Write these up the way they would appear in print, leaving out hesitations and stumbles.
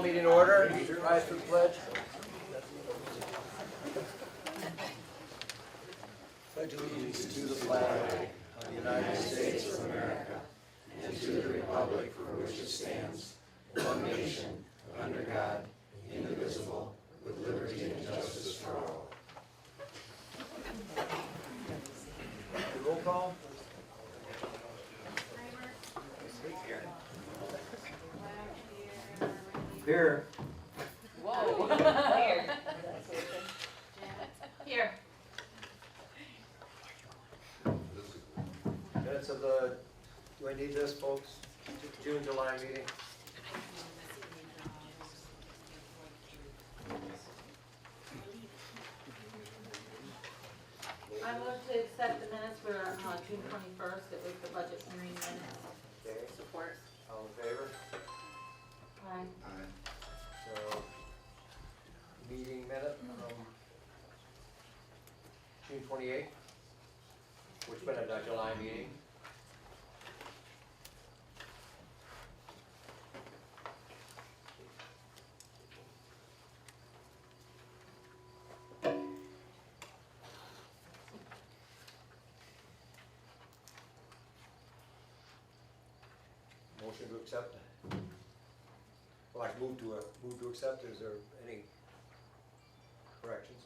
meeting order. Rise for the pledge. Pledge allegiance to the flag of the United States of America and to the republic for which it stands, one nation, under God, indivisible, with liberty and justice for all. Roll call. Here. Whoa. Here. Minutes of the, do I need this, folks? June, July meeting? I move to accept the minutes for June 21st. It was the budget hearing minutes. Okay, Support. all in favor? Aye. So, meeting minute from June 28th, which been a July meeting. Motion to accept. Well, I move to accept. Is there any corrections?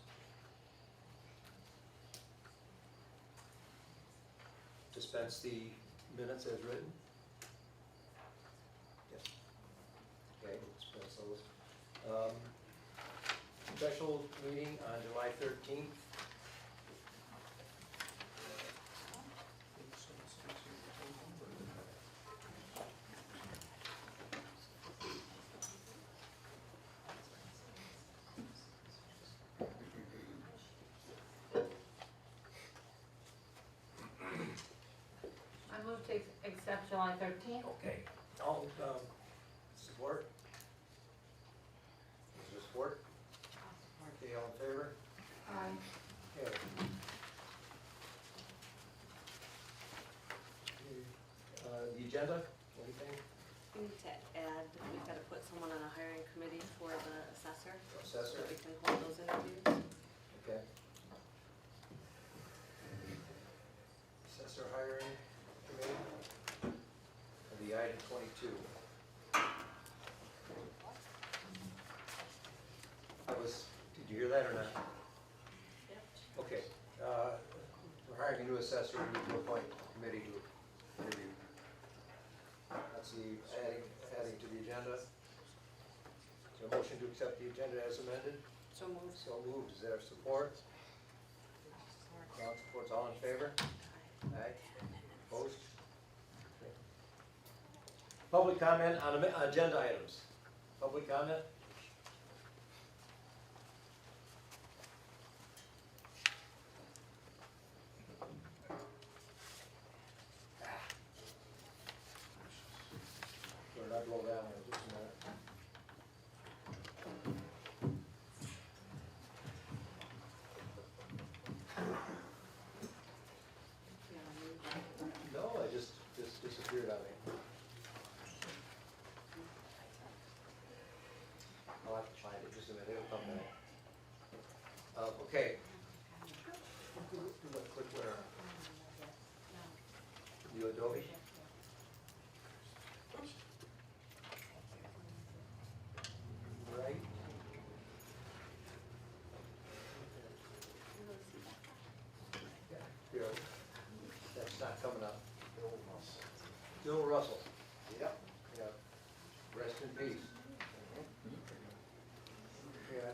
Dispense the minutes as written? Yes. Okay, dispense those. Special meeting on July 13th. I move to accept July 13th. Okay. All, support? Is there support? Okay, all in favor? Aye. Okay. The agenda, anything? We need to add, we've got to put someone on a hiring committee for the assessor, so Assessor? that we can hold those interviews. Okay. Assessor hiring committee. And the item 22. Did you hear that or not? Yep. Okay. We're hiring a new assessor, we need to appoint a committee to interview. That's the adding to the agenda. Is there a motion to accept the agenda as amended? So moved. So moved. Is there support? Support's all in favor? Aye. Opposed? Okay. Public comment on agenda items. Public comment? Better not blow that one, just a minute. No, I just disappeared on me. I'll have to find it, just a minute, it'll come back. Okay. Do a quick winner. You Adobe? Right. Yeah, here. That's not coming up. Bill Russell. Yep. Yep. Rest in peace. Yeah,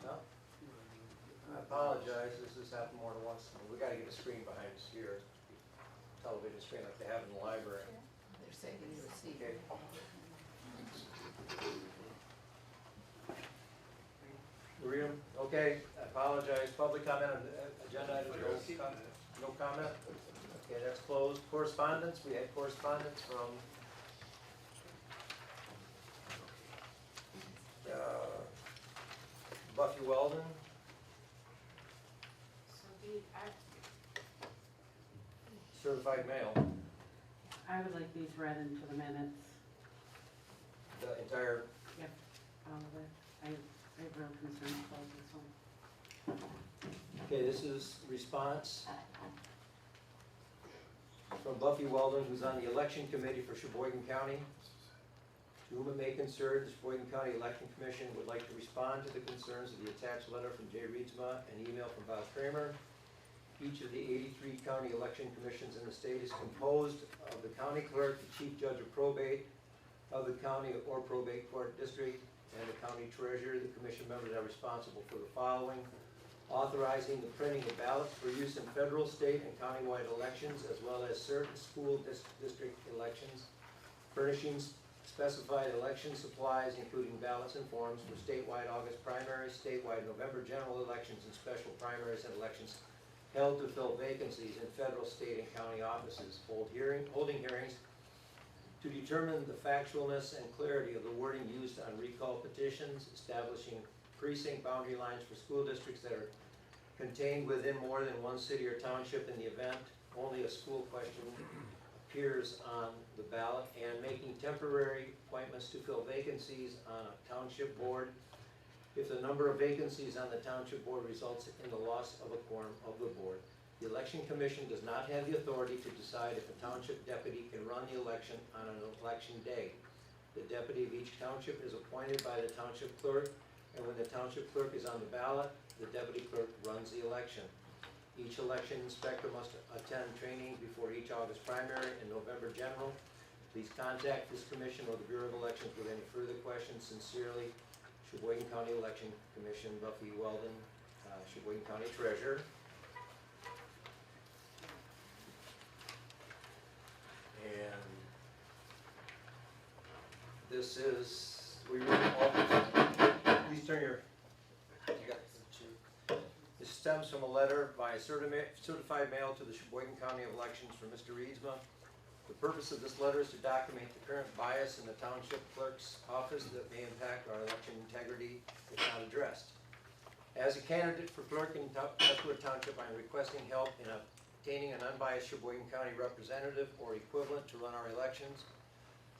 no? I apologize, this has happened more than once. We gotta get a screen behind us here. Television screen like they have in the library. They're saving you a seat. Okay. Maria, okay, I apologize. Public comment on agenda item, no comment? Okay, that's closed. Correspondence, we had correspondence from Buffy Weldon. So Certified mail. I would like these read into the minutes, The entire, all of it. I have real concerns about this one. okay, this is response from Buffy Weldon, who's on the election committee for Sheboygan County. To whom it may concern, the Sheboygan County Election Commission would like to respond to the concerns of the attached letter from Jay Reedsma and email from Bob Kramer. Each of the 83 county election commissions in the state is composed of the county clerk, the chief judge of probate of the county or probate court district, and the county treasurer. The commission members are responsible for the following: authorizing the printing of ballots for use in federal, state, and countywide elections, as well as certain school district elections, furnishing specified election supplies, including ballots and forms for statewide August primaries, statewide November general elections, and special primaries and elections held to fill vacancies in federal, state, and county offices, holding hearings to determine the factualness and clarity of the wording used on recall petitions, establishing precinct boundary lines for school districts that are contained within more than one city or township in the event only a school question appears on the ballot, and making temporary appointments to fill vacancies on a township board if the number of vacancies on the township board results in the loss of a quorum of the board. The election commission does not have the authority to decide if a township deputy can run the election on an election day. The deputy of each township is appointed by the township clerk, and when the township clerk is on the ballot, the deputy clerk runs the election. Each election inspector must attend training before each August primary and November general. Please contact this commission or the Bureau of Elections with any further questions. Sincerely, Sheboygan County Election Commission, Buffy Weldon, Sheboygan County Treasurer. And this is, we really all, please turn your, you got this stems from a letter by certified mail to the Sheboygan County Elections from Mr. Reedsma. The purpose of this letter is to document the current bias in the township clerk's office that may impact our election integrity if not addressed. As a candidate for clerk in Tuscarora Township, I am requesting help in obtaining an unbiased Sheboygan County representative or equivalent to run our elections.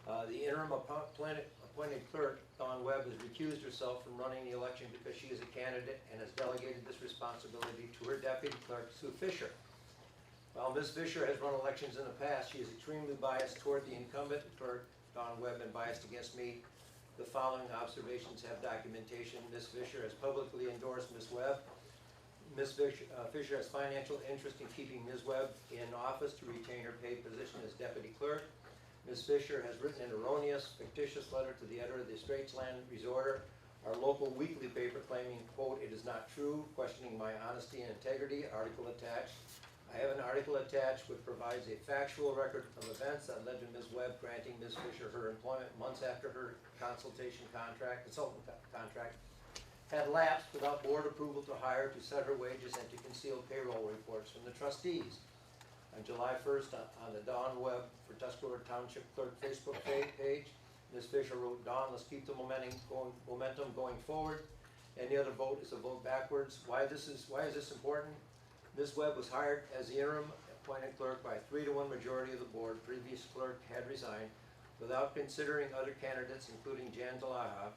The interim appointed clerk, Dawn Webb, has recused herself from running the election because she is a candidate and has delegated this responsibility to her deputy clerk, Sue Fisher. While Ms. Fisher has run elections in the past, she is extremely biased toward the incumbent clerk, Dawn Webb, and biased against me. The following observations have documentation. Ms. Fisher has publicly endorsed Ms. Webb. Ms. Fisher has financial interest in keeping Ms. Webb in office to retain her paid position as deputy clerk. Ms. Fisher has written an erroneous, fictitious letter to the editor of the Straitsland Resorter, our local weekly paper, claiming, quote, "It is not true," questioning my honesty and integrity. Article attached. I have an article attached which provides a factual record of events that led to Ms. Webb granting Ms. Fisher her employment months after her consultant contract had lapsed without board approval to hire, to set her wages, and to conceal payroll reports from the trustees. On July 1st, on the Dawn Webb for Tuscarora Township Clerk Facebook page, Ms. Fisher wrote, "Dawn, let's keep the momentum going forward. Any other vote is a vote backwards." Why is this important? Ms. Webb was hired as the interim appointed clerk by a 3-to-1 majority of the board. Previous clerk had resigned without considering other candidates, including Jan Delha,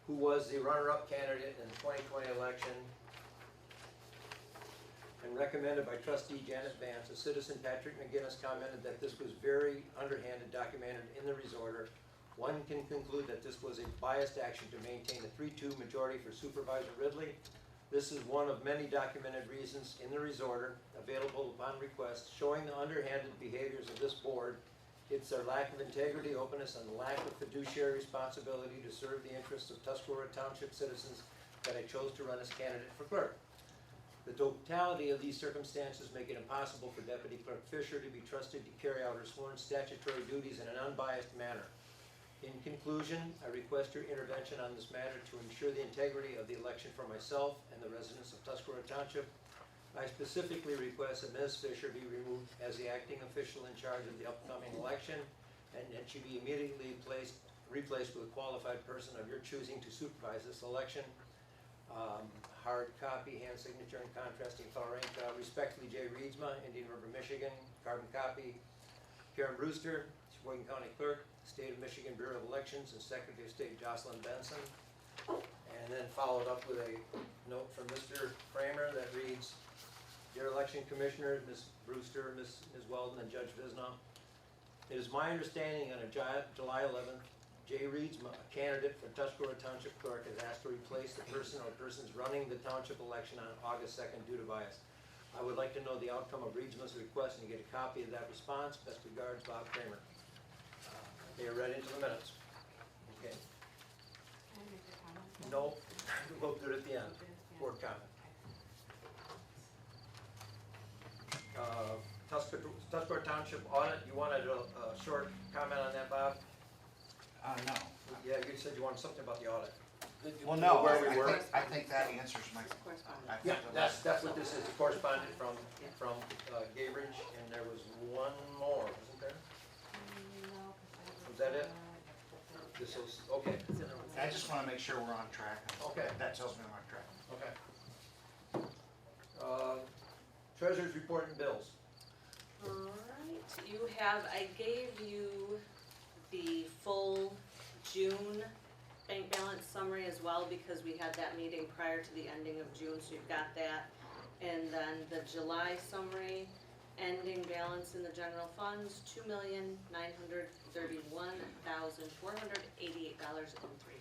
who was the runner-up candidate in the 2020 election and recommended by trustee Janet Vance. A citizen, Patrick McGinnis, commented that this was very underhanded, documented in the Resorter. One can conclude that this was a biased action to maintain a 3-2 majority for Supervisor Ridley. This is one of many documented reasons in the Resorter, available upon request, showing the underhanded behaviors of this board. It's their lack of integrity, openness, and lack of fiduciary responsibility to serve the interests of Tuscarora Township citizens that I chose to run as candidate for clerk. The totality of these circumstances make it impossible for Deputy Clerk Fisher to be trusted to carry out her sworn statutory duties in an unbiased manner. In conclusion, I request your intervention on this matter to ensure the integrity of the election for myself and the residents of Tuscarora Township. I specifically request that Ms. Fisher be removed as the acting official in charge of the upcoming election, and that she be immediately replaced with a qualified person of your choosing to supervise this election. Hard copy, hand signature, and contrasting color ink. Respectfully, Jay Reedsma, Indian River, Michigan. Carbon copy, Karen Brewster, Sheboygan County Clerk, State of Michigan Bureau of Elections, and Secretary of State Jocelyn Benson. And then followed up with a note from Mr. Kramer that reads, Dear Election Commissioners, Ms. Brewster, Ms. Weldon, and Judge Visnow, it is my understanding on July 11th, Jay Reedsma, a candidate for Tuscarora Township Clerk, has asked to replace the person or persons running the township election on August 2nd due to bias. I would like to know the outcome of Reedsma's request and get a copy of that response. Best regards, Bob Kramer. They are read into the minutes. Okay. No, we'll do it at the end. Board comment. Tuscarora Township audit, you wanted a short comment on that, Bob? No. Yeah, you said you wanted something about the audit. Well, no, Where we were. I think that answers my, Correspondence. I Yeah, think that's what this is, correspondent from Gabridge, and there was one more, wasn't there? Was that it? This was, okay, I just wanna make sure we're on track. Okay. That tells me we're on track. okay. Treasurer's report and bills. Alright, you have, I gave you the full June bank balance summary as well, because we had that meeting prior to the ending of June, so you've got that. And then the July summary, ending balance in the general funds, $2,931,488.03.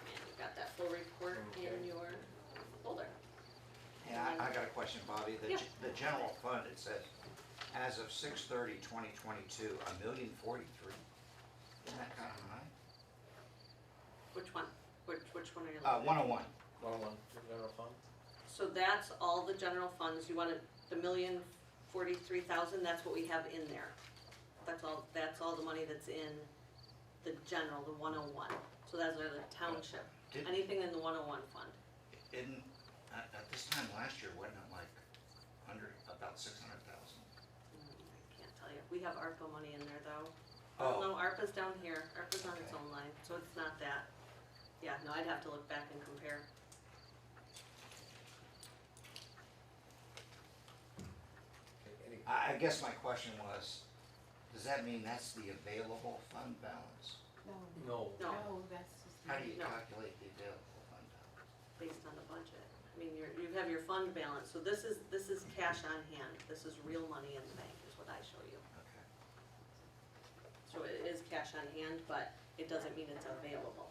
And you've got that full report in Okay. your folder. Yeah, I got a question, Bobby. Yeah. The general fund, it says, as of 6/30/2022, $1,043,000. Isn't that kinda high? Which one? Which one are you looking at? 101. 101, general fund. So that's all the general funds, you wanted the $1,043,000, that's what we have in there. That's all the money that's in the general, the 101. So that's the township, Did- anything in the 101 fund. At this time last year, wasn't it like about 600,000? I can't tell you, we have ARPA money in there though. Oh. No, ARPA's down here, ARPA's on its Okay. own line, so it's not that. Yeah, no, I'd have to look back and compare. Okay, any- I guess my question was, does that mean that's the available fund balance? No. No, that's just. How do you No. calculate the available fund balance? based on the budget. I mean, you have your fund balance, so this is cash on hand, this is real money in the bank, is what I show you. Okay. So it is cash on hand, but it doesn't mean it's available.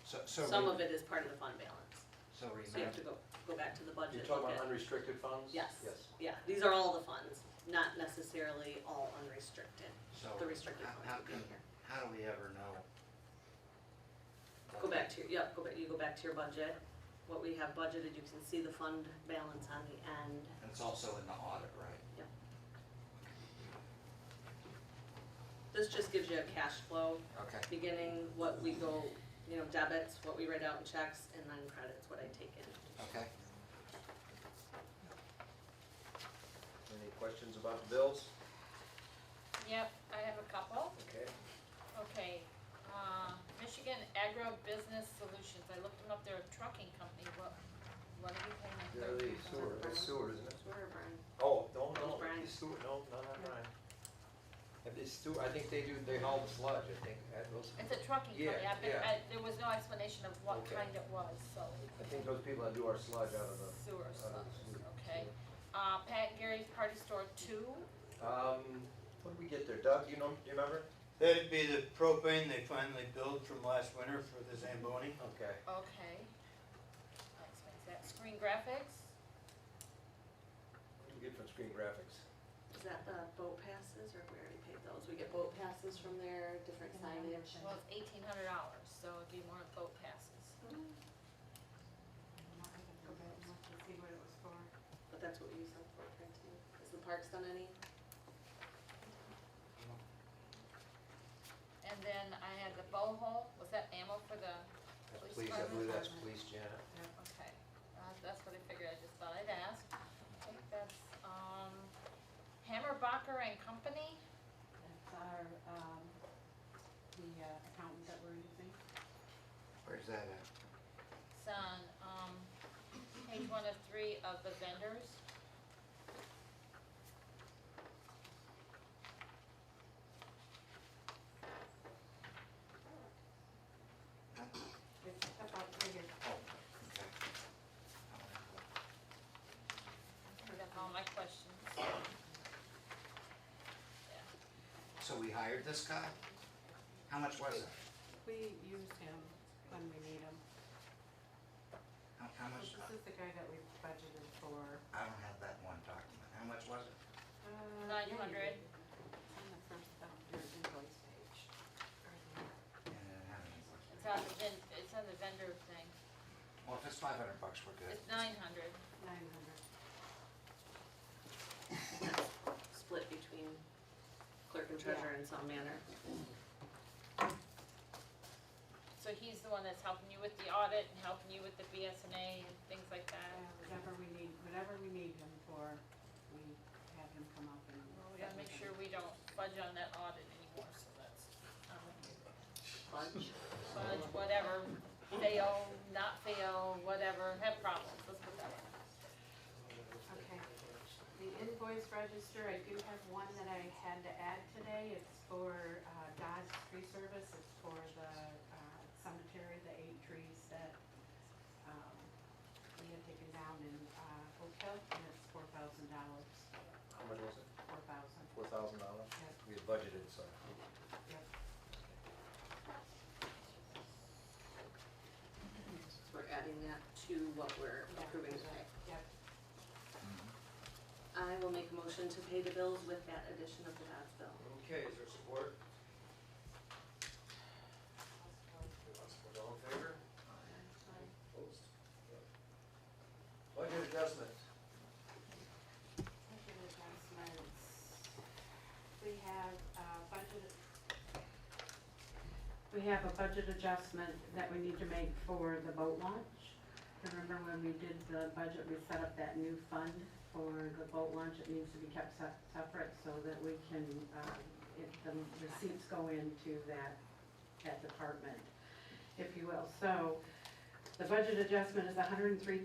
So Some of it is part of the fund balance, So so you have to go back to the budget. You talking look about at- unrestricted funds? Yes. Yes. Yeah, these are all the funds, not necessarily all unrestricted. So The restricted how- funds how would be can- here. How do we ever know? Go back to your, you go back to your budget, what we have budgeted, you can see the fund balance on the end. And it's also in the audit, right? This just gives you a cash flow, Okay. beginning what we go, debits, what we write out in checks, and then credits, what I take in. Okay. Any questions about the bills? Yep, I have a couple. Okay. Okay, Michigan Agro-Business Solutions, I looked them up, they're a trucking company, what are we paying them? They're the sewer, it's sewer, isn't it? Swear, Brian. Oh, no, Those Brian. it's sewer, no, not Brian. It's sewer, I think they haul the sludge, I think, at those, It's a trucking company, Yeah, there was no explanation of what Okay. kind it was, so. I think those people that do our sludge out of the, Sewer out of sludge, the sewer. okay. Pat Gary's Party Store 2, What did we get there, Doug, do you remember? That'd be the propane they finally built from last winter for the Zamboni. Okay. okay. That explains that. Screen Graphics, What did we get from Screen Graphics? Is that the boat passes, or we already paid those? We get boat passes from there, different signage. well, it's $1,800, so it'd be more boat passes. Go back and look to see what it was for. But that's what we use them for printing. Has the parks done any? And then I had the boho, was that ammo for the That's police police, I believe department? that's police, Janet. Okay, that's what I figured, I just thought I'd ask. I think that's, Hammerbacher and Company, That's our, the accountant that we're using. Where's that at? it's on, page 1 of 3 of the vendors. hired this guy? How much was it? We use him when we need him. How much? This is the guy that we budgeted for. I don't have that one document. How much was it? Yeah, you 900. did. It's on the first of your invoice page. Right here. And I don't have any invoice. It's on the vendor thing. Well, if it's $500, we're good. It's 900. 900. Split between clerk and treasurer in some manner. So he's the one that's helping you with the audit and helping you with the BSNA and things like that. Whatever we need him for, we have him come up and. Well, we gotta make sure we don't fudge on that audit anymore, so that's, Fudge. fudge, whatever, fail, not fail, whatever, have problems, let's put that one. Okay. The invoice register, I do have one that I had to add today. It's for Dodge Tree Service. It's for the cemetery, the 8 trees that we had taken down in Oak Hill, and it's $4,000. How much was it? 4,000. $4,000? Yep. We had budgeted, so. Yep. So we're adding that to what we're approving today. Yep. I will make a motion to pay the bills with that addition of the Dodge bill. Okay, is there support? All in favor? Opposed? Budget adjustment. Budget adjustments. We have a budget adjustment that we need to make for the boat launch. Remember when we did the budget, we set up that new fund for the boat launch. It needs to be kept separate so that we can, the receipts go into that department, if you will. So the budget adjustment is $103,000,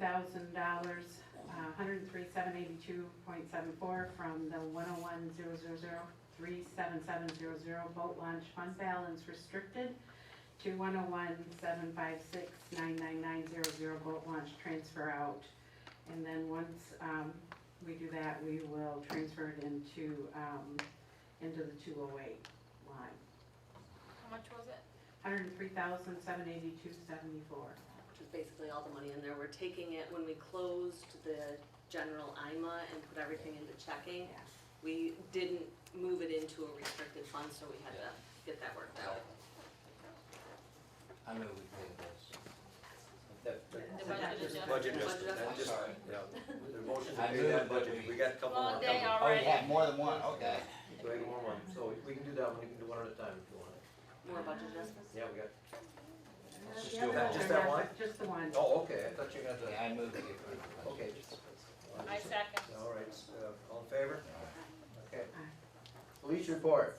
$103,782.74 from the 101,000,37700 boat launch fund balance restricted to 101,756,99900 boat launch transfer out. And then once we do that, we will transfer it into the 208 line. How much was it? $103,782.74. Which is basically all the money in there. We're taking it, when we closed the general IMA and put everything into checking, Yeah. we didn't move it into a restricted fund, so we had to get that worked out. I move we pay the bills. The budget adjustment. Budget Budget adjustment, that I'm just, sorry. yeah, the motion to I pay move that that budget, we- we got a couple more Long day coming. Oh, already. you have more than one, okay. So we have one more, so we can do that one, you can do one at a time if you want. More budget adjustments? Yeah, we got, Let's just The do other that. ones Just are that not- one? Just the one. oh, okay, I thought you had Okay, to, I move we approve the budget. okay. I second. All right, all in favor? All right. Okay. Aye. Police report,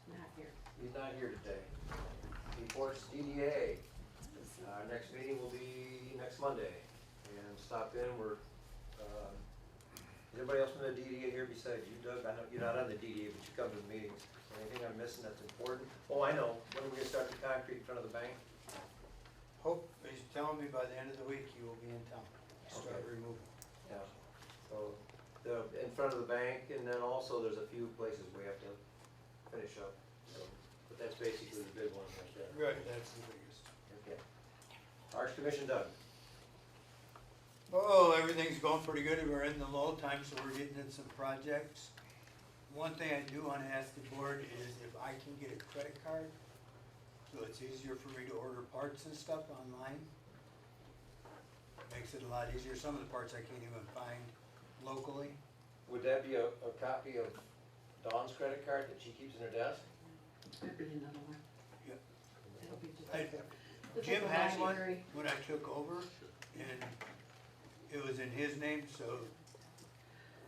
Not here. he's not here today. Reports DDA, our next meeting will be next Monday, and stop in, is everybody else from the DDA here besides you, Doug? I know you're not on the DDA, but you come to the meetings. Anything I'm missing that's important? Oh, I know, when are we gonna start the concrete in front of the bank? Hope, he's telling me by the end of the week you will be in town. Start Okay. removing. Yeah, so, in front of the bank, and then also there's a few places we have to finish up, so, but that's basically the big one right there. Right, that's the biggest. Okay. Arts Commission, Doug? Oh, everything's going pretty good. We're in the lull time, so we're getting in some projects. One thing I do wanna ask the board is if I can get a credit card, so it's easier for me to order parts and stuff online. Makes it a lot easier. Some of the parts I can't even find locally. Would that be a copy of Dawn's credit card that she keeps in her desk? Could be another one. Yep. It'll be just. I- It's Jim like a had one library. when I took over, and it was in his name, so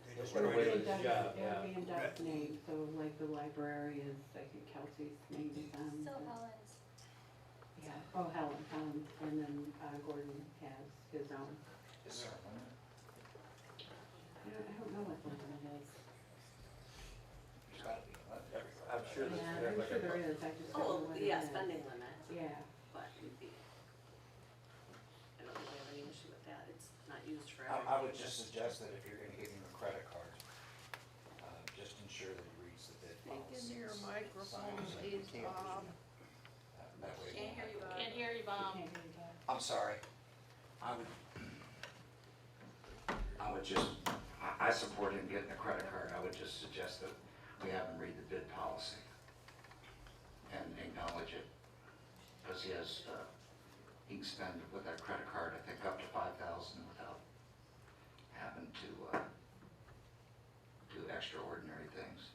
they That's just what It'll it be was, in Doug's- yeah, It'll be in yeah. Doug's name, so like the library is, I think Kelsey's name is on. So the- Helen's. Yeah, oh, Helen, and then Gordon has his own. Is there a limit? I don't know what the limit is. There's gotta be a limit. I'm sure that. Yeah, I'm sure there is, I just don't know Oh, what it is. yeah, spending limit, Yeah, but it'd be, I don't think we have any issue with that. It's not used for I everything. would just suggest that if you're gonna give him a credit card, just ensure that he reads the bid. policy. Speak into your microphone, please, Bob. That way. Can't hear you, Bob. Can't hear you, Bob. Can't hear you, Bob. I'm sorry. I would just, I support him getting a credit card. I would just suggest that we have him read the bid policy and acknowledge it. Because he has, he can spend with that credit card, I think, up to $5,000 without having to do extraordinary things.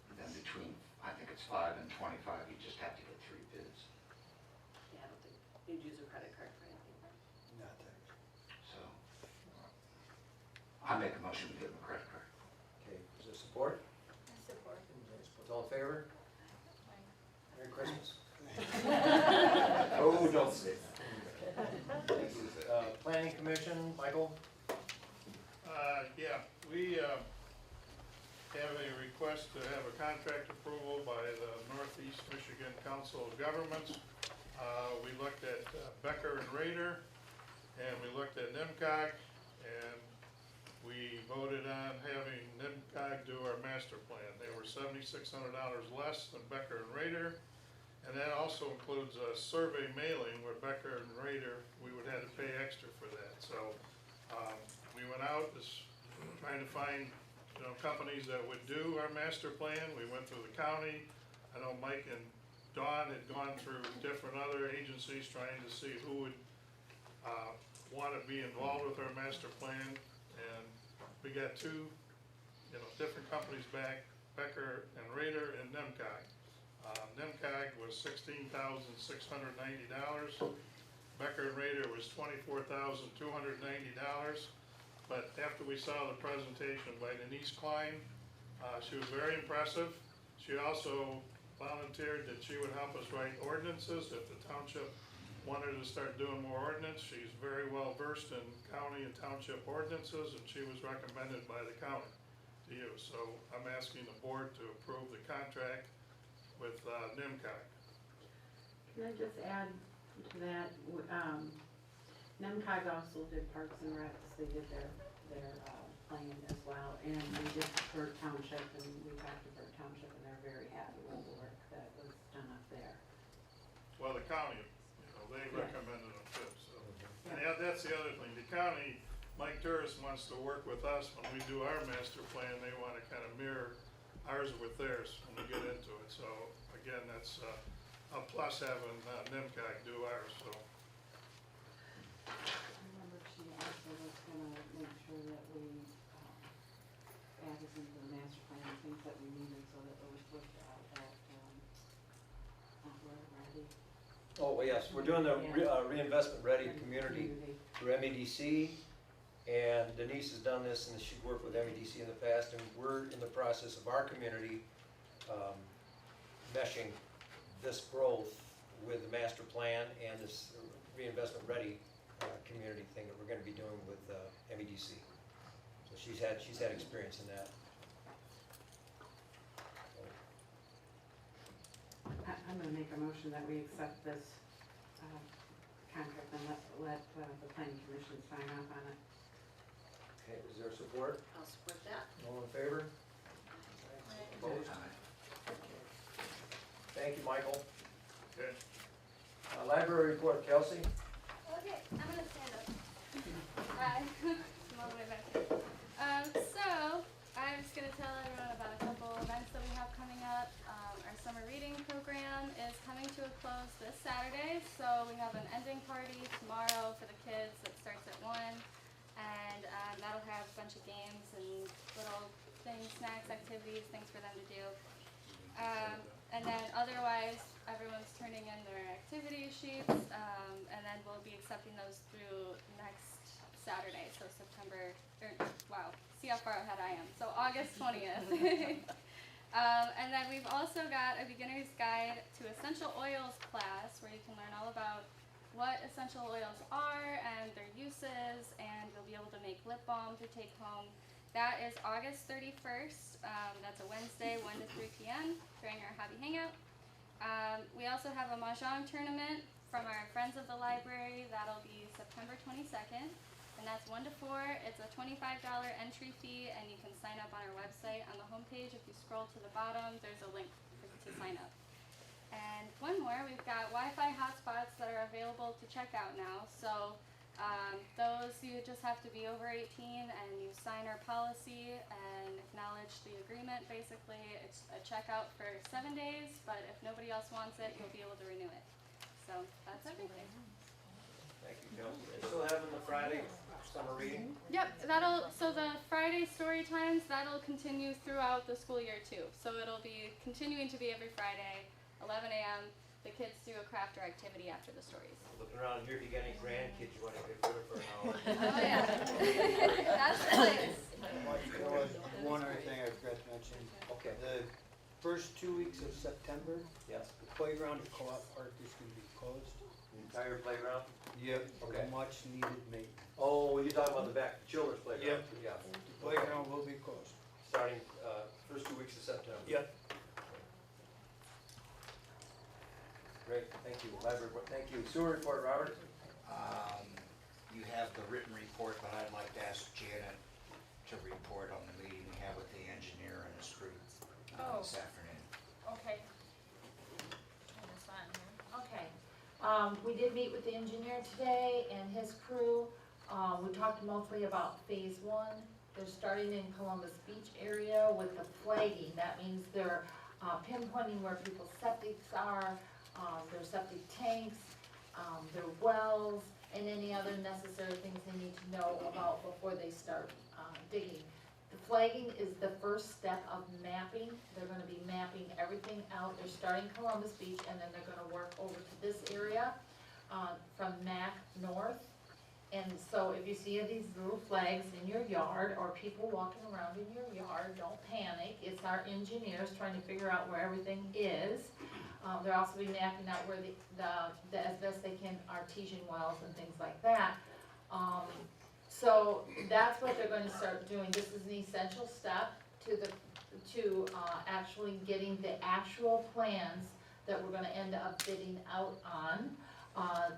And then between, I think it's 5 and 25, you just have to get 3 bids. Yeah, I don't think you'd use a credit card for anything. Nothing. So, I make a motion to give him a credit card. Okay, is there support? I support. All in favor? Merry Christmas. Oh, don't say that. Planning Commission, Michael? Yeah, we have a request to have a contract approval by the Northeast Michigan Council of Governments. We looked at Becker and Rader, and we looked at NIMCOG, and we voted on having NIMCOG do our master plan. They were $7,600 less than Becker and Rader, and that also includes a survey mailing where Becker and Rader, we would have to pay extra for that. So we went out trying to find, companies that would do our master plan. We went through the county. I know Mike and Dawn had gone through different other agencies trying to see who would want to be involved with our master plan. And we got 2, different companies back, Becker and Rader and NIMCOG. NIMCOG was $16,690. Becker and Rader was $24,290. But after we saw the presentation by Denise Klein, she was very impressive. She also volunteered that she would help us write ordinances if the township wanted to start doing more ordinance. She's very well versed in county and township ordinances, and she was recommended by the county to use. So I'm asking the board to approve the contract with NIMCOG. Can I just add to that, NEMCOG also did Parks and Recs, they did their plan as well, and they did Burt Township, and we talked to Burt Township, and they're very happy with the work that was done up there. Well, the county, they Yes. recommended them too, so. And that's the other thing, the county, Mike Turris wants to work with us when we do our master plan. They want to kind of mirror ours with theirs when we get into it. So again, that's a plus having NIMCOG do ours, so. I remember she also was gonna make sure that we, added into the master plan, things that we needed, so that it was pushed out at, we're ready. Oh, yes, we're doing the reinvestment ready community through MEDC, and Denise has done this, and she's worked with MEDC in the past, and we're in the process of our community meshing this growth with the master plan and this reinvestment ready community thing that we're gonna be doing with MEDC. So she's had experience in that. I'm gonna make a motion that we accept this, contract and let the planning commission sign off on it. Okay, is there support? I'll support that. All in favor? Opposed? Thank you, Michael. Okay. Library report, Kelsey? Okay, I'm gonna stand up. Hi, I'm all the way back here. So, I'm just gonna tell everyone about a couple events that we have coming up. Our summer reading program is coming to a close this Saturday, so we have an ending party tomorrow for the kids that starts at 1. And that'll have a bunch of games and little things, snacks, activities, things for them to do. And then otherwise, everyone's turning in their activity sheets, and then we'll be accepting those through next Saturday, so see how far ahead I am, so August 20th. And then we've also got a beginner's guide to essential oils class, where you can learn all about what essential oils are and their uses, and you'll be able to make lip balm to take home. That is August 31st. That's a Wednesday, 1 to 3 p.m. during our hobby hangout. We also have a mahjong tournament from our Friends of the Library. That'll be September 22nd. and that's 1 to 4. It's a $25 entry fee, and you can sign up on our website. On the homepage, if you scroll to the bottom, there's a link to sign up. And one more, we've got Wi-Fi hotspots that are available to check out now. So those, you just have to be over 18 and you sign our policy and acknowledge the agreement. Basically, it's a checkout for 7 days, but if nobody else wants it, you'll be able to renew it. So that's everything. Thank you, Kelsey. You're still having the Friday summer reading? Yep, so the Friday story times, that'll continue throughout the school year too. So it'll be continuing to be every Friday, 11 a.m. The kids do a craft or activity after the stories. Looking around here, if you got any grandkids you wanna get rid of for an hour? Oh yeah, that's the place. There was one other thing I forgot to mention. Okay, The first 2 weeks of September, yes, the playground at Co-op Park is gonna be closed. the entire playground? Yep. Okay. Much needed maintenance. Oh, you're talking about the back, the children's playground? Yep. Yeah, The playground will be closed. starting, first 2 weeks of September. Yep. Great, thank you. Library report, thank you. Sewer report, Robert? You have the written report, but I'd like to ask Janet to report on the meeting we had with the engineer and his crew this afternoon. Okay. Turn this on here. Okay, we did meet with the engineer today and his crew. We talked mostly about phase one. They're starting in Columbus Beach area with the flagging. That means they're pinpointing where people's septics are, their septic tanks, their wells, and any other necessary things they need to know about before they start digging. The flagging is the first step of mapping. They're gonna be mapping everything out. They're starting Columbus Beach and then they're gonna work over to this area from Mac North. And so if you see these little flags in your yard or people walking around in your yard, don't panic. It's our engineers trying to figure out where everything is. They'll also be mapping out where as best they can, artesian wells and things like that. So that's what they're going to start doing. This is an essential step to actually getting the actual plans that we're gonna end up bidding out on.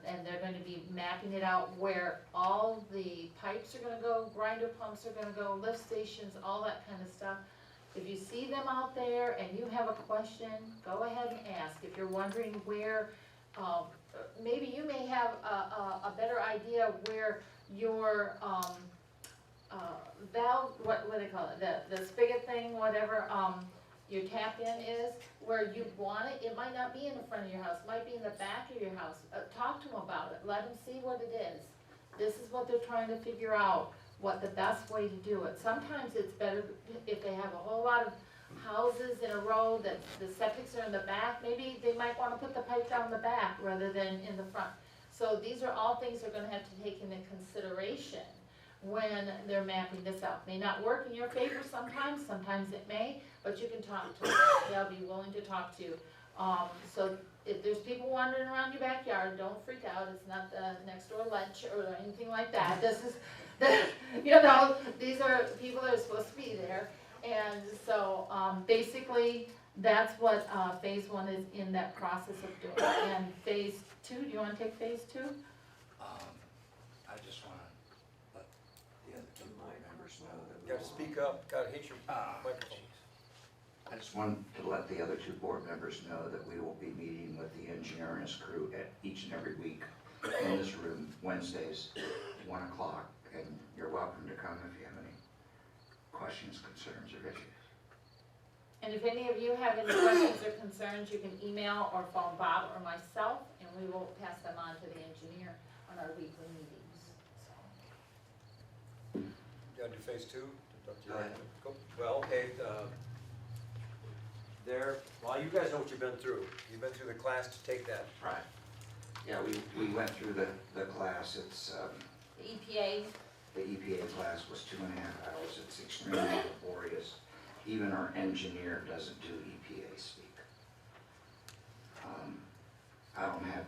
And they're gonna be mapping it out where all the pipes are gonna go, grinder pumps are gonna go, lift stations, all that kind of stuff. If you see them out there and you have a question, go ahead and ask. If you're wondering where, maybe you may have a better idea where your valve, what do they call it, the spigot thing, whatever, your tap in is, where you want it. It might not be in the front of your house, it might be in the back of your house. Talk to them about it, let them see what it is. This is what they're trying to figure out, what the best way to do it. Sometimes it's better if they have a whole lot of houses in a row that the septics are in the back, maybe they might wanna put the pipe down the back rather than in the front. So these are all things they're gonna have to take into consideration when they're mapping this out. May not work in your favor sometimes it may, but you can talk to them, they'll be willing to talk to you. So if there's people wandering around your backyard, don't freak out, it's not the next door lunch or anything like that. This is, these are people that are supposed to be there. And so, basically, that's what, phase one is in that process of doing. And phase two, do you wanna take phase two? I just wanna let the other two board members know that we Gotta will. speak up, gotta hit your microphone. I just wanted to let the other two board members know that we will be meeting with the engineer and his crew at each and every week in this room, Wednesdays, 1 o'clock, and you're welcome to come if you have any questions, concerns, or issues. And if any of you have any questions or concerns, you can email or phone Bob or myself, and we will pass them on to the engineer on our weekly meetings, so. You gotta do phase two? Go ahead. Well, okay, well, you guys know what you've been through. You've been through the class to take that. Right. Yeah, we went through the class. It's, The EPA, the EPA class was 2.5 hours. It's extremely laborious. Even our engineer doesn't do EPA speak. I don't have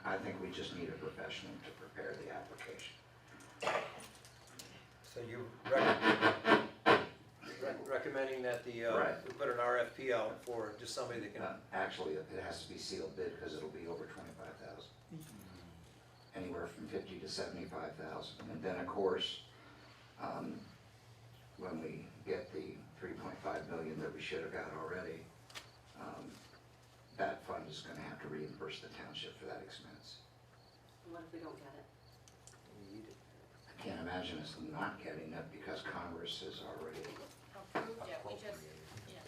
I think we just need a professional to prepare the application. So you recommending that Right. we put an RFP out for just somebody that can, Actually, it has to be sealed bid because it'll be over 25,000. anywhere from 50 to 75,000. And then, of course, when we get the 3.5 million that we should have got already, that fund is gonna have to reimburse the township for that expense. What if we don't get it? I can't imagine us not getting it because Congress has already, Approved, yeah, we just, yeah.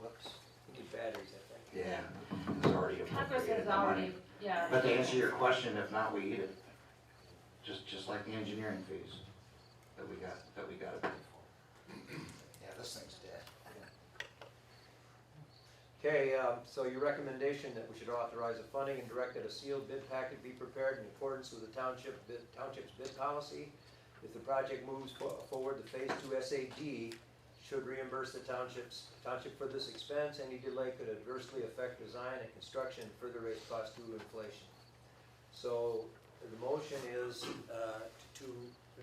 Whoops, you need batteries, I think. yeah, has already Congress appropriated has the money. already, yeah. But to answer your question, if not, we eat it. Just like the engineering fees that we gotta pay for. Yeah, this thing's dead. Okay, so your recommendation that we should authorize the funding and direct that a sealed bid packet be prepared in accordance with the township's bid policy. If the project moves forward, the phase 2 SAD should reimburse the township for this expense. Any delay could adversely affect design and construction and further raise costs due to inflation. So the motion is to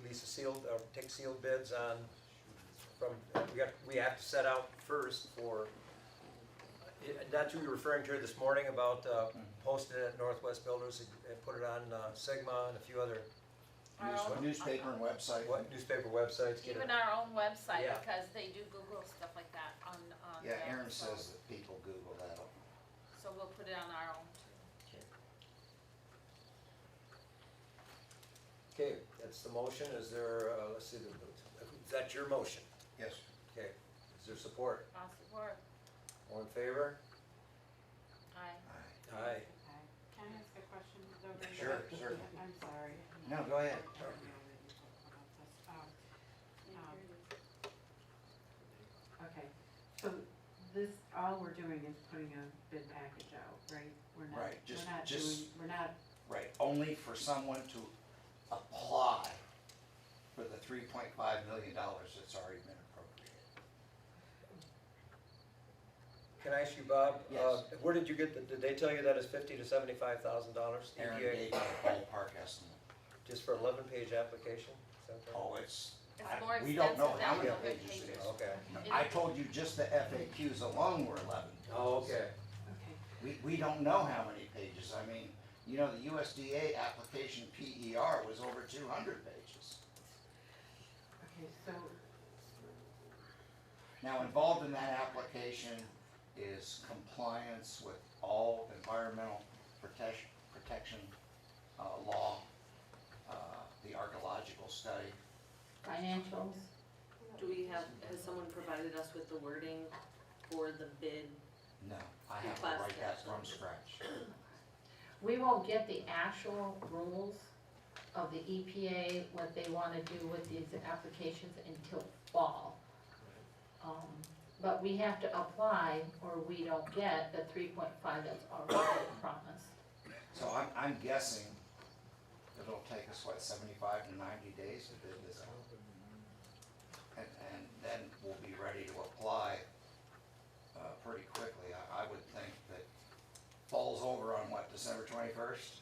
release a sealed, or take sealed bids on, we have to set out first for, that's who you're referring to this morning about posting it at Northwest Builders and put it on Sigma and a few other Newspaper and website. newspaper websites. Get Even it. our own website, Yeah. because they do Google stuff like that on Yeah, there, Aaron so- says that people Google that. So we'll put it on our own too. Okay, that's the motion. Is there, let's see, is that your motion? Yes. Okay, is there support? I'll support. All in favor? Aye. Aye. Okay. Can I ask a question though? Brenda? Sure, certainly. I'm sorry. No, go ahead. Okay, so this, all we're doing is putting a bid package out, right? We're not, Right, just- we're not just- doing, we're not, Right, only for someone to apply for the $3.5 million that's already been appropriated. Can I ask you, Bob? Yes. Where did you get, did they tell you that is $50,000 to $75,000? Aaron EPA? gave me a ballpark estimate. Just for 11-page application? Is that correct? Oh, it's, It's more we don't know expensive how than many 11 pages it pages. is. Okay. I told you just the FAQs alone were 11. Oh, okay. okay, We don't know how many pages. I mean, you know, the USDA application PER was over 200 pages. okay, so, Now, involved in that application is compliance with all environmental protection law, the archaeological study. Financials, Do we have, has someone provided us with the wording for the bid? No, I have to write that from scratch. we won't get the actual rules of the EPA, what they wanna do with these applications until fall. But we have to apply or we don't get the 3.5 that's already promised. So I'm guessing it'll take us, what, 75 to 90 days to bid this out? And then we'll be ready to apply pretty quickly. I would think that falls over on what, December 21st?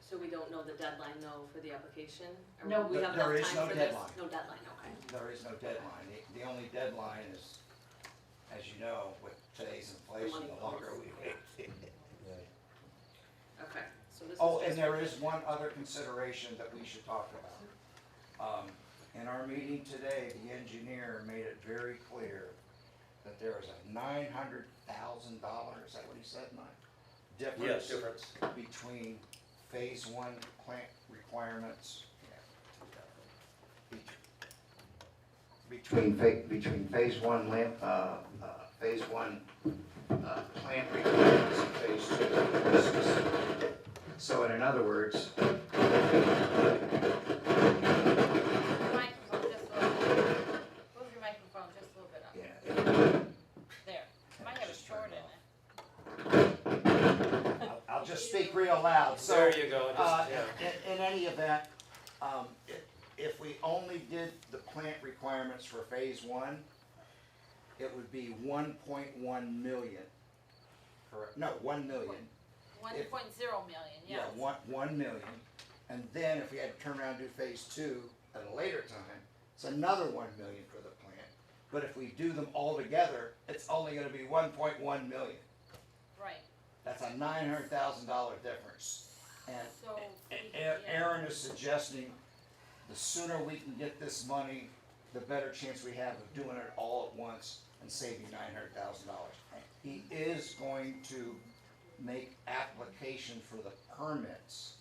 So we don't know the deadline though for the application? Or No. we have There enough is time no for this? deadline. No deadline, okay. There is no deadline. The only deadline is, as you know, with today's inflation, the longer we wait. Okay, so this is Oh, just. and there is one other consideration that we should talk about. In our meeting today, the engineer made it very clear that there is a $900,000, is that what he said, Mike? Yes, Difference difference. between phase 1 plant requirements. Between phase one phase one, plant requirements and phase 2. So in other words, Your microphone just a little bit. Move your microphone just a little bit up. yeah, There. Might have a short in it. I'll just speak real loud, so. There you go, Uh, just, yeah. in any event, if we only did the plant requirements for phase 1, it would be 1.1 million. Correct, no, 1 million. 1.0 million, yes. Yeah, 1 million. And then if we had to turn around and do phase 2 at a later time, it's another 1 million for the plant. But if we do them all together, it's only gonna be 1.1 million. Right. That's a $900,000 difference. And So, A- Aaron is suggesting the sooner we can get this money, the better chance we have of doing it all at once and saving $900,000. He is going to make application for the permits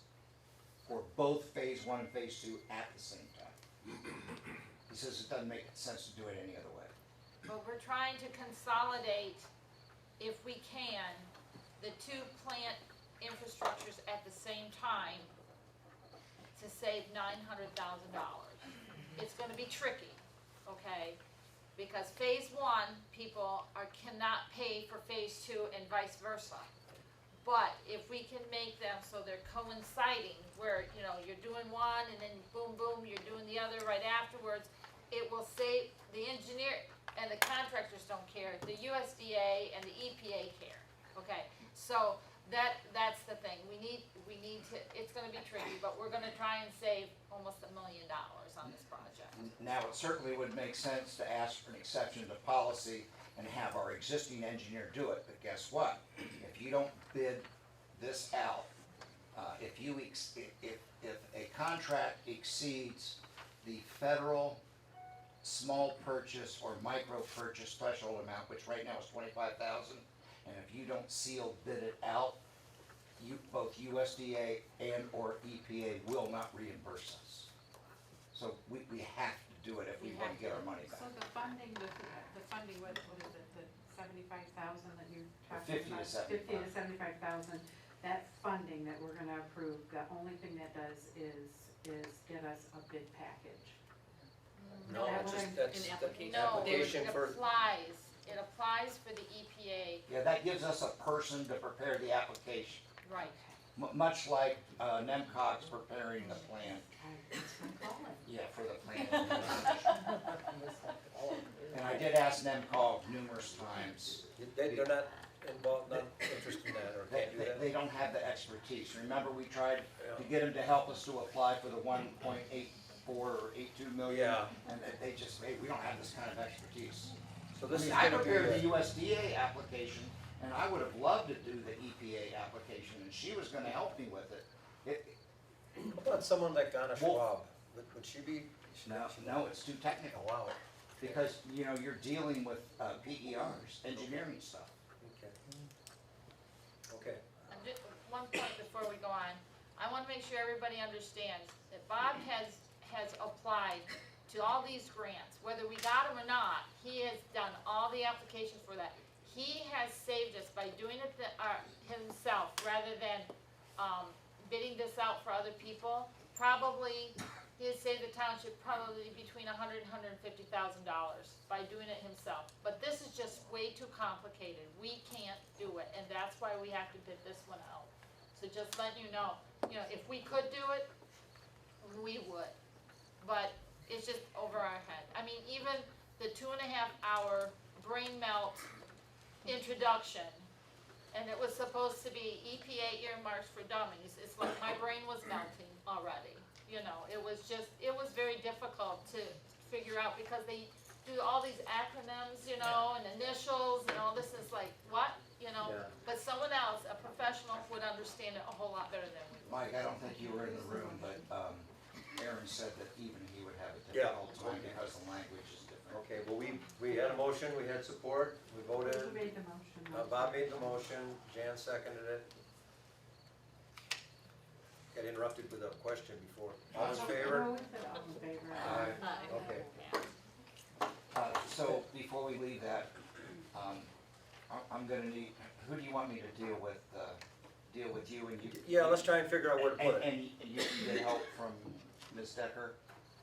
for both phase 1 and phase 2 at the same time. He says it doesn't make sense to do it any other way. but we're trying to consolidate, if we can, the two plant infrastructures at the same time to save $900,000. It's gonna be tricky, okay? Because phase 1, people cannot pay for phase 2 and vice versa. But if we can make them so they're coinciding, where, you know, you're doing one and then boom, boom, you're doing the other right afterwards, it will save, the engineer and the contractors don't care, the USDA and the EPA care, okay? So that's the thing, we need to, it's gonna be tricky, but we're gonna try and save almost $1 million on this project. Now, it certainly would make sense to ask for an exception to policy and have our existing engineer do it, but guess what? If you don't bid this out, if a contract exceeds the federal small purchase or micro purchase threshold amount, which right now is $25,000, and if you don't seal bid it out, both USDA and or EPA will not reimburse us. So we have to do it if we want to get our money back. So the funding, the funding, what is it, the 75,000 that you talked 50 to about? 50 to 75,000, that funding that we're gonna approve, the only thing that does is get us a bid package. No, That it's what just, I'm- that's An the application. No, application it for, applies for the EPA, Yeah, that gives us a person to prepare the application, right. much like NEMCOG's preparing the plan. That's what I'm calling. Yeah, for the plan. And I did ask NEMCOG numerous times. they're not involved, not interested in that, or can't do that? They don't have the expertise. Remember, we tried to get them to help us to apply for the 1.84 or 82 million? Yeah. And they just, hey, we don't have this kind of expertise. So I this is mean, I gonna prepared the be, USDA application, and I would have loved to do the EPA application, and she was gonna help me with it. how about someone like Anna Well- Schwab? Would she be? No, it's too technical. Oh, wow. Because, you know, you're dealing with PERs, engineering stuff. Okay. Okay. And one point before we go on, I wanna make sure everybody understands that Bob has applied to all these grants, whether we got them or not, he has done all the applications for that. He has saved us by doing it himself, rather than, bidding this out for other people. Probably, he has saved the township probably between $100,000 and $150,000 by doing it himself. But this is just way too complicated, we can't do it, and that's why we have to bid this one out. So just letting you know, if we could do it, we would, but it's just over our head. I mean, even the 2.5-hour brain melt introduction, and it was supposed to be EPA earmarks for dummies, it's like my brain was melting already. It was very difficult to figure out, because they do all these acronyms, and initials, and all this is like, what? Yeah. But someone else, a professional, would understand it a whole lot better than we would. Mike, I don't think you were in the room, but Aaron said that even he would have a Yeah. difficult time because the language is different. Okay, well, we had a motion, we had support, we voted. Who made the motion? Bob made the motion, Jan seconded it. Got interrupted with a question before. All in favor? Who is it? All in favor? Aye. Okay. So before we leave that, I'm gonna need, who do you want me to deal with you and you? Yeah, let's try and figure out where to put it. And you can get help from Ms. Decker,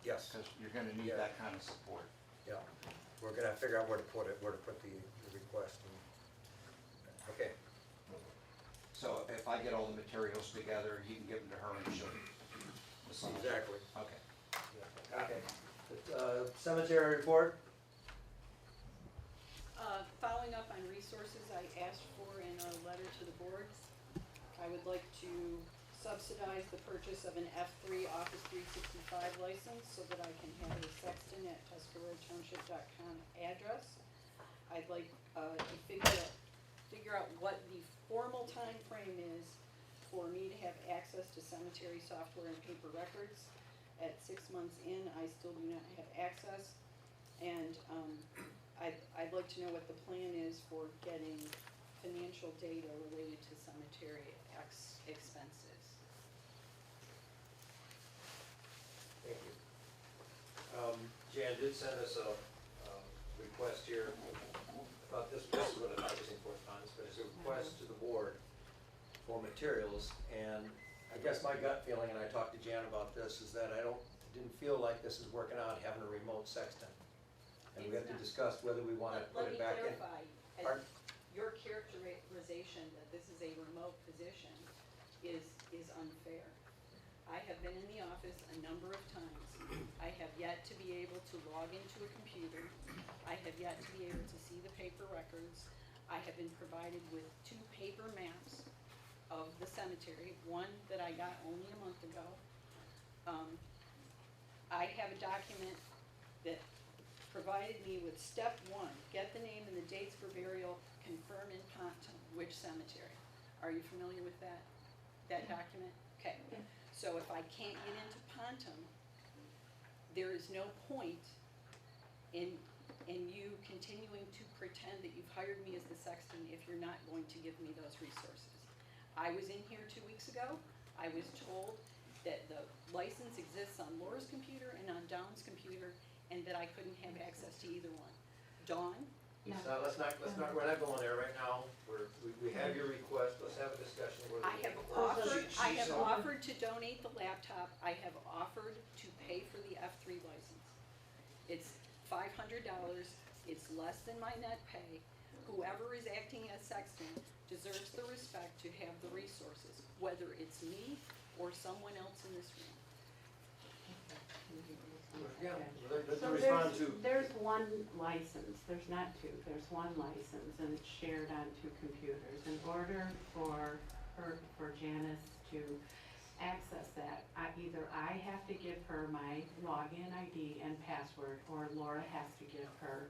Yes, because you're gonna need that kind of support. yeah. We're gonna figure out where to put it, where to put the request. Okay, So if I get all the materials together, you can give them to her and she'll massage. exactly. Okay. Okay. Cemetery report? Following up on resources I asked for in a letter to the board, I would like to subsidize the purchase of an F3 Office 365 license so that I can have a sexton at TuscaroraTownship.com address. I'd like to figure out what the formal time frame is for me to have access to cemetery software and paper records. At 6 months in, I still do not have access. And I'd like to know what the plan is for getting financial data related to cemetery expenses. Thank you. Jan did send us a request here. I thought this is what I was in correspondence, but it's a request to the board for materials. And I guess my gut feeling, and I talked to Jan about this, is that didn't feel like this is working out, having a remote sexton. And we have to discuss whether we want to put it back in. Let me clarify, Pardon? your characterization that this is a remote position is unfair. I have been in the office a number of times. I have yet to be able to log into a computer. I have yet to be able to see the paper records. I have been provided with 2 paper maps of the cemetery, one that I got only a month ago. I have a document that provided me with step 1, get the name and the dates for burial, confirm in Ponton which cemetery. Are you familiar with that document? Okay. So if I can't get into Ponton, there is no point in you continuing to pretend that you've hired me as the sexton if you're not going to give me those resources. I was in here 2 weeks ago. I was told that the license exists on Laura's computer and on Dawn's computer, and that I couldn't have access to either one. Dawn? So we're not going there right now. We have your request. Let's have a discussion. I have offered to donate the laptop. I have offered to pay for the F3 license. It's $500. It's less than my net pay. Whoever is acting as sexton deserves the respect to have the resources, whether it's me or someone else in this room. Yeah, So respond to. there's one license, there's not 2, there's one license, and it's shared on 2 computers. In order for Janice to access that, either I have to give her my login ID and password, or Laura has to give her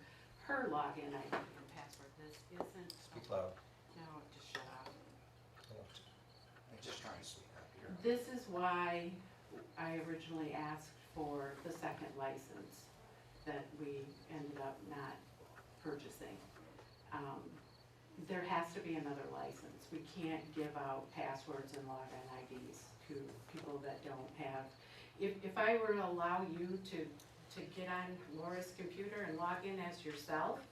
her login ID and password. This isn't. Speak loud. No, just shut up. I'm just trying to speak up here. This is why I originally asked for the second license that we ended up not purchasing. There has to be another license. We can't give out passwords and login IDs to people that don't have. If I were to allow you to get on Laura's computer and log in as yourself,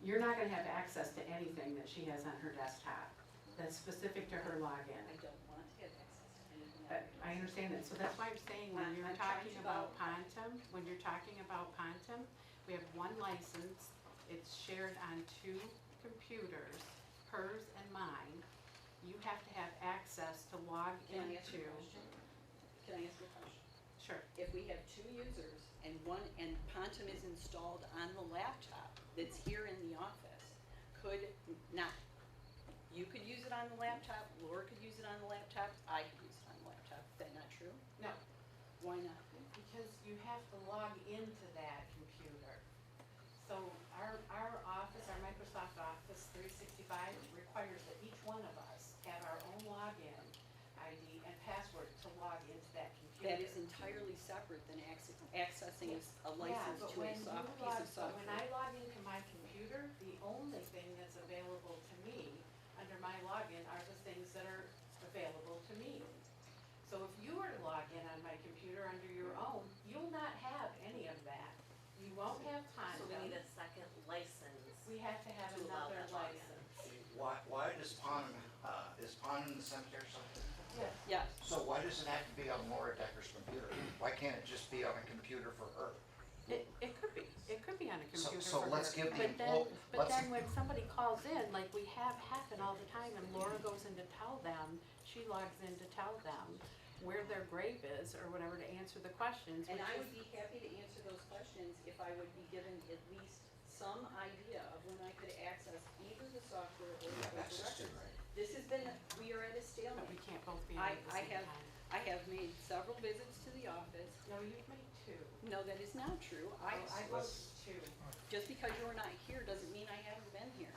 you're not gonna have access to anything that she has on her desktop that's specific to her login. I don't want to have access to anything. I understand that, so that's why I'm saying when you're I'm trying talking to about Pontum, we have one license, it's shared on 2 computers, hers and mine. You have to have access to log Can I ask into. you a question? Can I ask you a question? Sure. If we have 2 users and Pontum is installed on the laptop that's here in the office, you could use it on the laptop, Laura could use it on the laptop, I could use it on the laptop. Is that not true? No, Why not? because you have to log into that computer. So our office, our Microsoft Office 365 requires that each one of us have our own login ID and password to log into that computer. That is entirely separate than accessing a license to a piece of software. When I log into my computer, the only thing that's available to me under my login are the things that are available to me. So if you were to log in on my computer under your own, you'll not have any of that. You won't have time. So we need a second license. We have to have to allow another that login. license. Why does is Pond in the cemetery something? Yes. So why does it have to be on Laura Decker's computer? Why can't it just be on a computer for her? It could be on a So- computer so for let's her. give the But let's- then when somebody calls in, like we have happen all the time, and Laura goes in to tell them, she logs in to tell them where their grave is or whatever to answer the questions. And which I is- would be happy to answer those questions if I would be given at least some idea of when I could access either the software or the You have paper access to, records. right? This has been, we are at a But stalemate. we can't both be on at the I same have- time. I have made several visits to the office. No, you've made 2. No, that is not true. I voted 2. Just because you're not here doesn't mean I haven't been here.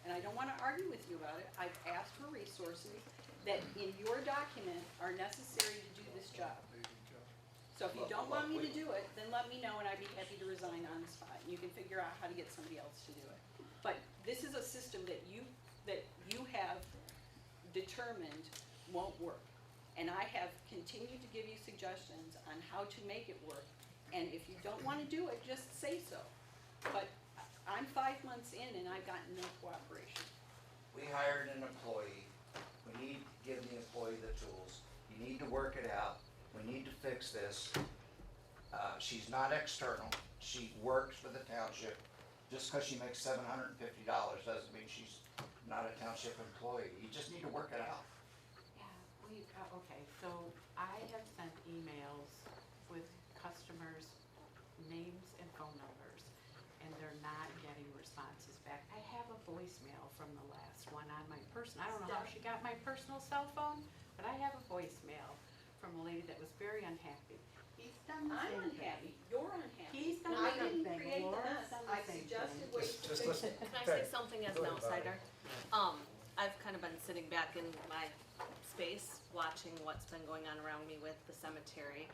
And I don't wanna argue with you about it. I've asked for resources. that in your document are necessary to do this job. So if you don't want me to do it, then let me know and I'd be happy to resign on the spot. You can figure out how to get somebody else to do it. But this is a system that you have determined won't work. And I have continued to give you suggestions on how to make it work. And if you don't wanna do it, just say so. But I'm 5 months in and I've gotten no cooperation. We hired an employee, we need to give the employee the tools, you need to work it out, we need to fix this. She's not external, she works for the township. Just because she makes $750 doesn't mean she's not a township employee, you just need to work it out. Yeah, okay, so I have sent emails with customers' names and phone numbers, and they're not getting responses back. I have a voicemail from the last one on my I don't know how she got my personal cell phone, but I have a voicemail from a lady that was very unhappy. He's done the I'm same unhappy, thing. you're unhappy. He's done I the same didn't thing. create the Laura's mess, done the I same suggested thing. ways to Just fix listen. it. Can I Okay. say something as Go an ahead, Bobby. outsider? I've kind of been sitting back in my space, watching what's been going on around me with the cemetery.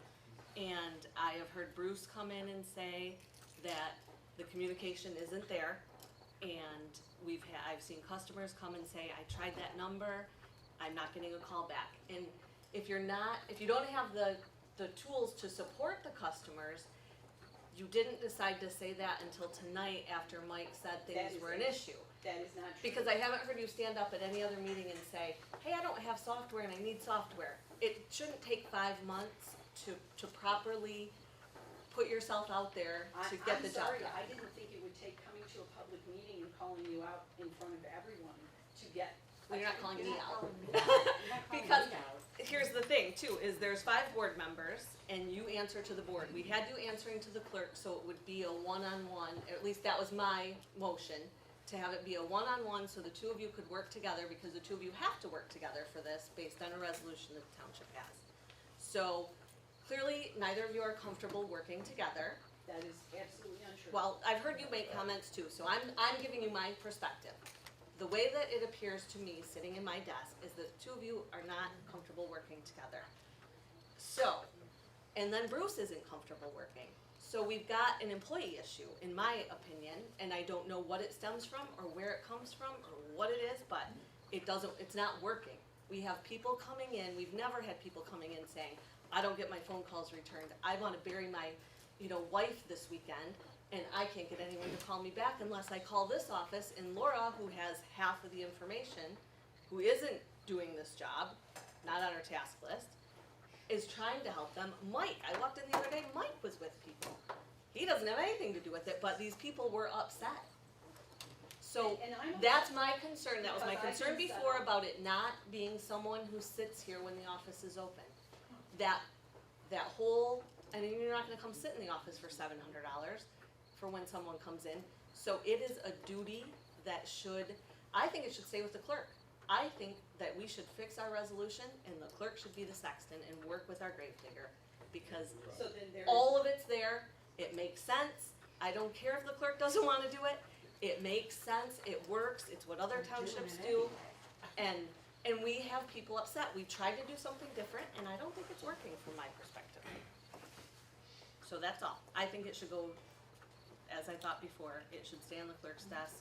And I have heard Bruce come in and say that the communication isn't there. And I've seen customers come and say, I tried that number, I'm not getting a call back. And if you don't have the tools to support the customers, you didn't decide to say that until tonight after Mike said That things is were an it. issue. That is not true. Because I haven't heard you stand up at any other meeting and say, hey, I don't have software and I need software. It shouldn't take 5 months to properly put yourself out there to get the job I'm sorry, done. I didn't think it would take coming to a public meeting and calling you out in front of everyone to get. Well, you're not calling me out. You're not calling Because me out. here's the thing too, is there's 5 board members and you answer to the board. We had you answering to the clerk, so it would be a one-on-one, at least that was my motion, to have it be a one-on-one so the two of you could work together, because the two of you have to work together for this based on a resolution that the township has. So clearly, neither of you are comfortable working together. That is absolutely untrue. Well, I've heard you make comments too, so I'm giving you my perspective. The way that it appears to me, sitting in my desk, is that the two of you are not comfortable working together. So, and then Bruce isn't comfortable working. So we've got an employee issue, in my opinion, and I don't know what it stems from, or where it comes from, or what it is, but it's not working. We have people coming in, we've never had people coming in saying, I don't get my phone calls returned, I wanna bury my, wife this weekend, and I can't get anyone to call me back unless I call this office, and Laura, who has half of the information, who isn't doing this job, not on her task list, is trying to help them. Mike, I walked in the other day, Mike was with people. He doesn't have anything to do with it, but these people were upset. So And I'm that's my concern, that was my Because concern I've been set before up. about it not being someone who sits here when the office is open. That whole, and you're not gonna come sit in the office for $700 for when someone comes in. So it is a duty that I think it should stay with the clerk. I think that we should fix our resolution and the clerk should be the sexton and work with our gravedigger. Because So then there is. all of it's there, it makes sense. I don't care if the clerk doesn't wanna do it. It makes sense, it works, it's what other townships do. And we have people upset. We've tried to do something different and I don't think it's working from my perspective. So that's all. I think it should go, as I thought before, it should stay on the clerk's desk.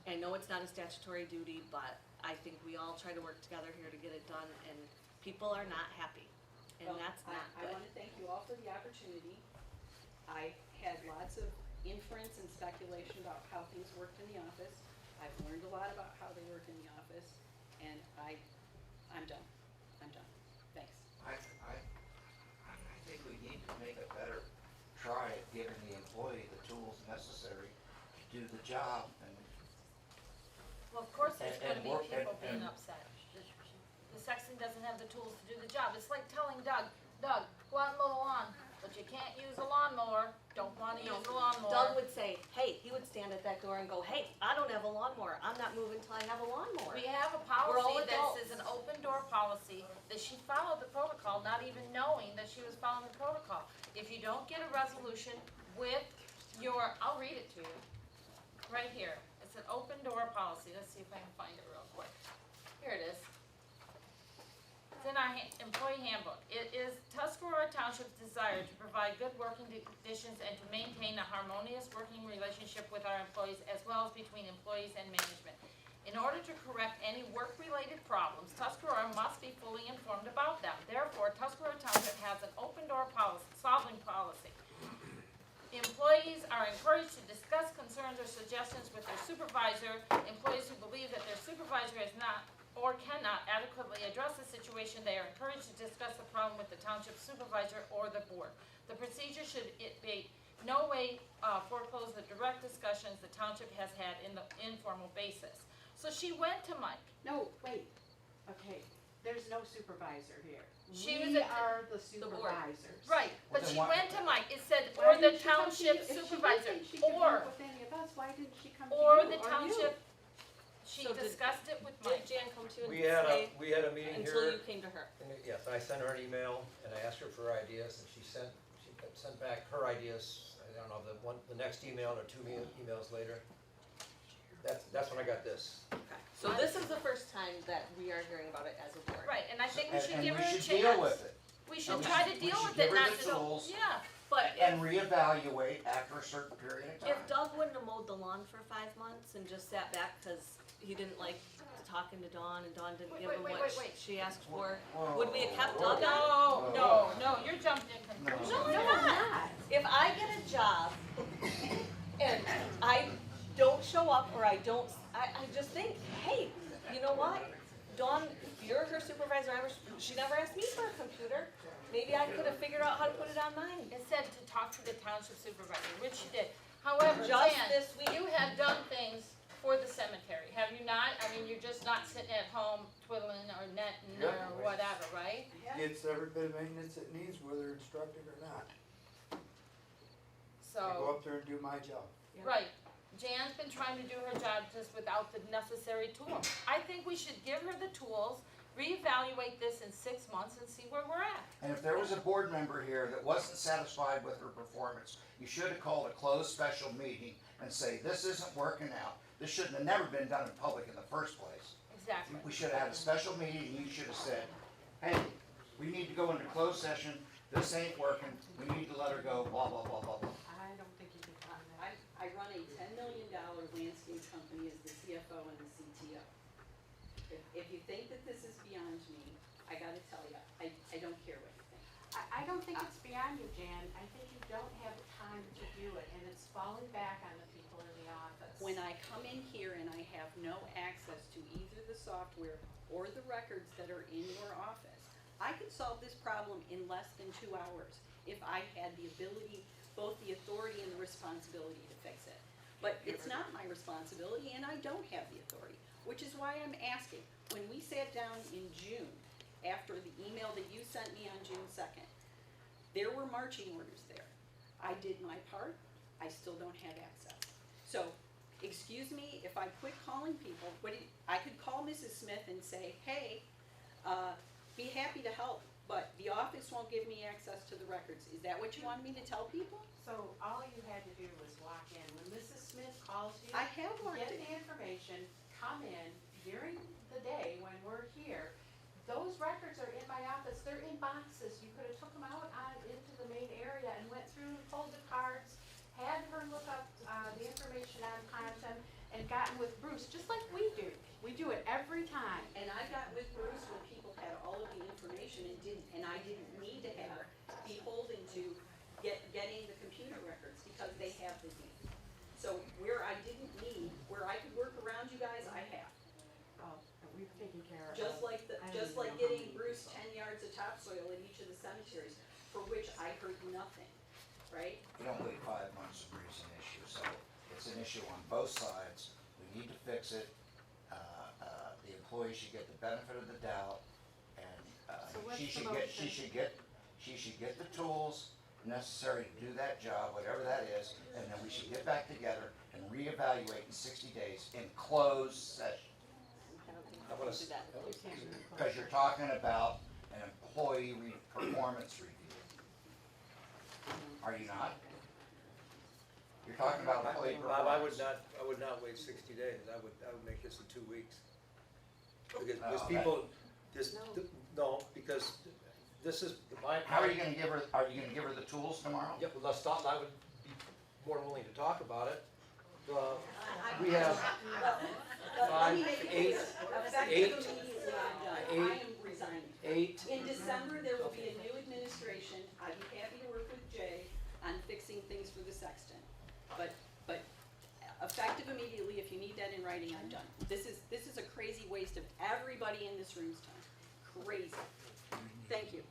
I know it's not a statutory duty, but I think we all try to work together here to get it done and people are not happy. And Well, that's not I good. wanna thank you all for the opportunity. I had lots of inference and speculation about how things worked in the office. I've learned a lot about how they work in the office, and I'm done. I'm done. Thanks. I think we need to make a better try at giving the employee the tools necessary to do the job, and Well, of course, there's And- gonna be and people work- being and- upset. The sexton doesn't have the tools to do the job. It's like telling Doug, go out and mow the lawn, but you can't use a lawnmower, don't wanna use a lawnmower. Doug would say, hey, he would stand at that door and go, hey, I don't have a lawnmower. I'm not moving till I have a lawnmower. We have a We're all policy that adults. says an open door policy, that she followed the protocol, not even knowing that she was following the protocol. If you don't get a resolution with I'll read it to you, right here. It's an open door policy. Let's see if I can find it real quick. Here it is. employee handbook. It is Tuscarora Township's desire to provide good working conditions and to maintain a harmonious working relationship with our employees as well as between employees and management. In order to correct any work-related problems, Tuscarora must be fully informed about them. Therefore, Tuscarora Township has an open-door solving policy. Employees are encouraged to discuss concerns or suggestions with their supervisor. Employees who believe that their supervisor is not or cannot adequately address the situation, they are encouraged to discuss the problem with the township supervisor or the board. The procedure should be no way foreclose the direct discussions the township has had in the informal basis. So she went to Mike. No, wait, okay, there's no supervisor here. She was We at the- are the board. supervisors. Right, but Well, then she why- went to Mike, it said, Why or the didn't she come to you? township If she didn't supervisor, think she could or, work with any of us, why didn't she come to you or or the you? township. She So did- discussed it with Did Mike. Jan come to you We and had say, we had a meeting until here, you came to her? and yes, I sent her an email, and I asked her for ideas, and she sent back her ideas, I don't know, the next email or two emails later. That's when I got this. Okay. So this is the first time that we are hearing about it as a board. Right, and I think we should And give we her a should chance. deal with it. We should And we try should- to we deal should with give it, her not the just, tools. yeah. But And reevaluate after a certain period of time. if Doug wouldn't have mowed the lawn for 5 months and just sat back because he didn't like talking to Dawn and Dawn didn't give him what Wait. she asked for, Whoa, would we have kept whoa, Doug whoa. on? No, you're jumping in conclusions. No, No, I'm I'm not. not. If I get a job and I don't show up or I just think, hey, you know what? Dawn, you're her supervisor, she never asked me for a computer. Maybe I could have figured out how to put it on mine. It said to talk to the township supervisor, which she did. However, Just Jan, this week. you have done things for the cemetery, have you not? I mean, you're just not sitting at home twiddling or netting or Yeah. whatever, right? Gets every bit of maintenance it needs, whether instructed or not. I go So, up there and do my job. right, Jan's been trying to do her job just without the necessary tools. I think we should give her the tools, reevaluate this in 6 months and see where we're at. And if there was a board member here that wasn't satisfied with her performance, you should have called a closed special meeting and say, this isn't working out. This shouldn't have never been done in public in the first place. Exactly. We should have had a special meeting and you should have said, hey, we need to go into closed session. This ain't working. We need to let her go, blah, blah, blah, blah, blah. I don't think you can find that. I run a $10 million landscape company as the CFO and the CTO. If you think that this is beyond me, I gotta tell you, I don't care what you think. I don't think it's beyond you, Jan. I think you don't have the time to do it, and it's falling back on the people in the office. When I come in here and I have no access to either the software or the records that are in your office, I could solve this problem in less than 2 hours if I had the ability, both the authority and the responsibility to fix it. But it's not my responsibility and I don't have the authority, which is why I'm asking. When we sat down in June, after the email that you sent me on June 2nd, there were marching orders there. I did my part, I still don't have access. So, excuse me if I quit calling people, I could call Mrs. Smith and say, hey, be happy to help, but the office won't give me access to the records. Is that what you wanted me to tell people? So all you had to do was walk in. When Mrs. Smith calls you, I have walked get in. the information, come in during the day when we're here. Those records are in my office, they're in boxes. You could have took them out into the main area and went through and pulled the cards, had her look up the information on content, and gotten with Bruce, just like we do. We do it every time. And I got with Bruce when people had all of the information and I didn't need to have, be beholden to getting the computer records because they have the need. So where I didn't need, where I could work around you guys, I have. Oh, we've taken care of it. Just like I don't even know getting how many Bruce people. 10 yards of topsoil in each of the cemeteries, for which I heard nothing, right? You don't wait 5 months to raise an issue, so it's an issue on both sides. We need to fix it. The employee should get the benefit of the doubt, and So what's she the should motion? she should get the tools necessary to do that job, whatever that is, and then we should get back together and reevaluate in 60 days in closed session. I don't think How we about can do that. You can't do it. Because you're talking about an employee performance review. Are you not? You're talking about employee Bob, performance. I would not wait 60 days. I would make this in 2 weeks. Because No, people, This, No. no, because this is, How are you gonna give her the tools tomorrow? Yep, well, let's talk, I would be more willing to talk about it. We have five, eight, Effective immediately, I'm done. I am resigning. eight, In December, there will be a new administration. I'd be happy to work with Jay on fixing things for the sexton. But effective immediately, if you need that in writing, I'm done. This is a crazy waste of everybody in this room's time. Crazy. Thank you.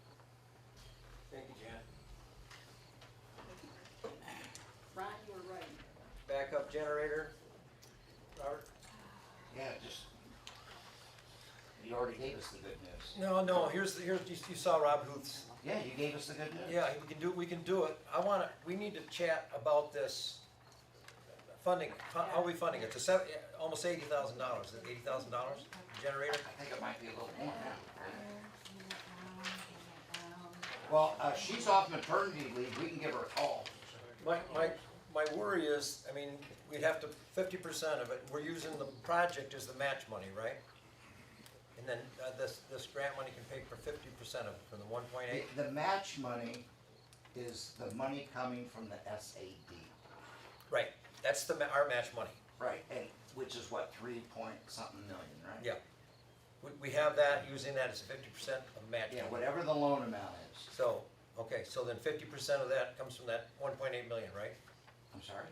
thank you, Jan. Ron, you were right. Backup generator, Robert? Yeah, just, you already gave us the good news. No, here's, you saw Rob Huth's. Yeah, you gave us the good news. Yeah, we can do it. We need to chat about this funding, how are we funding it? It's almost $80,000, is it $80,000 generator? I think it might be a little more now. Well, she's off maternity leave, we can give her a call. My worry is, I mean, we'd have to, 50% of it, we're using the project as the match money, right? And then this grant money can pay for 50% of it, from the 1.8? The match money is the money coming from the SAD. Right, that's our match money. Right, and which is what, 3-point-something million, right? Yeah. We have that, using that as 50% of match Yeah, money. whatever the loan amount is. So, okay, so then 50% of that comes from that 1.8 million, right? I'm sorry?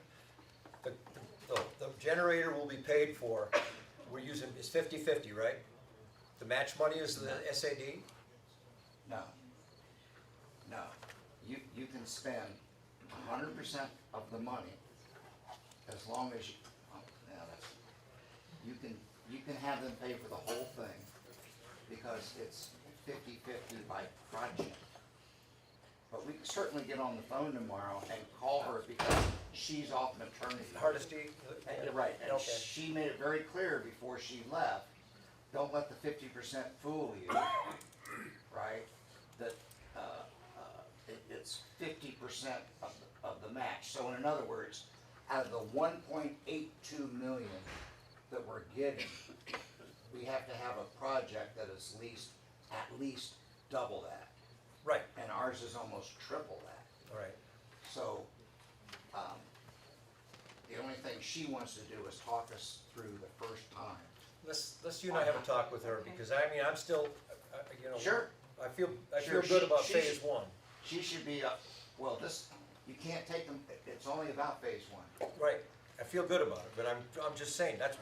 The generator will be paid for, we're using, is 50/50, right? The match money is the SAD? No. No. You can spend 100% of the money as long as you, you can have them pay for the whole thing because it's 50/50 by project. But we can certainly get on the phone tomorrow and call her because she's off maternity. Hardesty? Right, and Okay. she made it very clear before she left, don't let the 50% fool you, right? That, it's 50% of the match. So in other words, out of the 1.82 million that we're getting, we have to have a project that is at least double that. Right, And ours is almost triple that. all right. So, the only thing she wants to do is talk us through the first time. Let's you and I have a talk with her, because I mean, I'm still, you know. Sure. I feel Sure, good about she phase should- one. She should be up, well, you can't take them, it's only about phase one. Right, I feel good about it, but I'm just saying, that's,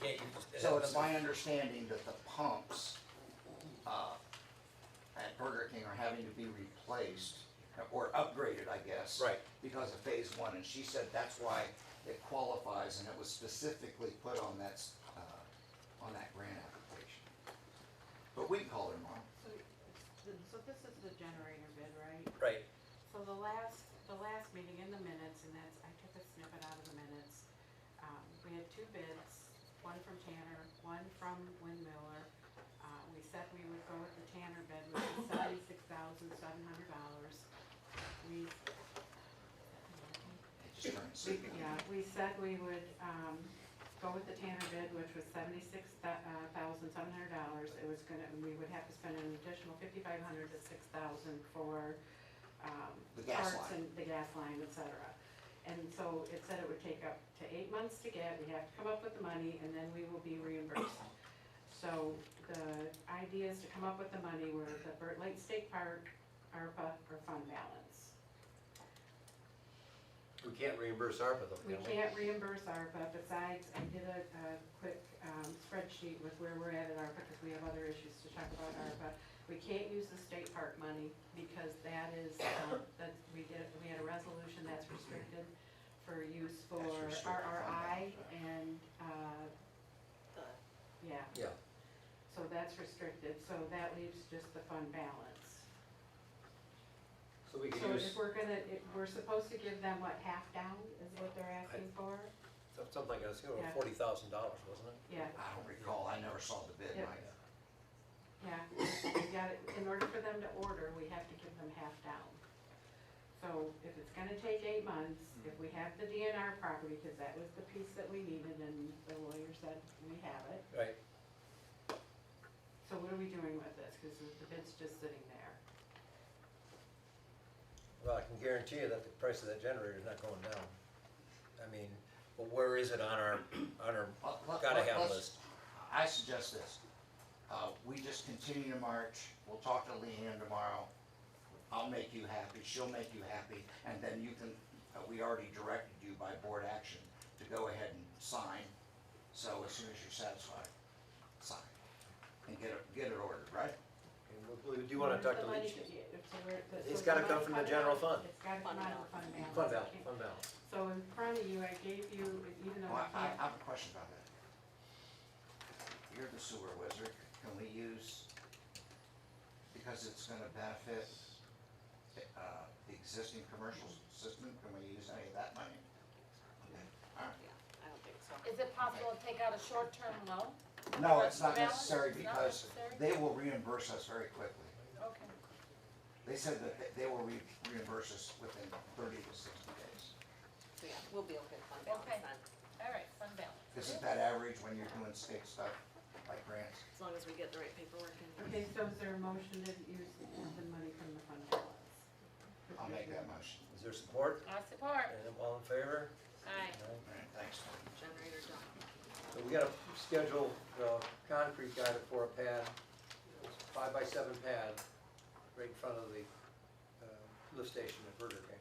we can't use. So it's my understanding that the pumps, at Burger King are having to be replaced, or upgraded, I guess. Right. Because of phase one, and she said that's why it qualifies, and it was specifically put on that grant application. But we can call her tomorrow. So this is the generator bid, right? Right, So the last meeting in the minutes, and that's, I took a snippet out of the minutes, we had two bids, one from Tanner, one from Windmiller. We said we would go with the Tanner bid, which is $76,700. Just trying to see. Yeah, we said we would, go with the Tanner bid, which was $76,700. It was we would have to spend an additional $5,500 to $6,000 for, The gas parts line. and the gas line, et cetera. And so it said it would take up to 8 months to get, we have to come up with the money, and then we will be reimbursed. So the idea is to come up with the money where the Burt Lake State Park, ARPA, or fund balance. we can't reimburse ARPA though, We can we? can't reimburse ARPA, besides, I did a quick spreadsheet with where we're at ARPA, because we have other issues to talk about ARPA. We can't use the state park money, because that is, we had a resolution that's restricted for use for That's restricted fund RRI balance, and, yeah, Yeah, so that's restricted, so that leaves just the fund balance. so we So can if use, we're supposed to give them, what, half down is what they're asking for? something like, it's Yeah. $40,000, wasn't it? Yeah, I don't recall, I never saw the bid, Yeah. Mike. yeah, we got it, in order for them to order, we have to give them half down. So if it's gonna take 8 months, if we have the DNR property, cause that was the piece that we needed, and the lawyer said we have it. Right, So what are we doing it's just sitting there. Well, I can guarantee you that the price of that generator is not going down. I mean, but where is it on our gotta have list? I suggest this, we just continue to march, we'll talk to Leanne tomorrow, I'll make you happy, she'll make you happy, and then you can, we already directed you by board action to go ahead and sign, so as soon as you're satisfied, sign, and get it ordered, right? Do you wanna talk to The money Leach? It's gotta come from the general fund. It's gotta come out of the fund balance. Fund balance, fund balance. So in front of you, I gave you, even though Well, I I can't, have a question about that. You're the sewer wizard, can we use, because it's gonna benefit, the existing commercial system, can we use any of that money? Okay, all right. Yeah, I don't think so. Is it possible to take out a short-term loan? No, it's not Balance? necessary It's not because necessary? they will reimburse us very quickly. Okay. They said that they will reimburse us within 30 to 60 days. So yeah, we'll be okay with fund balance Okay. then, All right, fund balance. Isn't that average when you're doing state stuff like grants? as long as we get the right paperwork in. okay, so is there a motion to use the money from the fund balance? I'll make that motion. Is there support? I support. And all in favor? Aye. All right, thanks. Generator done. So we gotta schedule the concrete guy for a pad, 5x7 pad, right in front of the lift station at Burger King.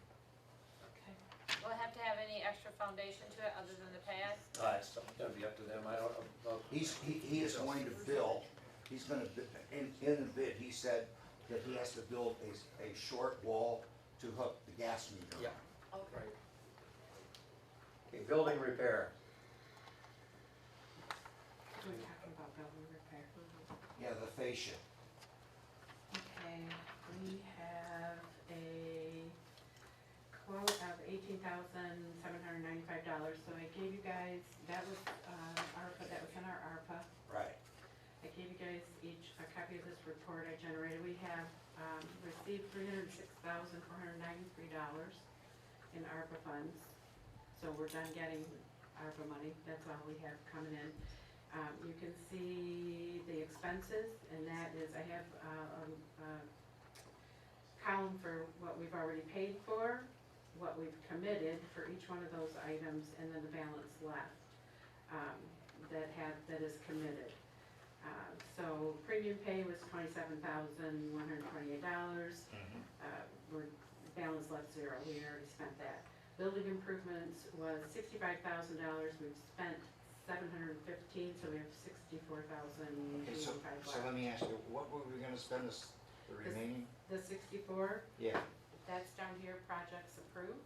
Okay. Will it have to have any extra foundation to it other than the pad? It's gonna be up to them, I don't know. He is going to build, he's gonna, in the bid, he said that he has to build a short wall to hook the gas meter. Yeah. Okay. Right. Okay, building repair. We're talking about building repair. Yeah, the fascia. Okay, we have a quote of $18,795, so I gave you guys, that was, ARPA, that was in our ARPA. Right. I gave you guys each a copy of this report I generated. We have, received $306,493 in ARPA funds. So we're done getting ARPA money, that's all we have coming in. You can see the expenses, and that is, I have a column for what we've already paid for, what we've committed for each one of those items, and then the balance left that is committed. So premium pay was $27,128. We're balance left zero, we already spent that. Building improvements was $65,000, we've spent $715, so we have Okay, so $64,085 let left. me ask you, what were we gonna spend the remaining? The 64, Yeah, that's down here, projects approved.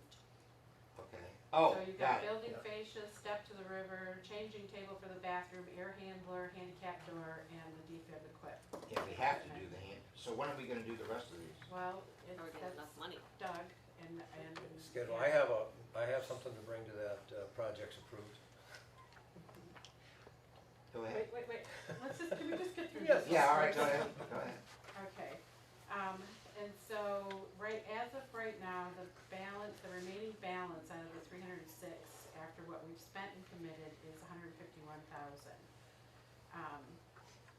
okay. Oh, So you've got got it. building fascia, step to the river, changing table for the bathroom, air handler, handicap door, and the defib equip. Yeah, we have to do the hand, so when are we gonna do the rest of these? Well, Are we it's, getting that's enough money? Doug and. Schedule, I have something to bring to that, projects approved. Go ahead. Wait, can we just get through Yes. this? Yeah, all right, go ahead, go ahead. Okay, and so, as of right now, the balance, the remaining balance out of the 306, after what we've spent and committed, is 151,000.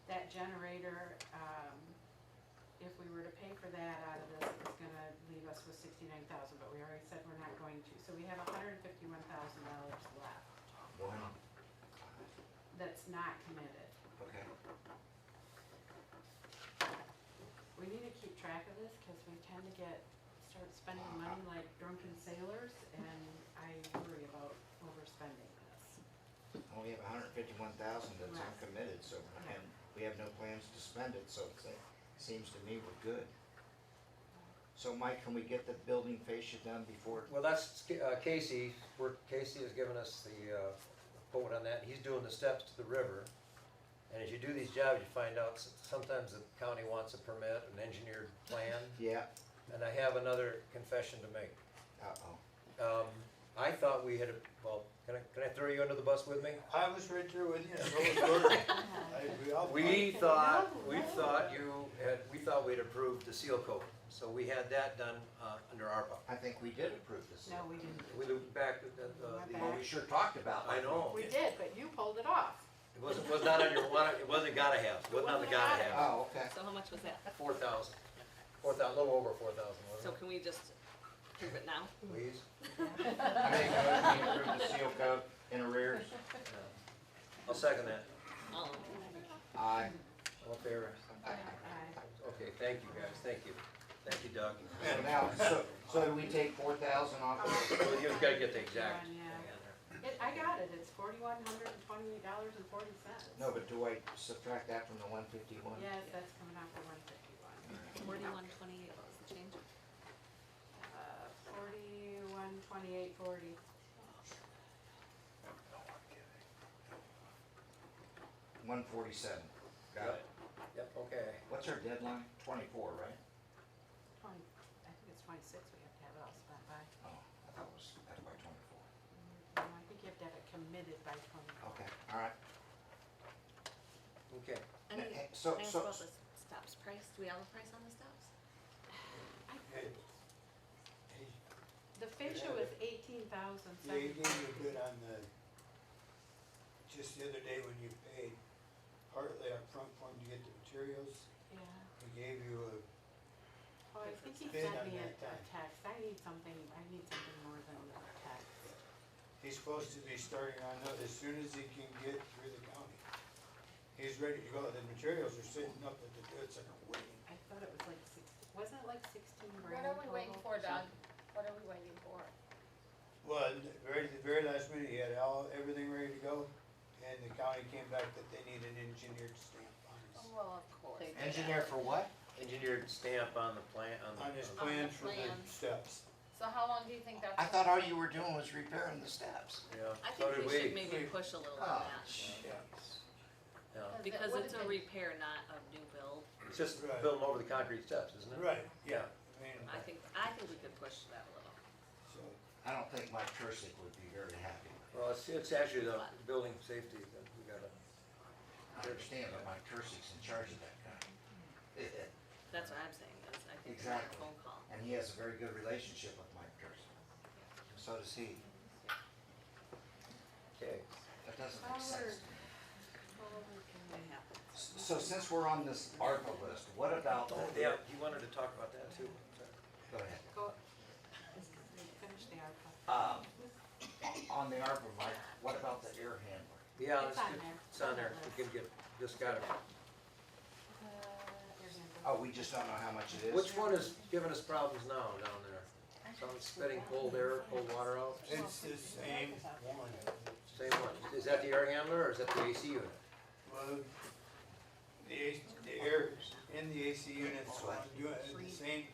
That generator, if we were to pay for that out of this, it's gonna leave us with 69,000, but we already said we're not going to, so we have $151,000 left One, that's not committed. okay. We need to keep track of this, cause we tend to start spending money like drunken sailors, and I worry about overspending this. Well, we have 151,000 that's Right. uncommitted, so, and we have no plans to spend it, so it seems to me we're good. So Mike, can we get the building fascia done before? Well, that's Casey, Casey has given us the quote on that, he's doing the steps to the river. And as you do these jobs, you find out sometimes the county wants a permit, an engineered plan, Yeah, and I have another confession to make. uh-oh. I thought we had, well, can I throw you under the bus with me? I was right there with you, so was Gordon. We thought we thought we'd approved the seal coat, so we had that done, under ARPA. I think we did approve this. No, we didn't. We looked back at Well, we sure talked about it. I know. We did, but you pulled it off. was not on your, it wasn't gotta have, it wasn't on the gotta have. Oh, okay. So how much was that? 4,000, a little over 4,000, So wasn't can we just prove it now? it? Please? I make a motion to approve the seal coat in arrears. I'll second that. All in favor? Aye. All in favor? Okay, thank you guys, thank you. Thank you, Doug. So now, so do we take 4,000 off of it? Well, you've gotta get the exact. Yeah. thing on there. I got it, it's $4,128.40. No, but do I subtract that from the 151? Yes, that's coming out for 151. 4128, what was the change? 4128.40. 147. Got it. Yep, okay. What's our deadline? 24, right? 20, I think it's 26 we have to have it all spent by. Oh, I thought it was by 24. No, I think you have to have it committed by 20. Okay, all right. Okay. Any, Hey, so- can I ask so- about the stops price? Do we have a price on the stops? The fascia was 18,000. Yeah, you gave me a bid on the, just the other day when you paid partly up front for him to get the materials, Yeah. he gave you a, Oh, I think he Bid sent on me a that time. text. I need something more than a text. he's supposed to be starting on that as soon as he can get through the county. He's ready to go, the materials are sitting up at the goods and are waiting. I thought it was like 16, wasn't it like 16 What grand are we waiting total? for, Doug? What are we waiting for? Well, the very last minute, he had everything ready to go, and the county came back that they need an engineered stamp on his, Well, of course. Engineer for what? Engineered stamp on the plan, on his On the plans for the plans. steps. So how long do you think that's? I thought all you were doing was repairing the steps. yeah, I so think did we should we. maybe push a little Oh, on that, Yeah. because What it's is a it? repair, not a new build. It's just Right. building over the concrete steps, isn't it? Right, yeah, I mean, I think we could push that a little. so, I don't think Mike Tursick would be very happy with Well, it's actually the building safety that we gotta, it. I understand, but Mike Tursick's in charge of that guy. That's what I'm saying, is I think it's a Exactly. phone call. And he has a very good relationship with Mike Tursick. So does he. okay. That doesn't make sense to me. It happens. So since we're on this ARPA list, what about, Oh, yeah, you wanted to talk about that too. Sorry. go ahead. Go, finish the ARPA. On the ARPA, Mike, what about the air handler? Yeah, It's on there. it's on there, we can get, just got it. Oh, we just don't know how much it is? Which one is giving us problems now down there? Some spitting cold air, cold water out? it's the same one. Same one. Is that the air handler or is that the AC unit? Well, the air in the AC unit's doing, the same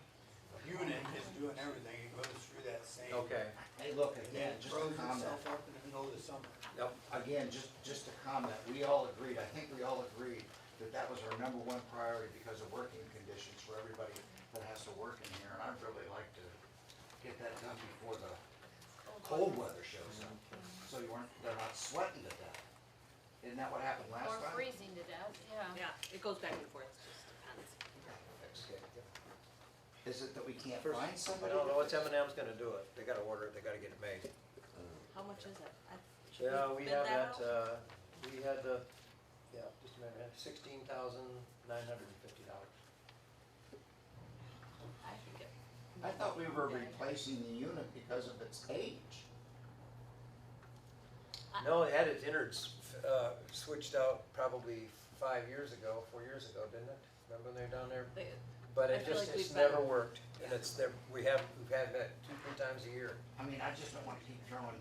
unit is doing everything, it goes through that same. Okay, Hey, look, And again, then just a froze comment. itself up in the middle of the summer. yep, Again, just a comment. We all agreed, I think we all agreed that that was our number one priority because of working conditions for everybody that has to work in here. And I'd really like to get that done before the cold weather shows up. So they're not sweating to death. Isn't that what happened last Or time? freezing to death, yeah. Yeah, it goes back and forth, it just depends. okay. Is it that we can't First, find I somebody? don't know, what's M&M's gonna do it? They gotta order it, they gotta get it made. How much is it? Should Yeah, we bid have that that, out? we had the, yeah, just a minute, $16,950. I think it, I thought we were replacing the unit because of its age. No, it had its innards, switched out probably 4 years ago, didn't it? Remember when they were down there? they, But I it feel just, like it's we've been- never worked, and it's there, we've had that 2-3 times a year. I mean, I just don't wanna keep throwing.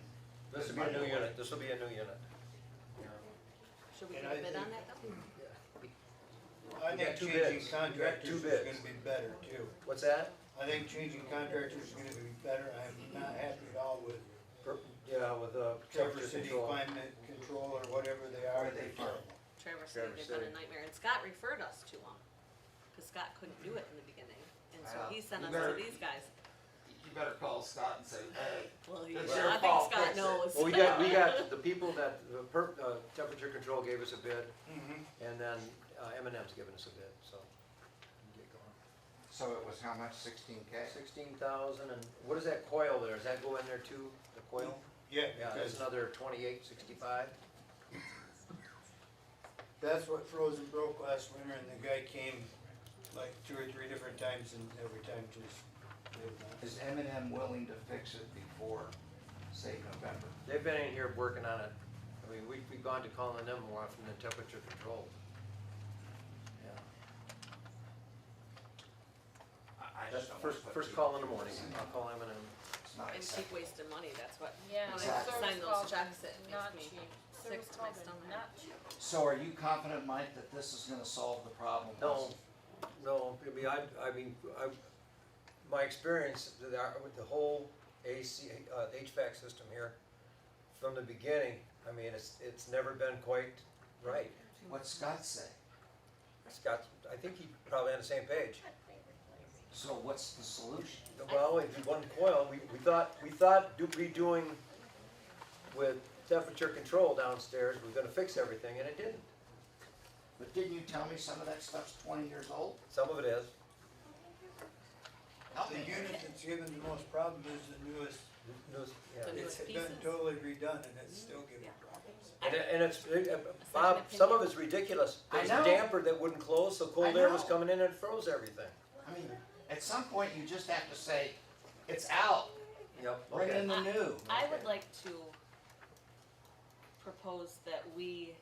This will be a new unit, this will be a new unit. should we And get a I bid on think- that though? I We think got two changing bids. We got contractors two is bids. gonna be better too. What's that? I think changing contractors is gonna be better, I'm not happy at all with Yeah, with Traverse temperature City control. Climate Control or whatever they are. Where are they from? Traverse Traverse City, they've been City. a nightmare, and Scott referred us to them, cause Scott couldn't do it in the beginning, and so Well, he sent you us better- to these guys. You better call Scott and say, hey. Well, It's your I think fault, Scott fix it. knows. Well, we got the people that, temperature control gave us a bid, Mhm. and then M&M's given us a bid, so. we can get going. So it was how much, 16K? 16,000, and what is that coil there? Does that go in there too, the coil? Yeah, Yeah, that's because another 28.65. That's what froze and broke last winter, and the guy came like 2 or 3 different times, and every time just did not. Is M&M willing to fix it before, say, November? They've been in here working on it. I mean, we've gone to calling them more often than temperature control. Yeah. I That's just don't first, wanna put first people call in the morning. through I'll call M&M. It's not And keep acceptable. wasting money, that's what, Yeah, when the I service sign those calls are checks, it not makes me cheap. sick Service to my calls are stomach. not cheap. So are you confident, Mike, that this is gonna solve the problem? No, no, I mean, my experience with the whole AC, HVAC system here, from the beginning, I mean, it's never been quite right. What's Scott say? Scott, I think he probably on the same page. So what's the solution? Well, if you one coil, we thought redoing with temperature control downstairs was gonna fix everything, and it didn't. But didn't you tell me some of that stuff's 20 years old? Some of it is. Help The me. unit that's given the most problem is the newest. Yeah. The It's newest been pieces. totally redone, and it's still giving Yeah. problems. And it's, Bob, some of it's ridiculous. I There's a know. damper that wouldn't close, so cold I air was know. coming in and it froze everything. I mean, at some point, you just have to say, it's out, Yep, bring in the new. I would like to propose that we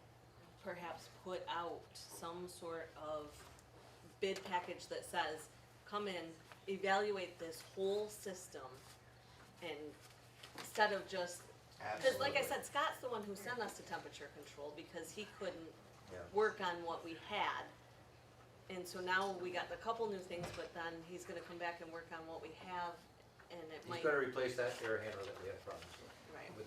perhaps put out some sort of bid package that says, come in, evaluate this whole system, and instead of just, cause like I Absolutely. said, Scott's the one who sent us to temperature control because he couldn't Yeah. work on what we had. And so now we got a couple new things, but then he's gonna come back and work on what we have, and it He's might, gonna replace that air handler that we had problems with. right. We've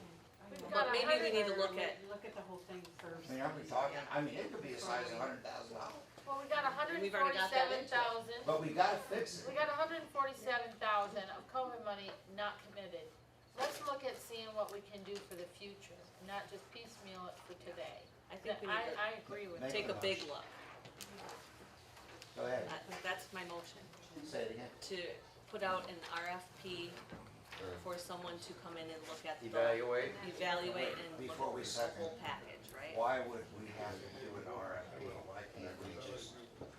But got maybe we need to look at, Look at the whole thing first. I mean, aren't we talking, I mean, it could be as high as $100,000, Well, we got We've already got that into it. $147,000. but we gotta fix We it. got $147,000 of COVID money not committed. Let's look at seeing what we can do for the future, not just piecemeal it for today. I think we need I agree with to Make you. take a big look. Go ahead, That's my motion, say it again. to put out an RFP for someone to come in and look at the. Evaluate. Evaluate and look Before we at the second. whole package, right? Why would we have to do an RFP? Why can't we just,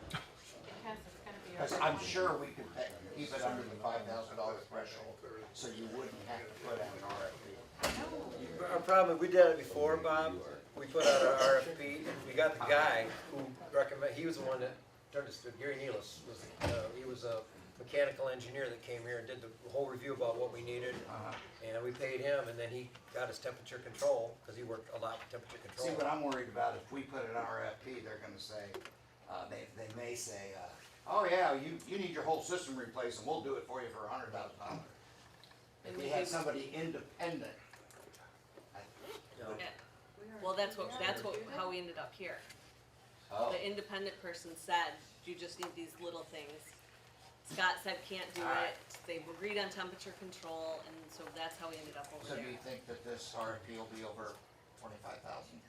Because it's gonna be. because I'm sure we could keep it under the $5,000 threshold, so you wouldn't have to put out an RFP. Our problem, we did it before, Bob. We put out our RFP, and we got the guy who he was the one that turned us to, Gary Nealis, he was a mechanical engineer that came here and did the whole review about what we needed. Uh-huh. And we paid him, and then he got us temperature control, because he worked a lot with temperature See, control. what I'm worried about, if we put an RFP, they're gonna say, they may say, oh yeah, you need your whole system replaced and we'll do it for you for $100,000. If we had somebody independent, No. Yeah. Well, that's how we ended up here. oh, The independent person said, you just need these little things. Scott said can't do Alright. it, they've agreed on temperature control, and so that's how we ended up over so do there. you think that this RFP will be over 25,000?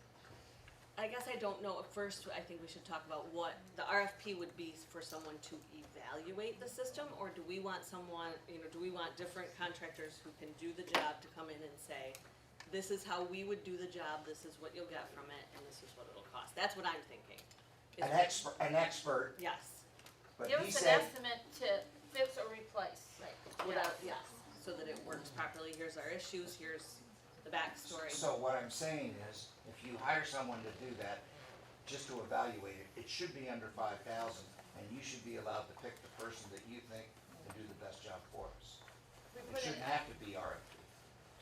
I guess I don't know, at first, I think we should talk about what, the RFP would be for someone to evaluate the system, or do we want someone, do we want different contractors who can do the job to come in and say, this is how we would do the job, this is what you'll get from it, and this is what it'll cost, that's what I'm thinking. Is- An expert, Yes, but Give he us an said, estimate to fix or replace. without, yes, so that it works properly, here's our issues, here's the backstory. so what I'm saying is, if you hire someone to do that, just to evaluate it, it should be under 5,000, and you should be allowed to pick the person that you think can do the best job for us. We It put shouldn't in, have to be RFP.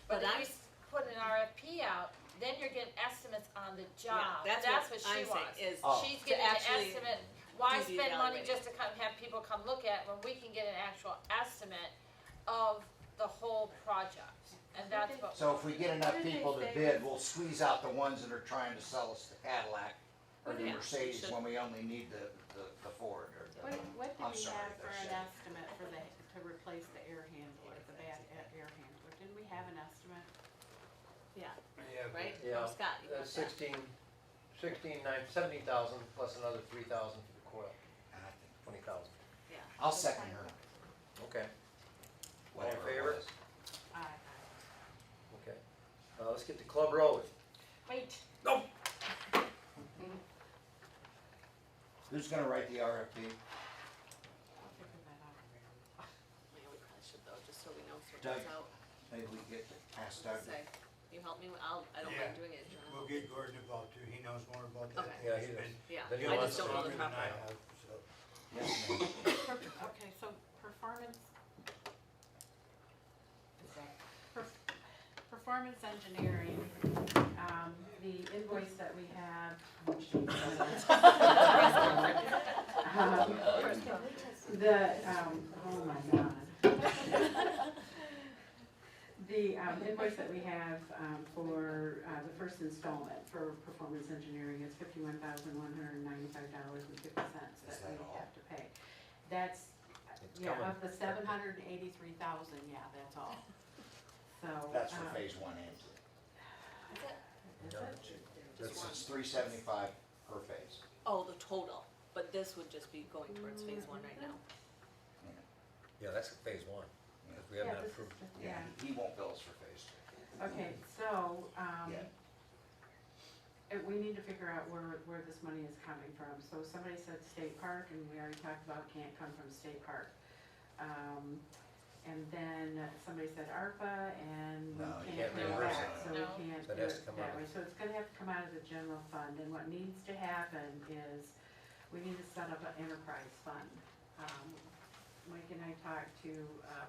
but But if I'm, we put an RFP out, then you're getting estimates on the job. that's what she I'm wants. saying, is Oh. She's to getting an actually estimate, why do the spend money evaluating. just to come, have people come look at, when we can get an actual estimate of the whole project? And that's what. So if we get enough What did they people to say bid, we'll squeeze out the ones that are trying to sell us the Cadillac or the Yeah, Mercedes should. when we only need the Ford or the. What did I'm we sorry, have for that's an it. estimate for to replace the air handler, the bad air handler? Didn't we have an estimate? yeah, Yeah, but right? Yeah, Oh, Scott, you got that? 17,000 plus another 3,000 for the coil, And I think, 20,000. Yeah. I'll second her. Okay, whatever it favor? was. Aye. okay. Let's get the club rolling. Wait, No. Who's gonna write the RFP? I'll figure that out. Yeah, we probably should though, just so we know so Doug. it's out. Maybe we get to ask Doug. Say, you help me, I don't Yeah. mind doing it. We'll get Gordon involved too, he knows more about that. Okay. than Yeah, he's he been does. Yeah, Then he I wants just don't know the longer than I proper. have, so. Yes, ma'am. Okay, so performance. Performance engineering, the invoice that we have. Oh, geez. Oh my God. The invoice that we have for the first installment for performance engineering is $51,195.50 that we have to pay. That's, It's yeah, coming. of the 783,000, yeah, that's all. So. That's for phase one and two. Is No, it? It's 375 per phase. Oh, the total, but this would just be going towards phase one right now. Yeah, that's phase one, because we haven't Yeah, this is approved. just- Yeah, yeah. he won't bill us for phase two. Okay, so, Yeah. we need to figure out where this money is coming from. So somebody said state park, and we already talked about can't come from state park. And then somebody said ARPA, and we No, you can't can't do reimburse that, it. so No. we can't So do it has it to come that out way. of- So it's gonna have to come out of the general fund, and what needs to happen is, we need to set up an enterprise fund. Mike and I talked to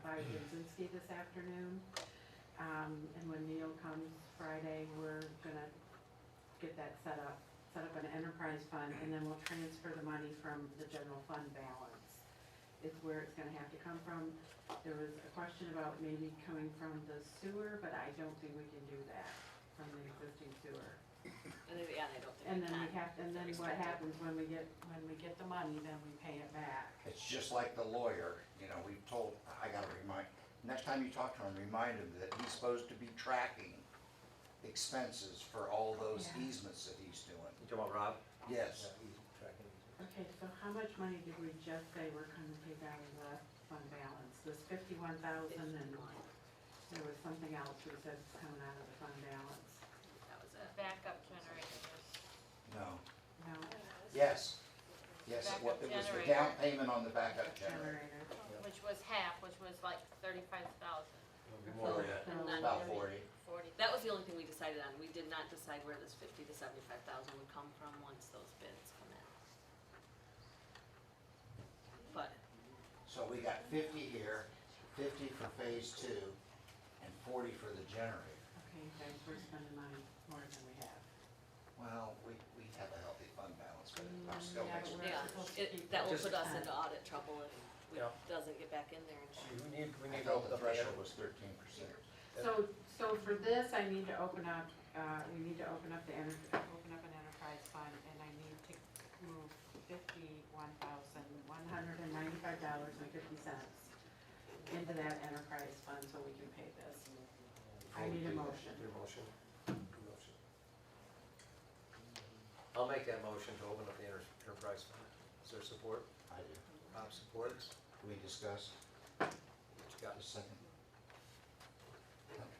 Bobby Brzezinski this afternoon, and when Neil comes Friday, we're gonna get that set up an enterprise fund, and then we'll transfer the money from the general fund balance. Is where it's gonna have to come from. There was a question about maybe coming from the sewer, but I don't think we can do that from the existing sewer. And then, yeah, I don't think And we then we can. have, and then what happens when we get the money, then we pay it back. It's just like the lawyer, you know, we've told, I gotta remind, next time you talk to him, remind him that he's supposed to be tracking expenses for all those Yeah. easements that he's doing. You talking about Rob? Yes. Yeah, he's tracking. Okay, so how much money did we just say we're gonna take out of the fund balance? This 51,000, and there was something else we said is coming out of the fund balance. That was it. Backup generators. No. No, Yes. Yes, it was Backup the generator. down payment on the backup generator. generator. Which was half, which was like 35,000, It'll be more yet. And then About 40. 40. that was the only thing we decided on. We did not decide where this 50 to 75,000 would come from once those bids come in. But So we got 50 here, 50 for phase two, and 40 for the generator. Okay, guys, we're spending money more than we have. Well, we have a healthy fund balance, but it still Yeah, makes but it. we're yeah, supposed to keep that will Just- put us into audit trouble if it Yeah. doesn't get back in there and shit. We I need to thought open the up threshold was 13%. So for this, I need to open up, we need to open up an enterprise fund, and I need to move $51,195.50 into that enterprise fund so we can pay this. I need a motion. Your motion? Motion. I'll make that motion to open up the enterprise fund. Is there support? I do. Bob supports. Can we discuss What you got? just a second?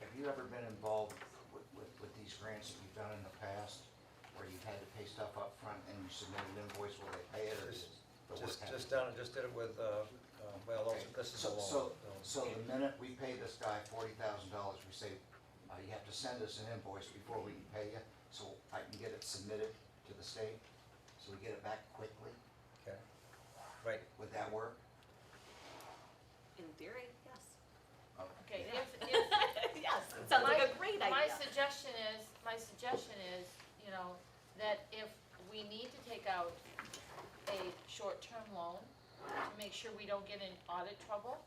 Have you ever been involved with these grants that you've done in the past, where you've had to pay stuff up front and you submit an invoice, will they pay it, or is the work have to Just be- did it with, well, Okay. this is a So- loan. So the minute we pay this guy $40,000, we say, you have to send us an invoice before we can pay you, so I can get it submitted to the state, so we get it back quickly. Okay. Right. Would that work? In theory, yes. Okay, Yeah. Yes, it sounds like a great My idea. suggestion is, you know, that if we need to take out a short-term loan to make sure we don't get in audit trouble,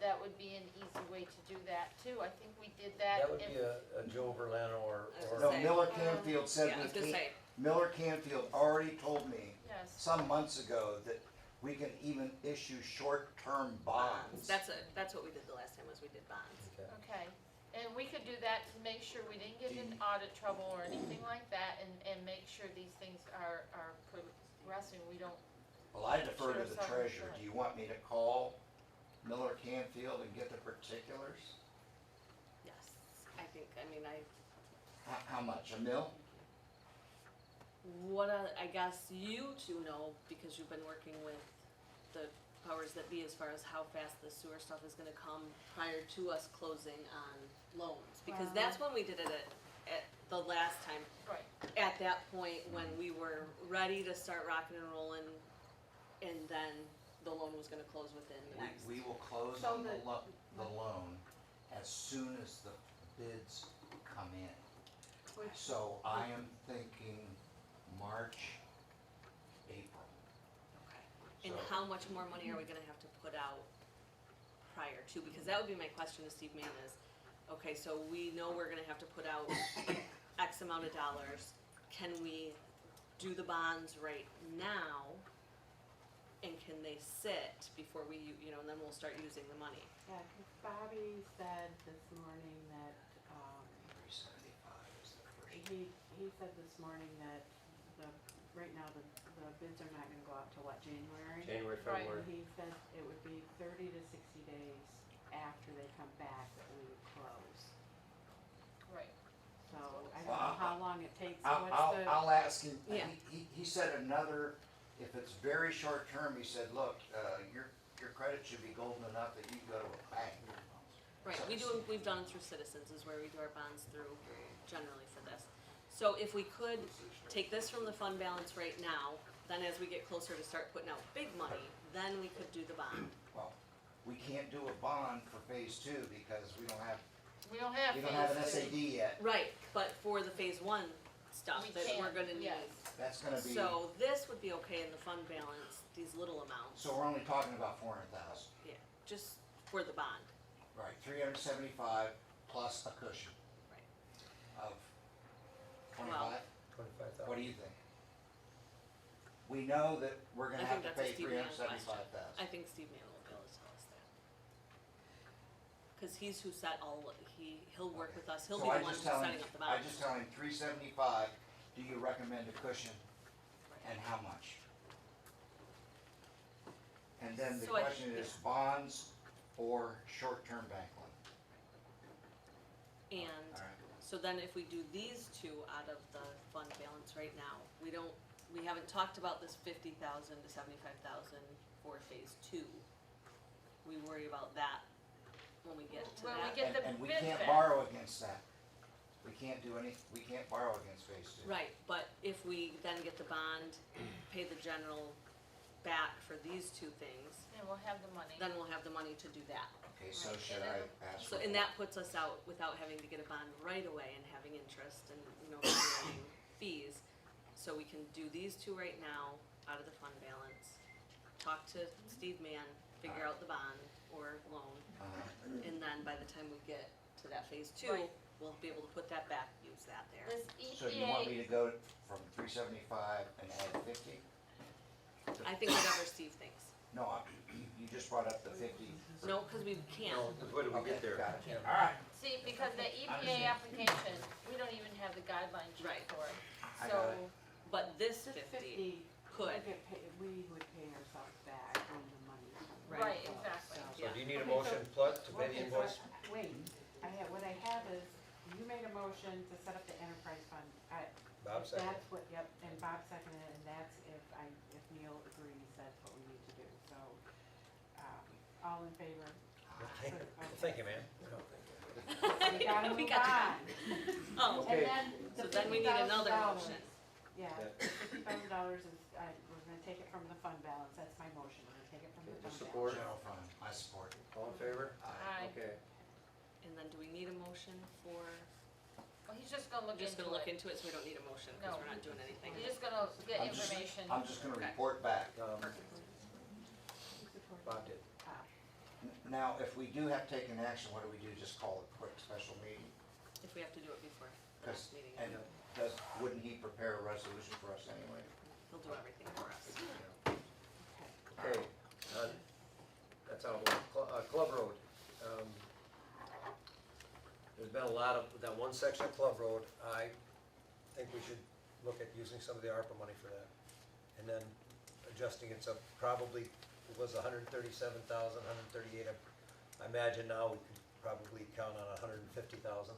that would be an easy way to do that too. I think we did that. That would be a Joe Berlin or, I was No, gonna say. Miller Canfield said Yeah, I we was gonna can't, say, Miller Canfield already told me Yes, some months ago that we can even issue short-term bonds. that's what we did the last time, was we did bonds. okay. okay. And we could do that to make sure we didn't get in audit trouble or anything like that, and make sure these things are progressing. We don't, Well, I defer to Sure, the sorry, treasurer. sure. Do you want me to call Miller Canfield and get the particulars? Yes, I think, I mean, How much, a mil? what I guess you two know, because you've been working with the powers that be as far as how fast the sewer stuff is gonna come prior to us closing on loans. Because that's when we did it at the last time. Right. At that point, when we were ready to start rocking and rolling, and then the loan was gonna close within the next. We will close So on the the- loan as soon as the bids come in. Which- So I am thinking March, April. And So- how much more money are we gonna have to put out prior to? Because that would be my question to Steve Mann is, okay, so we know we're gonna have to put out X amount of dollars. Can we do the bonds right now? And can they sit before we, and then we'll start using the money? Yeah, 'cause Bobby said this morning that, 375 is the first. he said this morning that right now the bids are not gonna go out till what, January? January, Right. February. He said it would be 30 to 60 days after they come back that we would close. Right. So I don't Well, know how long it takes, so I'll what's the? I'll ask him, Yeah. he said another, if it's very short term, he said, look, your credit should be golden enough that you can go to a bank. Right, So- we've done it through Citizens is where we do our bonds through generally for this. So if we could take this from the fund balance right now, then as we get closer to start putting out big money, then we could do the bond. Well, we can't do a bond for phase two because we don't have an phase two. SAD yet. Right, but for the phase one stuff We that we're can, gonna need. yes. That's gonna be, So this would be okay in the fund balance, these little amounts. so we're only talking about 400,000. Yeah, just for the bond. Right, 375 plus a cushion. Right. Of 25? 25,000. What do you think? We know that we're gonna I have think to that's a pay Steve Mann question. 375,000. I think Steve Mann will be able to tell us that. Cause he's who set he'll work with us, he'll So be I the one just who's tell him, setting up the I bond. just tell him 375, do you recommend a cushion and how much? And then the So I- question is bonds or short-term bank loan? And Alright, so then if we do these two out of the fund balance right now, we haven't talked about this 50,000 to 75,000 for phase two. We worry about that when we get to When we that. get the and we bid can't back. borrow against that. We can't borrow against phase two. Right, but if we then get the bond, pay the general back for these two things, And we'll have the money. then we'll have the money to do that. Okay, so Right, should and I then- ask So, for? and that puts us out without having to get a bond right away and having interest and, generating fees. So we can do these two right now out of the fund balance, talk to Steve Mann, figure out the bond or loan, Uh-huh. and then by the time we get to that phase two, Right. we'll be able to put that back, use that there. This So do you want me EPA, to go from 375 and add 50? I think whatever Steve thinks. No, you just brought up the 50. No, cause we No, can't. 'cause what did we Okay, get there? got it. Yeah. All right, see, because the EPA Understand. application, we don't even have the guidelines Right. for it. I got So, it. But this This 50 would could, get we would pay ourselves back when the money comes. Right. Right, exactly. So- So do you need a Okay, so- motion, Plutt, to pay the Okay, so invoice? Wait, what I have is, you made a motion to set up the enterprise fund. Bob seconded. That's what, yep, and Bob seconded it, and that's if Neil agrees, that's what we need to do, so, all in favor? Thank you, man. We gotta We move got on. oh, Okay. And then the so then we need another $50,000. motion. Yeah, Yeah. $50,000 is, we're gonna take it from the fund balance, that's my motion, we're gonna take it from the Okay, fund balance. support. General fund, I support. All in favor? Aye. Okay. And then do we need a motion for, well, he's just gonna look we're just into gonna look it. into it, so we don't need a motion, cause No. we're not doing anything. He's just gonna get I'm just- information. I'm just gonna Okay. report back. Who supported? Bob did. Now, if we do have to take an action, what do we do? Just call a quick special meeting? If we have to do it before the Cause, next meeting, and wouldn't he prepare a resolution for us anyway? he'll do everything for us. Okay, that's out of Club Road. There's been a lot of, that one section of Club Road, I think we should look at using some of the ARPA money for that. And then adjusting it, so probably, it was 137,000, 138, I imagine now we could probably count on 150,000.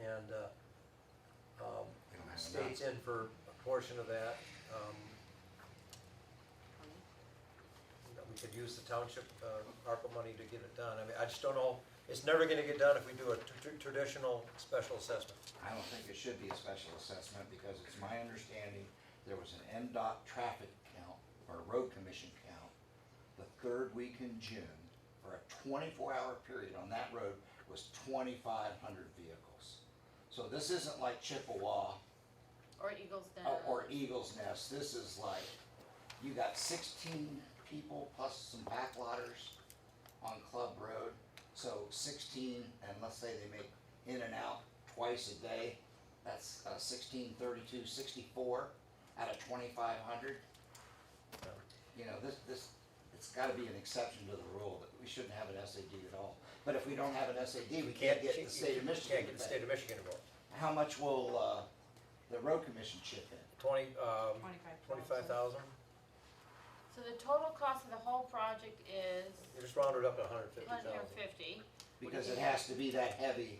And, We don't have enough. state's in for portion of that. We could use the township, ARPA money to get it done. I mean, I just don't know, it's never gonna get done if we do a traditional special assessment. I don't think it should be a special assessment because it's my understanding there was an NDOT traffic count or road commission count the third week in June for a 24-hour period on that road was 2,500 vehicles. So this isn't like Chippewa Or Eagles Den. or Eagle's Nest. This is like, you got 16 people plus some backlotters on Club Road. So 16, and let's say they make in and out twice a day, that's 16, 32, 64 out of 2,500. You know, it's gotta be an exception to the rule, that we shouldn't have an SAD at all. But if we don't have an SAD, we can't get the state of Michigan. Can't get the state of Michigan involved. How much will, the road commission chip in? 25,000? So the total cost of the whole project is You just rounded up to 150,000. $150. Because it has to be that heavy.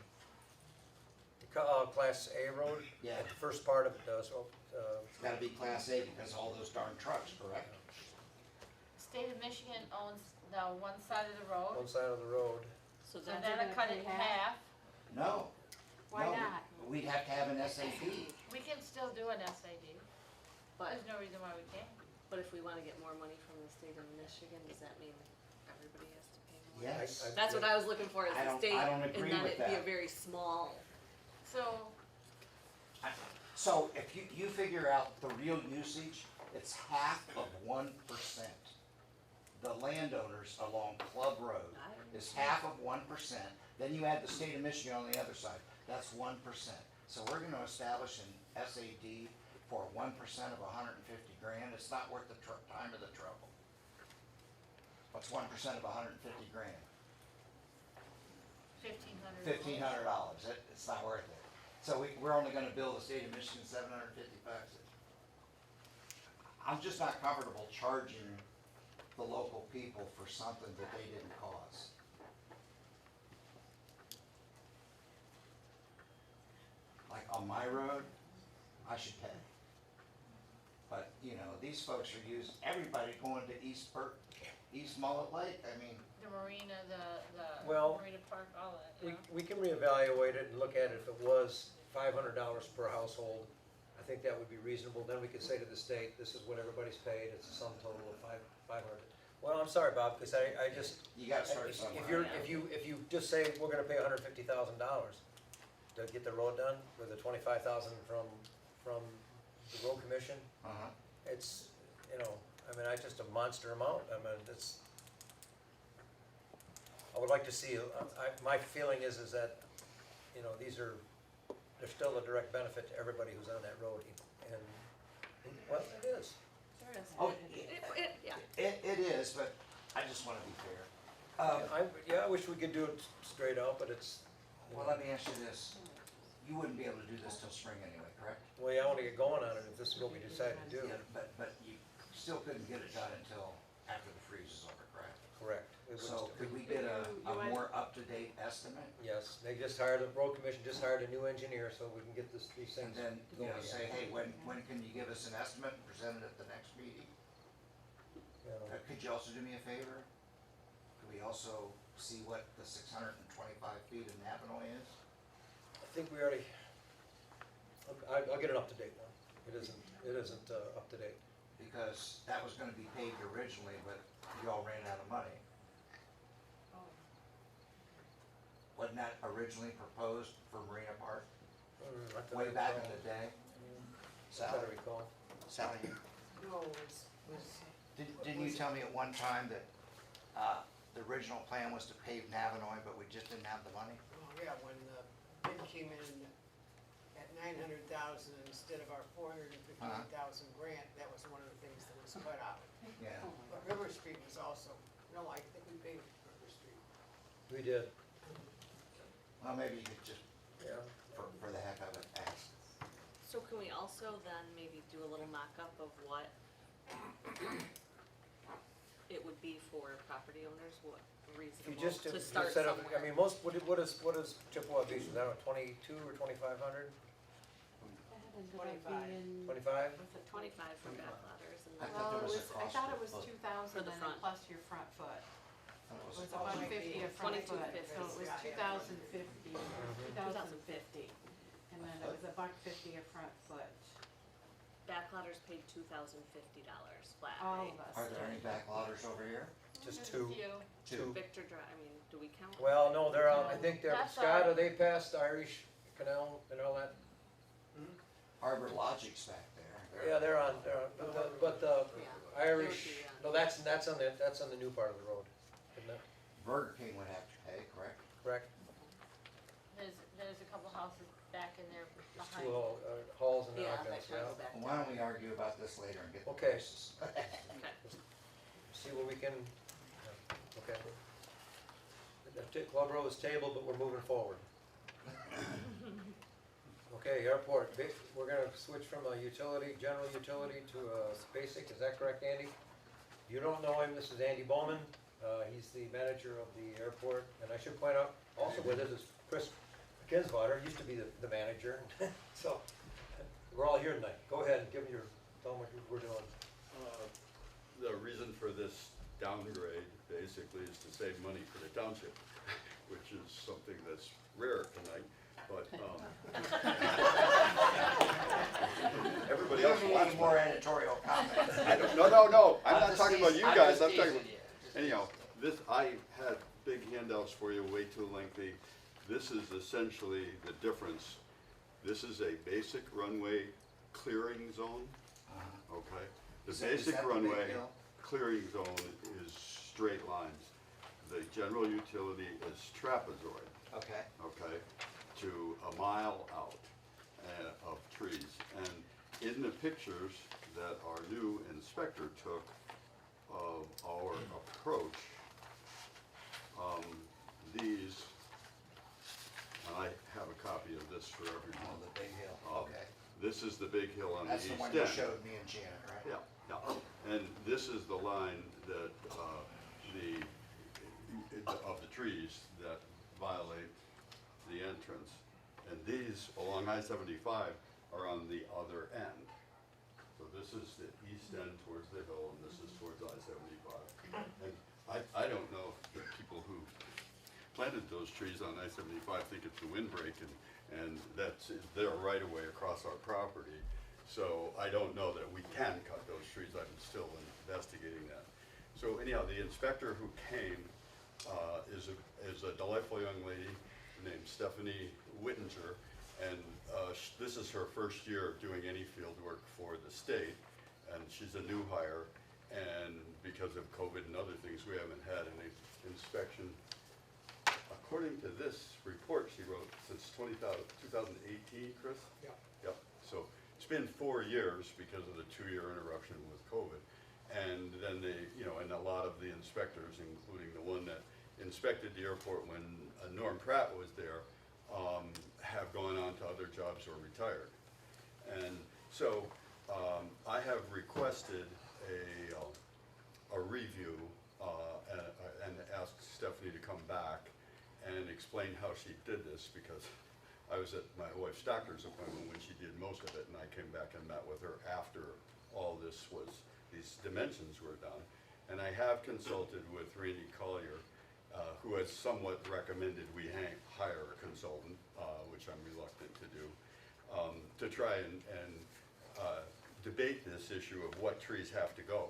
Class A road? Yeah. The first part of it does, It's gotta be class A because all those darn trucks, correct? State of Michigan owns the one side of the road, one side of the road. So so that's, then I cut it in half. No. Why No, not? We'd have to have an SAD. We can still do an SAD. but, There's no reason why we can't. but if we wanna get more money from the state of Michigan, does that mean everybody has to pay more? Yes. That's what I was looking for, is I the don't- state, I don't and agree then with it'd be a that. very small. So, So if you figure out the real usage, it's half of 1%. The landowners along Club Road is half of 1%. Then you add the state of Michigan on the other side, that's 1%. So we're gonna establish an SAD for 1% of 150 grand. It's not worth the time or the trouble. What's 1% of 150 grand? $1,500. $1,500. It's not worth it. So we're only gonna bill the state of Michigan $750. I'm just not comfortable charging the local people for something that they didn't cause. Like on my road, I should pay. But, you know, these folks are everybody going to East Mullet Lake, I mean, The marina, the Well, marina park, all that, you know. We can reevaluate it and look at it if it was $500 per household. I think that would be reasonable. Then we could say to the state, this is what everybody's paid, it's a sum total of 500. Well, I'm sorry, Bob, because I just, you gotta start somewhere. if you just say we're gonna pay $150,000 to get the road done with the 25,000 from the road commission, Uh-huh. it's, you know, I mean, it's just a monster amount. I mean, I would like to see, my feeling is that, you know, there's still a direct benefit to everybody who's on that road, and, well, it is. There is. Oh, Yeah. It is, but I just wanna be fair. I wish we could do it straight out, but it's, Well, let me ask you this. You wouldn't be able to do this till spring anyway, correct? well, I wanna get going on it if this is what we decide to do. Yeah, but you still couldn't get it done until after the freeze is over, correct? Correct. It would So still- could we get a You want- more up-to-date estimate? Yes, the road commission just hired a new engineer, so we can get these And things then, you know, going. say, hey, when can you give us an estimate and present it at the next meeting? You know. Could you also do me a favor? Could we also see what the 625 feet in Navinoy is? I think we already, I'll get it up to date now. It isn't up to date. Because that was gonna be paved originally, but you all ran out of money. Wasn't that originally proposed for Marina Park, Not that I way back in recall. the day? Not that I Sally, recall. Sally, No, it's, didn't you tell me at one time that, the original plan was to pave Navinoy, but we just didn't have the money? oh yeah, when the bid came in at 900,000 instead of our 458,000 grant, that was one of the things that was cut out. Yeah. But River Street was also, no, I think we paved River Street. We did, Well, maybe you could just, yeah. for the heck of it, ask. So can we also then maybe do a little mock-up of what it would be for property owners, what If you reasonable just, to you start set up, somewhere? I mean, what is Chippewa Beach, is that 22 or 2,500? ended up 25. being, 25? was it 25 for back ladders and I then. thought there was a I cost thought for it was both. 2,000 For the and then front. plus your front foot. That It was was a cost. 150 a front foot, so it was 2250. 2,050. And then it was $150 a front foot. Back ladders paid $2,050 flat All rate. of us. Are there any back loaders over here? Just There's a two. few. Two. Victor Drive, I mean, do we count? Well, no, they're out, I think they're, That's Scott, all. are they past Irish Canal and all that? Harbor Logic's back there. Yeah, they're on, but the Yeah. Irish, They would no, that's on the new part of the road, isn't it? Burger King would have to pay, correct? Correct? There's a couple houses back in there There's behind. two halls and Yeah, all that kinds, kind yeah. of back Well, why don't we argue about this later and get the Okay. prices? See what we can, okay. The Club Row is tabled, but we're moving forward. Okay, airport, we're gonna switch from a utility, general utility to a basic, is that correct, Andy? You don't know him, this is Andy Bowman, he's the manager of the airport, and I should point out also with us is Chris Kinswater, used to be the manager, so, we're all here tonight, go ahead and tell them what we're doing. The reason for this downgrade basically is to save money for the township, which is something that's rare tonight, but, everybody else You wants need more. more editorial comments. No, I'm not just talking about teasing- you guys, just I'm talking teasing about, you. anyhow, I had big handouts for you, way too lengthy. This is essentially the difference. This is a basic runway clearing zone, Uh-huh. okay? The Is that- is basic that the big runway hill? clearing zone is straight lines. The general utility is trapezoid, Okay, okay, to a mile out of trees. And in the pictures that our new inspector took of our approach, these, and I have a copy of this for oh, everyone. the big hill, Um, okay. This is the big hill on the That's east the end. one you showed me and Janet, right? Yeah, yeah, and this is the line that, of the trees that violate the entrance. And these along I-75 are on the other end. So this is the east end towards the hill and this is towards I-75. And I don't know if the people who planted those trees on I-75 think it's a windbreak and that's their right of way across our property. So I don't know that we can cut those trees, I'm still investigating that. So anyhow, the inspector who came is a delightful young lady named Stephanie Whittinger, and this is her first year of doing any field work for the state, and she's a new hire, and because of COVID and other things, we haven't had any inspection. According to this report she wrote, since 2018, Chris? Yeah. Yep, so it's been 4 years because of the 2-year interruption with COVID. And then and a lot of the inspectors, including the one that inspected the airport when Norm Pratt was there, have gone on to other jobs or retired. And so I have requested a review and asked Stephanie to come back and explain how she did this, because I was at my wife's doctor's appointment when she did most of it, and I came back and met with her after all these dimensions were done. And I have consulted with Randy Collier, who has somewhat recommended we hire a consultant, which I'm reluctant to do, to try and debate this issue of what trees have to go.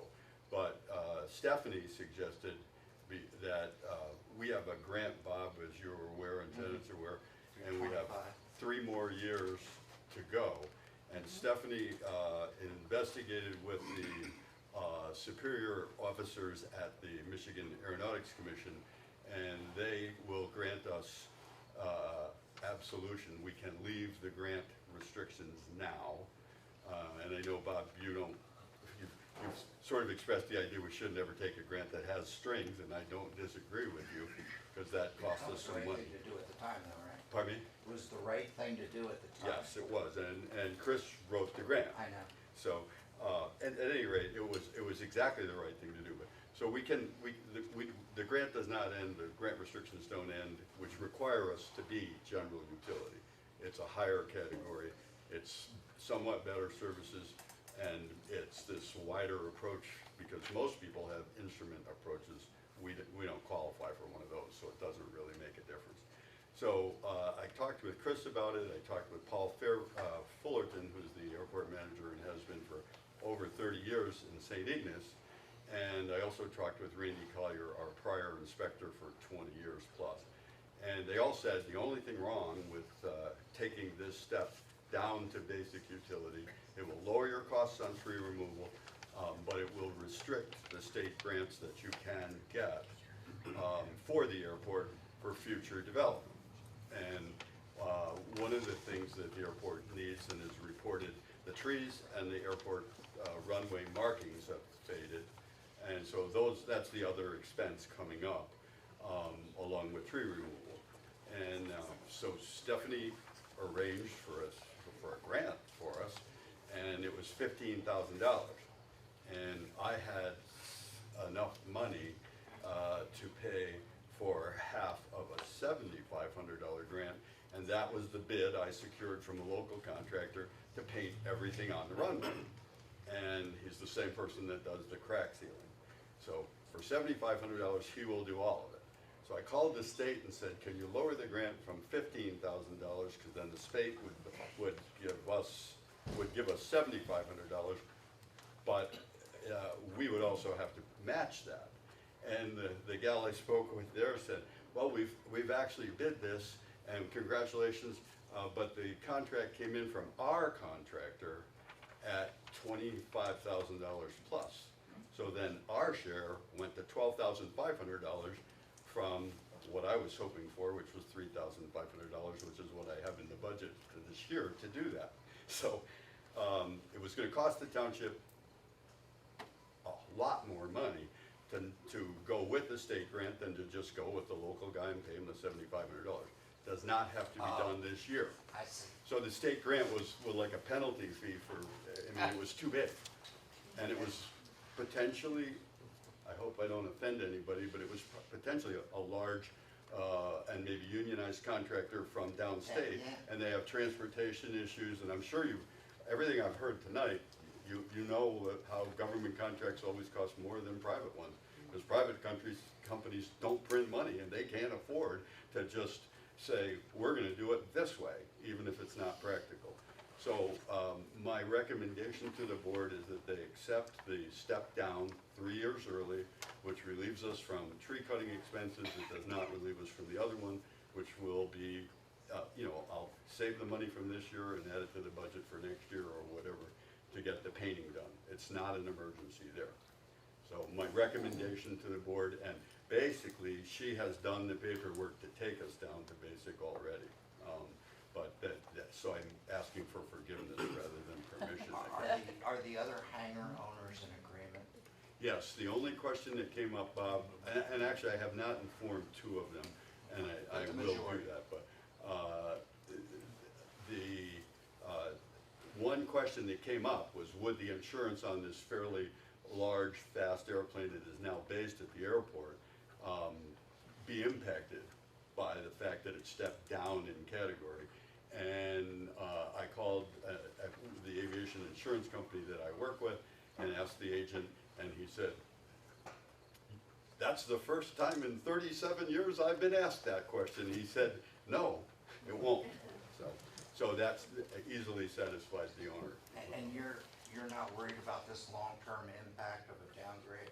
But Stephanie suggested that we have a grant, Bob, as you're aware and tenants are aware, and we have 3 more years to go. And Stephanie investigated with the superior officers at the Michigan Aeronautics Commission, and they will grant us absolution. We can leave the grant restrictions now. And I know, Bob, you've sort of expressed the idea we should never take a grant that has strings, and I don't disagree with you, because that costs us some That was the right money. thing to do at the time though, right? Pardon me? It was the right thing to do at the time. Yes, it was, and Chris wrote the grant. I know. So, at any rate, it was exactly the right thing to do. So the grant does not end, the grant restrictions don't end, which require us to be general utility. It's a higher category, It's somewhat better services, and it's this wider approach, because most people have instrument approaches. We don't qualify for one of those, so it doesn't really make a difference. So I talked with Chris about it. I talked with Paul Fullerton, who's the airport manager and has been for over 30 years in St. Ignace. And I also talked with Randy Collier, our prior inspector for 20 years plus. And they all said the only thing wrong with taking this step down to basic utility, it will lower your costs on tree removal, but it will restrict the state grants that you can get for the airport for future development. And one of the things that the airport needs and is reported, the trees and the airport runway markings have faded. And so that's the other expense coming up, along with tree removal. And so Stephanie arranged for a grant for us, and it was $15,000. And I had enough money to pay for half of a $7,500 grant, and that was the bid I secured from a local contractor to paint everything on the runway. And he's the same person that does the crack sealing. So for $7,500, he will do all of it. So I called the state and said, can you lower the grant from $15,000, because then the state would give us $7,500, but we would also have to match that. And the gal I spoke with there said, well, we've actually bid this, and congratulations, but the contract came in from our contractor at $25,000 plus. So then our share went to $12,500 from what I was hoping for, which was $3,500, which is what I have in the budget for this year to do that. So it was going to cost the township a lot more money to go with the state grant than to just go with the local guy and pay him the $7,500. Does not have to be done this year. I see. So the state grant was like a penalty fee for, I mean, it was too big. And it was potentially, I hope I don't offend anybody, but it was potentially a large and maybe unionized contractor from downstate. And they have transportation issues, and I'm sure everything I've heard tonight, you know how government contracts always cost more than private ones. Because private companies don't print money, and they can't afford to just say, we're gonna do it this way, even if it's not practical. So my recommendation to the board is that they accept the step down 3 years early, which relieves us from tree cutting expenses. It does not relieve us from the other one, which will be, I'll save the money from this year and add it to the budget for next year or whatever to get the painting done. It's not an emergency there. So my recommendation to the board, and basically she has done the paperwork to take us down to basic already. So I'm asking for forgiveness rather than permission. Are the other hangar owners in agreement? Yes, the only question that came up, Bob, and actually I have not informed two of them, and I will do that, but the one question that came up was, would the insurance on this fairly large, fast airplane that is now based at the airport be impacted by the fact that it stepped down in category? And I called the aviation insurance company that I work with and asked the agent, and he said, that's the first time in 37 years I've been asked that question. He said, no, it won't. So that easily satisfies the owner. And you're not worried about this long-term impact of a downgrade?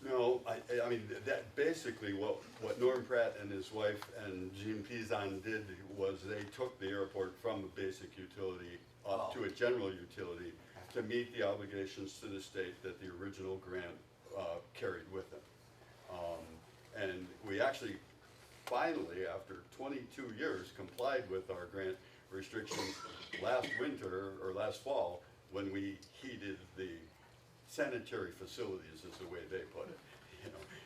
No, I mean, that basically what Norm Pratt and his wife and Gene Pizon did was they took the airport from a basic utility up to a general utility to meet the obligations to the state that the original grant carried with them. And we actually finally, after 22 years, complied with our grant restrictions last winter or last fall when we heated the sanitary facilities, is the way they put it.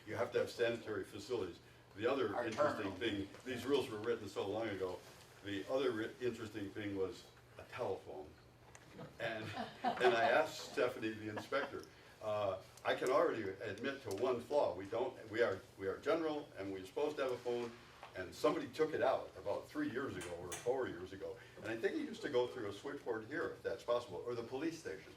You have to have sanitary facilities. The other interesting thing, these rules were written so long ago, the other interesting thing was a telephone. And I asked Stephanie, the inspector, I can already admit to one flaw. We are general, and we're supposed to have a phone, And somebody took it out about 3 years ago or 4 years ago. And I think it used to go through a switchboard here, if that's possible, or the police station.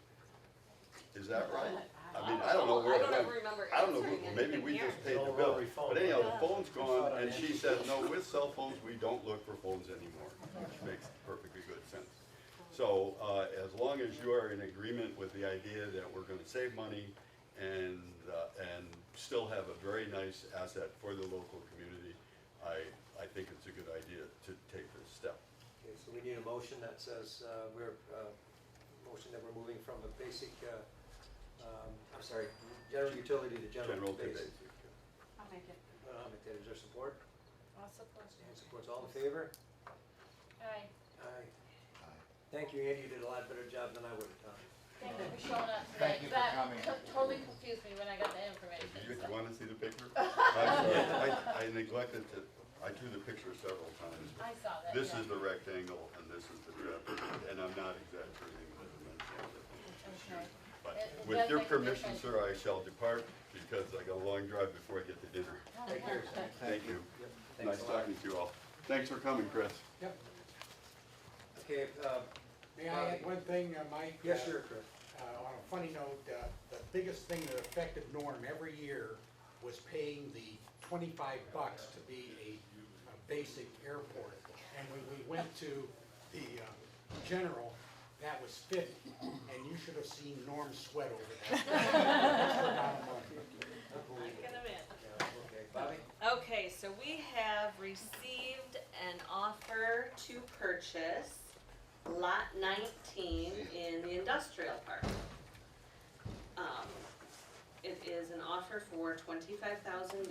Is that right? I mean, I don't know where I it don't went. ever remember I don't know, answering maybe anything we here. just paid the No bill. rotary phone. But anyhow, the Yeah. phone's We saw gone, it on and she Angie. said, no, with cell phones, we don't look for phones anymore, which makes perfectly good sense. So, as long as you are in agreement with the idea that we're gonna save money and still have a very nice asset for the local community, I think it's a good idea to take this step. Okay, so we need a motion that says, motion that we're moving from a basic, general utility to General general to basic. basic. I'll make it. I'll make that, is there support? I'll support you. And support's all in favor? Aye. Aye. Thank you, Andy, you did a lot better job than I would have done. Thank you for showing up today. Thank you for That coming. Totally confused me when I got the information. Do you so. wanna see the picture? I'm sorry, I neglected to, I drew the picture several times. I saw that. This yeah. is the rectangle and this is the trapeze, and I'm not exaggerating the dimensions of the Okay. But It with does your make a permission, difference. sir, I shall depart because I got a long drive before I get to dinner. Take care. Thank you. Yep, Nice thanks a lot. talking to you all. Thanks for coming, Chris. Okay, May I add one thing, Mike? yes, sure, Chris. On a funny note, the biggest thing that affected Norm every year was paying the $25 to be a basic airport. And when we went to the general, that was 50, and you should have seen Norm sweat over that. That's the amount of money. I can admit. Yeah, okay, Bobby? Okay, so we have received an offer to purchase Lot 19 in the industrial park. It is an offer for $25,000,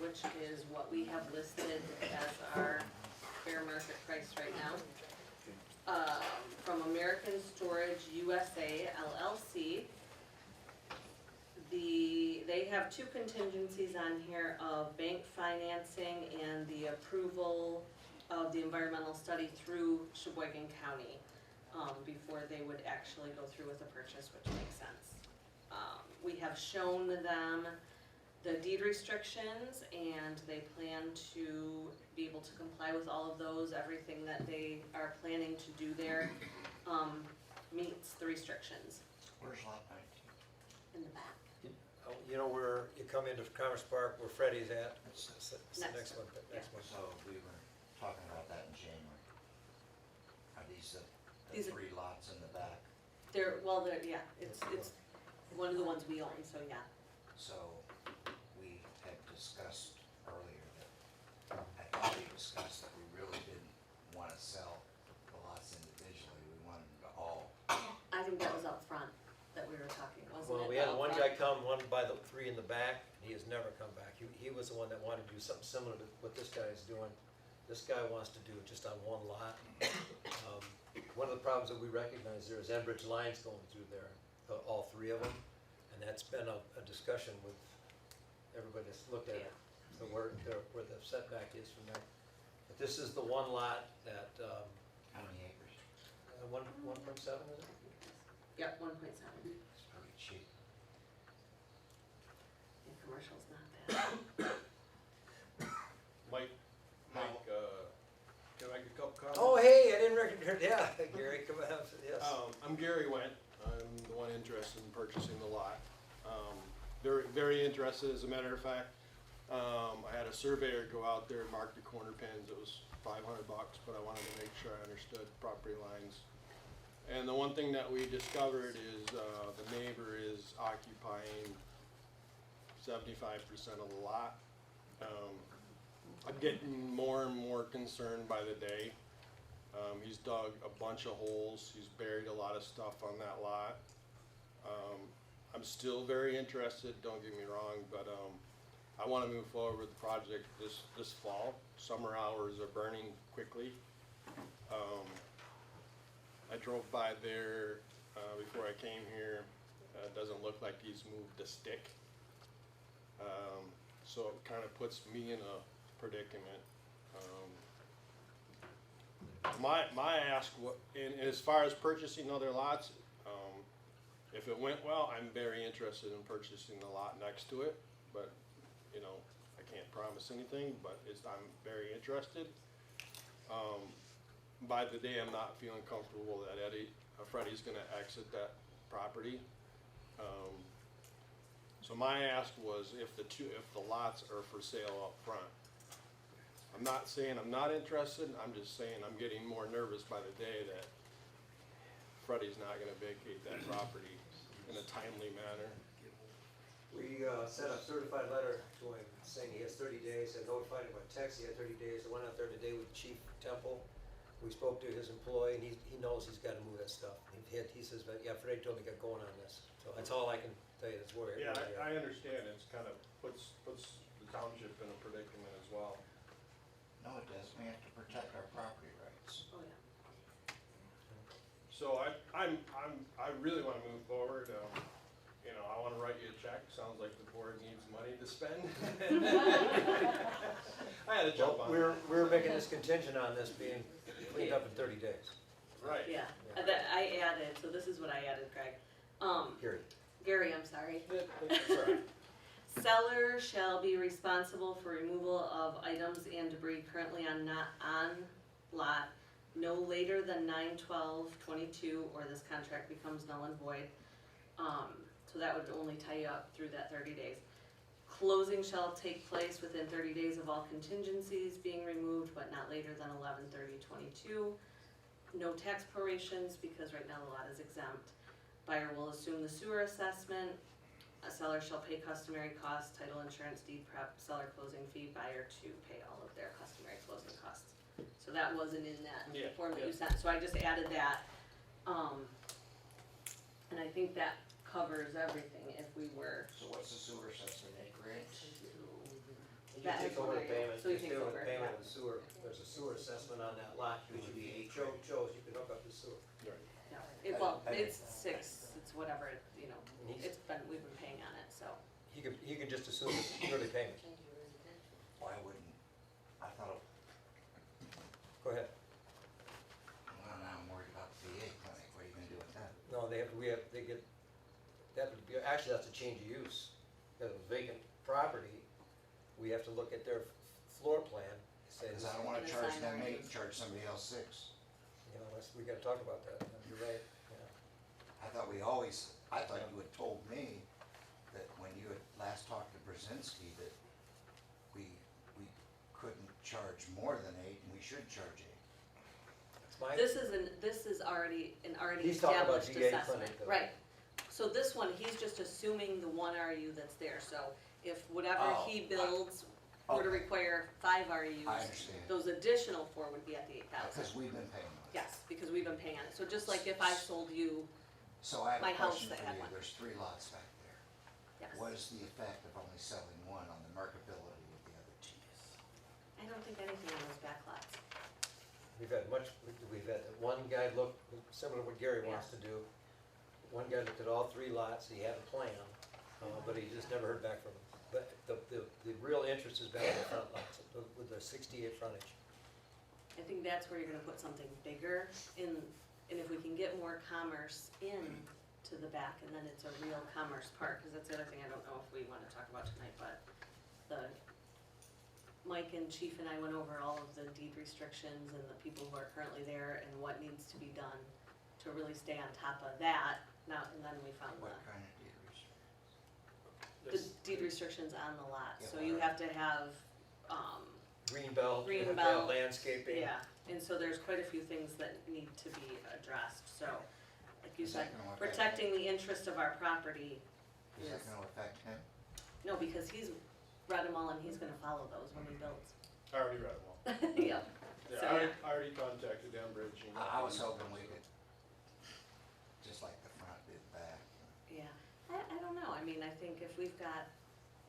which is what we have listed as our fair market price right now. From American Storage USA LLC. They have two contingencies on here of bank financing and the approval of the environmental study through Sheboygan County, before they would actually go through with the purchase, which makes sense. We have shown them the deed restrictions, and they plan to be able to comply with all of those. Everything that they are planning to do there, meets the restrictions Where's lot 19? in the back. You know where you come into Commerce Park, where Freddie's at? It's the Next next one, one, next one. So we were talking about that in January. Are these the These are- 3 lots in the back? Yeah, it's one of the ones we own, so yeah. So we had discussed earlier that, I thought we discussed that we really didn't want to sell the lots individually. We wanted them to all. I think that was up front that we were talking, wasn't it? Well, we had The one upfront? guy come, one by the 3 in the back, he has never come back. He was the one that wanted to do something similar to what this guy is doing. This guy wants to do it just on one lot. One of the problems that we recognize there is Enbridge lines going through there, all 3 of them. And that's been a discussion with everybody that's looked at it, so where the setback is from there. But this is the one lot that, How many acres? 1.7 is it? Yep, 1.7. It's pretty cheap. Yeah, commercial's not bad. Mike, can I get a couple comments? Oh, hey, I didn't recognize, yeah, Gary, come on, yes. I'm Gary Wendt. I'm the one interested in purchasing the lot. Very, very interested, as a matter of fact. I had a surveyor go out there and mark the corner pins. It was $500, but I wanted to make sure I understood property lines. And the one thing that we discovered is, the neighbor is occupying 75% of the lot. I'm getting more and more concerned by the day. He's dug a bunch of holes, he's buried a lot of stuff on that lot. I'm still very interested, don't get me wrong, but I wanna move forward with the project this fall. Summer hours are burning quickly. I drove by there before I came here. It doesn't look like he's moved a stick. So it kinda puts me in a predicament. My ask, and as far as purchasing other lots, if it went well, I'm very interested in purchasing the lot next to it, but, you know, I can't promise anything, but I'm very interested. By the day, I'm not feeling comfortable that Freddie's gonna exit that property. So my ask was if the lots are for sale up front. I'm not saying I'm not interested, I'm just saying I'm getting more nervous by the day that Freddie's not gonna vacate that property in a timely manner. We sent a certified letter to him saying he has 30 days, and notified him by text he had 30 days. I went out there today with Chief Temple. We spoke to his employee, and he knows he's gotta move that stuff. He says, but yeah, Freddie told me to get going on this. So that's all I can tell you, that's where. Yeah, I understand, it's kind of puts the township in a predicament as well. No, it doesn't. We have to protect our property rights. Oh, yeah. So I really wanna move forward, you know, I wanna write you a check, sounds like the board needs money to spend. I had to jump on that. We're making this contingent on this being cleaned up in 30 days. Right. Yeah, that I added, so this is what I added, Craig. Gary, I'm sorry. Sorry. Seller shall be responsible for removal of items and debris currently on lot no later than 9/12/22, or this contract becomes null and void. So that would only tie you up through that 30 days. Closing shall take place within 30 days of all contingencies being removed, but not later than 11/30/22. No tax prorations, because right now the lot is exempt. Buyer will assume the sewer assessment. A seller shall pay customary costs, title insurance, deed prep, seller closing fee, buyer to pay all of their customary closing costs. So that wasn't in that Yeah, form that yeah. you sent, so I just added that. And I think that covers everything if we were. So what's the sewer assessment, 8 grand? You That take is over the what I- payment, so he you take takes over the over, payment yeah. of the sewer. There's a sewer assessment on that lot. It would be 8 Joe grand. chose you can hook up the sewer. Yeah, well, it's 6, it's whatever, you know, And he's- we've been paying on it, so. He can just assume it's yearly payment. Why wouldn't, I thought, Go ahead. well, now I'm worried about the VA clinic, what are you gonna do with that? No, they get, that would be, actually, that's a change of use. Because of vacant property, we have to look at their floor plan, say, Cause I don't wanna And charge assign them our 8, rates. charge somebody else 6. you know, we gotta talk about that. You're right, yeah. I thought you had told me that when you had last talked to Brzezinski, that we couldn't charge more than 8 and we should charge 8. It's my, This is already an already He's talking about established VA assessment, clinic, though. right. So this one, he's just assuming the 1 RU that's there, so if whatever Oh, he builds were to okay. require 5 RUs. I understand. Those additional 4 would be at the 8,000. Because we've been paying those. Yes, because we've been paying on it, so just like if I sold you, So I have My a house question that for had you, one. there's 3 lots back there. yes. What is the effect of only selling 1 on the marketability of the other 2? I don't think anything on those back lots. we've had one guy look, similar to what Gary wants to do. One guy looked at all 3 lots, he had a plan, but he just never heard back from him. But the real interest has been on the front lots, with the 68 frontage. I think that's where you're gonna put something bigger in, and if we can get more commerce in to the back, and then it's a real commerce park, cause that's the other thing I don't know if we wanna talk about tonight, but Mike and Chief and I went over all of the deed restrictions and the people who are currently there and what needs to be done to really stay on top of that. Now, and then we found What kind of deed restriction? the deed restrictions on the lot, Yeah, so you what have to have, Green belt, you Green have to have belt, landscaping. yeah, and so there's quite a few things that need to be addressed, so, like you Is said, that gonna affect- protecting the interest of our property Is that is, gonna affect him? no, because he's read them all and he's gonna follow those when he builds. I already read them all. Yep, Yeah, So, I already contacted Enbridge and. I was hoping we could, just like the front, do the back. yeah, I don't know, I mean, I think if we've got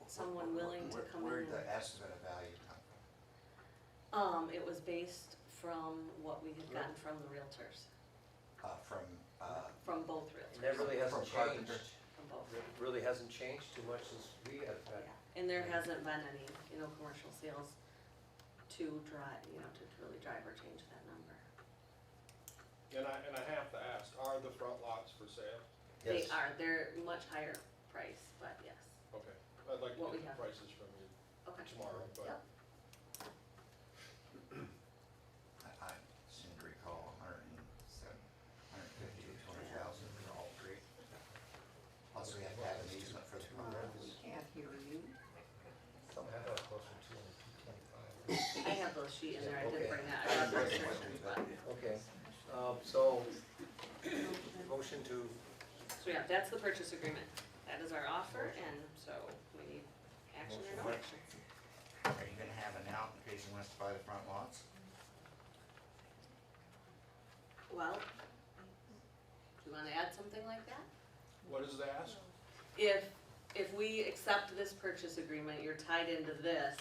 someone willing to come in Where'd and. the estimate of value come from? It was based from what we had gotten from the realtors, from both And that realtors, really hasn't From Carpenter. changed. from both. It really hasn't changed too much since we have had. Yeah, and there hasn't been any, commercial sales to drive, to really drive or change that number. And I have to ask, are the front lots for sale? They Yes. are, they're much higher price, but yes. Okay, I'd like to What we get the have. prices from you. Okay. tomorrow, but. Yep. I seem to recall 150 to 200,000 for all three. Plus we have to have an easement for the programs. Can't hear you. Something I thought closer to 225. I have those sheet in there, I did Okay. bring that, I got those restrictions, but, Okay, so, motion to, so yeah, that's the purchase agreement. That is our offer, and so we need action or no action. Are you gonna have an out in case he wants to buy the front lots? Well, do you wanna add something like that? What is the ask? If we accept this purchase agreement, you're tied into this.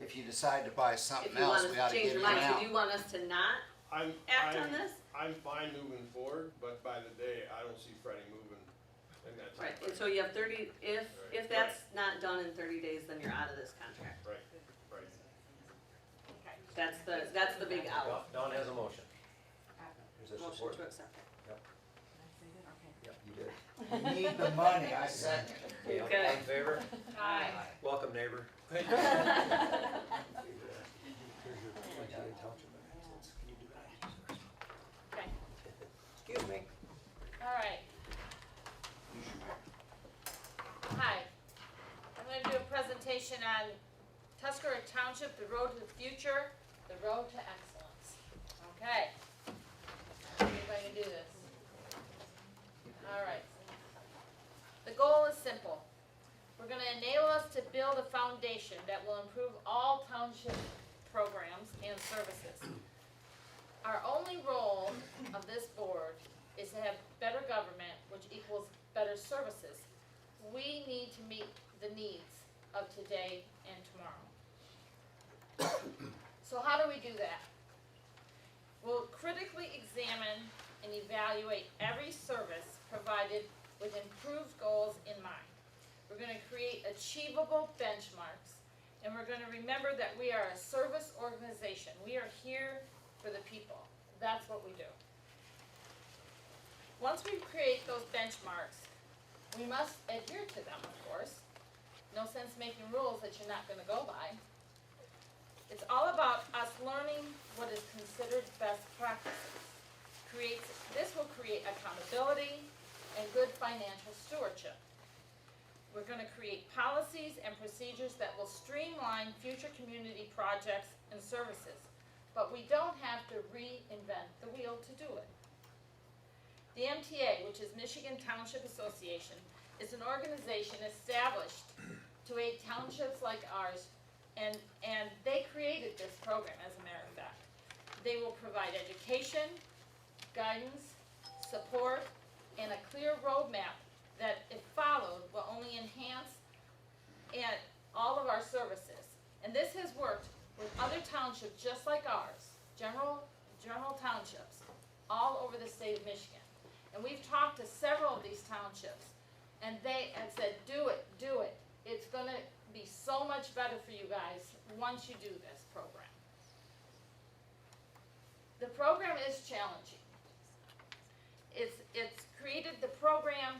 If you decide to buy something If you want else, us we to ought to change give your you an mind, so out. do you want us to not I'm, act on I'm, this? I'm fine moving forward, but by the day, I don't see Freddie moving in that Right, timeframe. and so you have 30, if that's not done in 30 days, then you're out of this contract. Right, right. Okay. That's the big out. Don has a motion. Is there Motion support? to accept it. Yep, you did. You need the money, I second. Okay, all Okay. in favor? Aye. Welcome, neighbor. Okay, Excuse me. all right. Hi, I'm gonna do a presentation on Tuscarora Township, the road to the future, the road to excellence. Okay. Anybody can do this? All right. The goal is simple. We're gonna enable us to build a foundation that will improve all township programs and services. Our only role of this board is to have better government, which equals better services. We need to meet the needs of today and tomorrow. So how do we do that? We'll critically examine and evaluate every service provided with improved goals in mind. We're gonna create achievable benchmarks, and we're gonna remember that we are a service organization. We are here for the people. That's what we do. Once we create those benchmarks, we must adhere to them, of course. No sense making rules that you're not gonna go by. It's all about us learning what is considered best practices. This will create accountability and good financial stewardship. We're gonna create policies and procedures that will streamline future community projects and services, but we don't have to reinvent the wheel to do it. The MTA, which is Michigan Township Association, is an organization established to aid townships like ours, and they created this program, as a matter of fact. They will provide education, guidance, support, and a clear roadmap that, if followed, will only enhance all of our services. And this has worked with other townships just like ours, general townships, all over the state of Michigan. And we've talked to several of these townships, and they have said, do it. It's gonna be so much better for you guys once you do this program. The program is challenging. It's created the program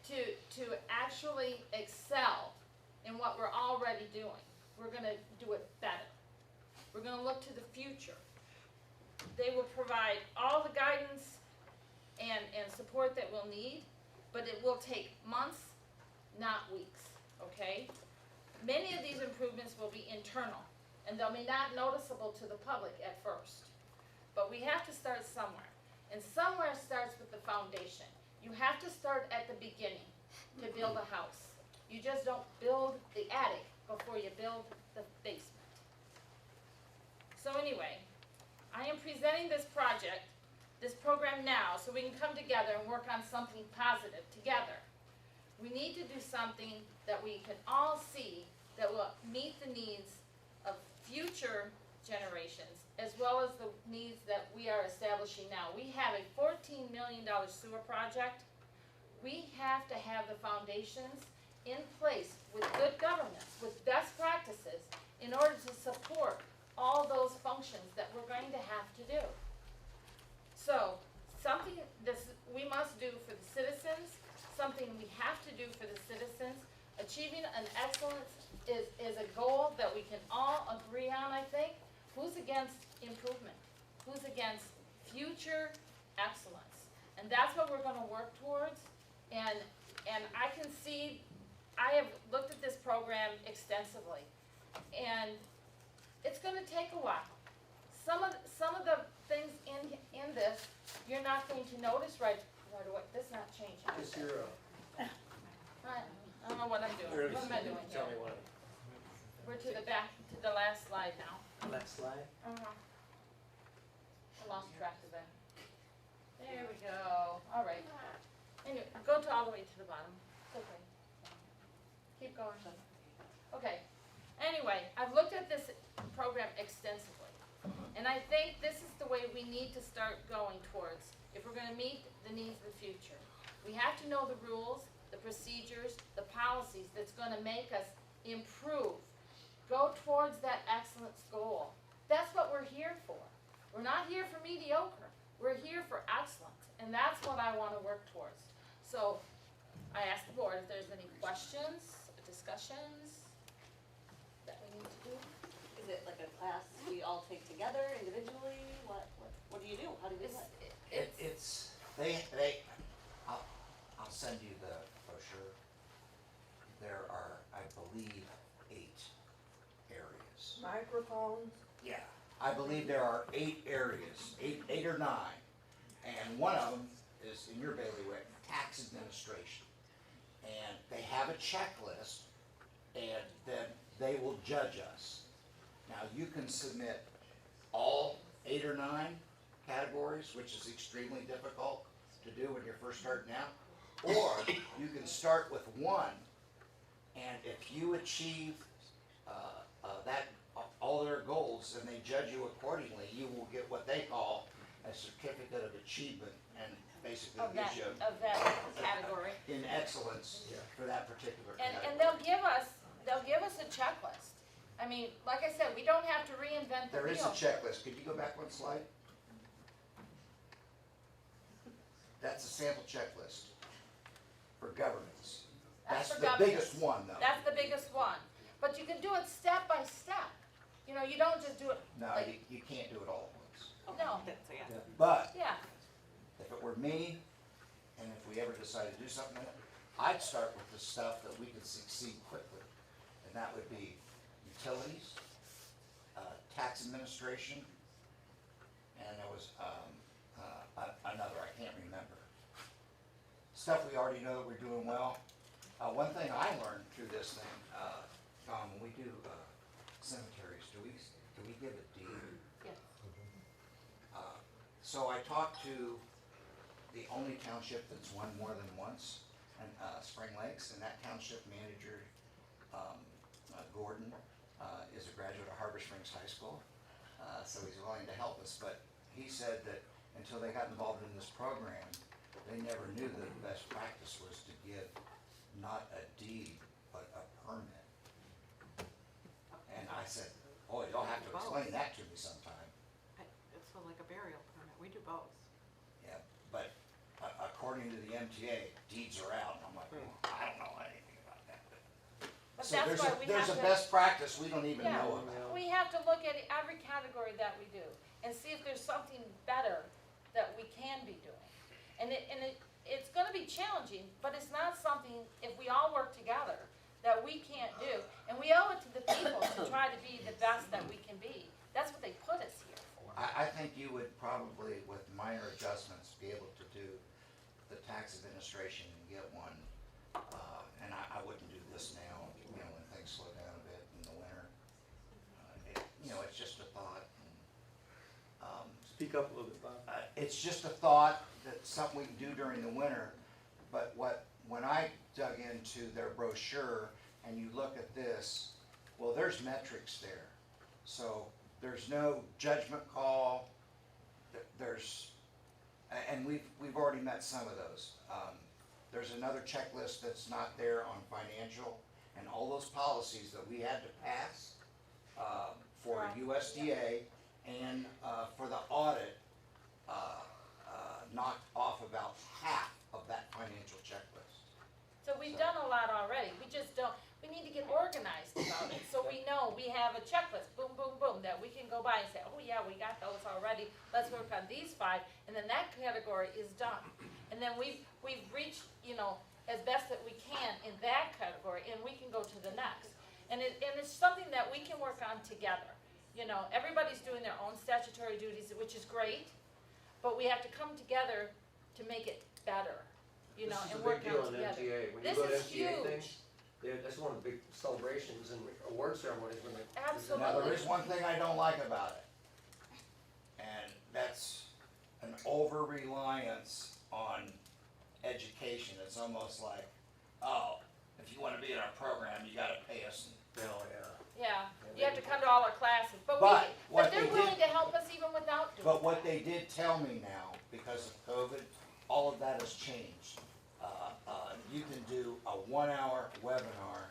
to actually excel in what we're already doing. We're gonna do it better. We're gonna look to the future. They will provide all the guidance and support that we'll need, but it will take months, not weeks, okay? Many of these improvements will be internal, and they'll be not noticeable to the public at first. But we have to start somewhere, and somewhere starts with the foundation. You have to start at the beginning to build a house. You just don't build the attic before you build the basement. So anyway, I am presenting this program now, so we can come together and work on something positive together. We need to do something that we can all see that will meet the needs of future generations, as well as the needs that we are establishing now. We have a $14 million sewer project. We have to have the foundations in place with good governance, with best practices, in order to support all those functions that we're going to have to do. So, something we must do for the citizens, something we have to do for the citizens, achieving an excellence is a goal that we can all agree on, I think. Who's against improvement? Who's against future excellence? And that's what we're gonna work towards. And I can see, I have looked at this program extensively, and it's gonna take a while. Some of the things in this, you're not going to notice right away. This is not changing. Is your, I don't know what I'm doing. What am I doing tell me here? what, We're to the back, to the last slide now. last slide? I lost track of that. There we go. All right. Anyway, go all the way to the bottom. It's okay. Keep going. Okay. Anyway, I've looked at this program extensively. And I think this is the way we need to start going towards if we're gonna meet the needs of the future. We have to know the rules, the procedures, the policies that's gonna make us improve, go towards that excellence goal. That's what we're here for. We're not here for mediocre. We're here for excellence, and that's what I wanna work towards. So, I ask the board if there's any questions, discussions that we need to do. Is it like a class we all take together individually? What do you do? How do you do it? I'll send you the brochure. There are, I believe, 8 areas. Microphones? Yeah, I believe there are 8 areas, 8 or 9. And one of them is in your bailiwick, tax administration. And they have a checklist, and then they will judge us. Now, you can submit all 8 or 9 categories, which is extremely difficult to do when you're first starting out. Or you can start with 1, and if you achieve all their goals and they judge you accordingly, you will get what they call a certificate of achievement, and basically Of gives you that category. in excellence for that particular And category. they'll give us a checklist. I mean, like I said, we don't have to reinvent the wheel. There is a checklist. Could you go back one slide? That's a sample checklist for governance. That's for the governance. biggest one, though. That's the biggest one. But you can do it step by step. You know, you don't just do it, No, like, you can't do it all at once. no, So, yeah. But yeah. if it were me, and if we ever decided to do something with it, I'd start with the stuff that we could succeed quickly. And that would be utilities, tax administration, and there was another, I can't remember. Stuff we already know that we're doing well. One thing I learned through this thing, Tom, when we do cemeteries, do we give a deed? Yes. So I talked to the only township that's won more than once, and Spring Lakes, and that township manager, Gordon, is a graduate of Harbor Springs High School, so he's willing to help us. But he said that until they got involved in this program, they never knew that the best practice was to give not a deed, but a permit. And I said, "Oh, you'll have to explain that to me sometime." It's like a burial permit, we do both. Yeah, but according to the MTA, deeds are out. And I'm like, well, I don't know anything about that. But So that's why we have there's a to. best practice we don't even Yeah. know about. We have to look at every category that we do and see if there's something better that we can be doing. And it's gonna be challenging, but it's not something, if we all work together, that we can't do. And we owe it to the people to try to be the best that we can be. That's what they put us here for. I think you would probably, with minor adjustments, be able to do the tax administration and get one. And I wouldn't do this now, when things slow down a bit in the winter. It's just a thought. Speak up a little bit, Bob. It's just a thought, that something we can do during the winter, but when I dug into their brochure and you look at this, well, there's metrics there. So there's no judgment call, and we've already met some of those. There's another checklist that's not there on financial, and all those policies that we had to pass for Right. USDA and for the audit, knocked off about half of that financial checklist. So we've done a lot already. We just don't, we need to get organized about have a checklist, boom, boom, boom, that we can go by and say, oh yeah, we got those already, let's work on these 5, and then that category is done. And then we've reached, you know, as best that we can in that category, and we can go to the next. And it's something that we can work on together. You know, everybody's doing their own statutory duties, which is great, but we have to come together to make it better, you know, and work on it together. This is a big deal in MTA. When you go to This is MTA huge. things, that's one of the big celebrations and award ceremonies when they. Absolutely. Now, there is one thing I don't like about it, and that's an over-reliance on education. It's almost like, oh, if you wanna be in our program, you gotta pay us. Oh, yeah. Yeah, you have to come to all our classes, but But but what they're they did- willing to help us even without doing But what that. they did tell me now, because of COVID, all of that has changed. You can do a 1-hour webinar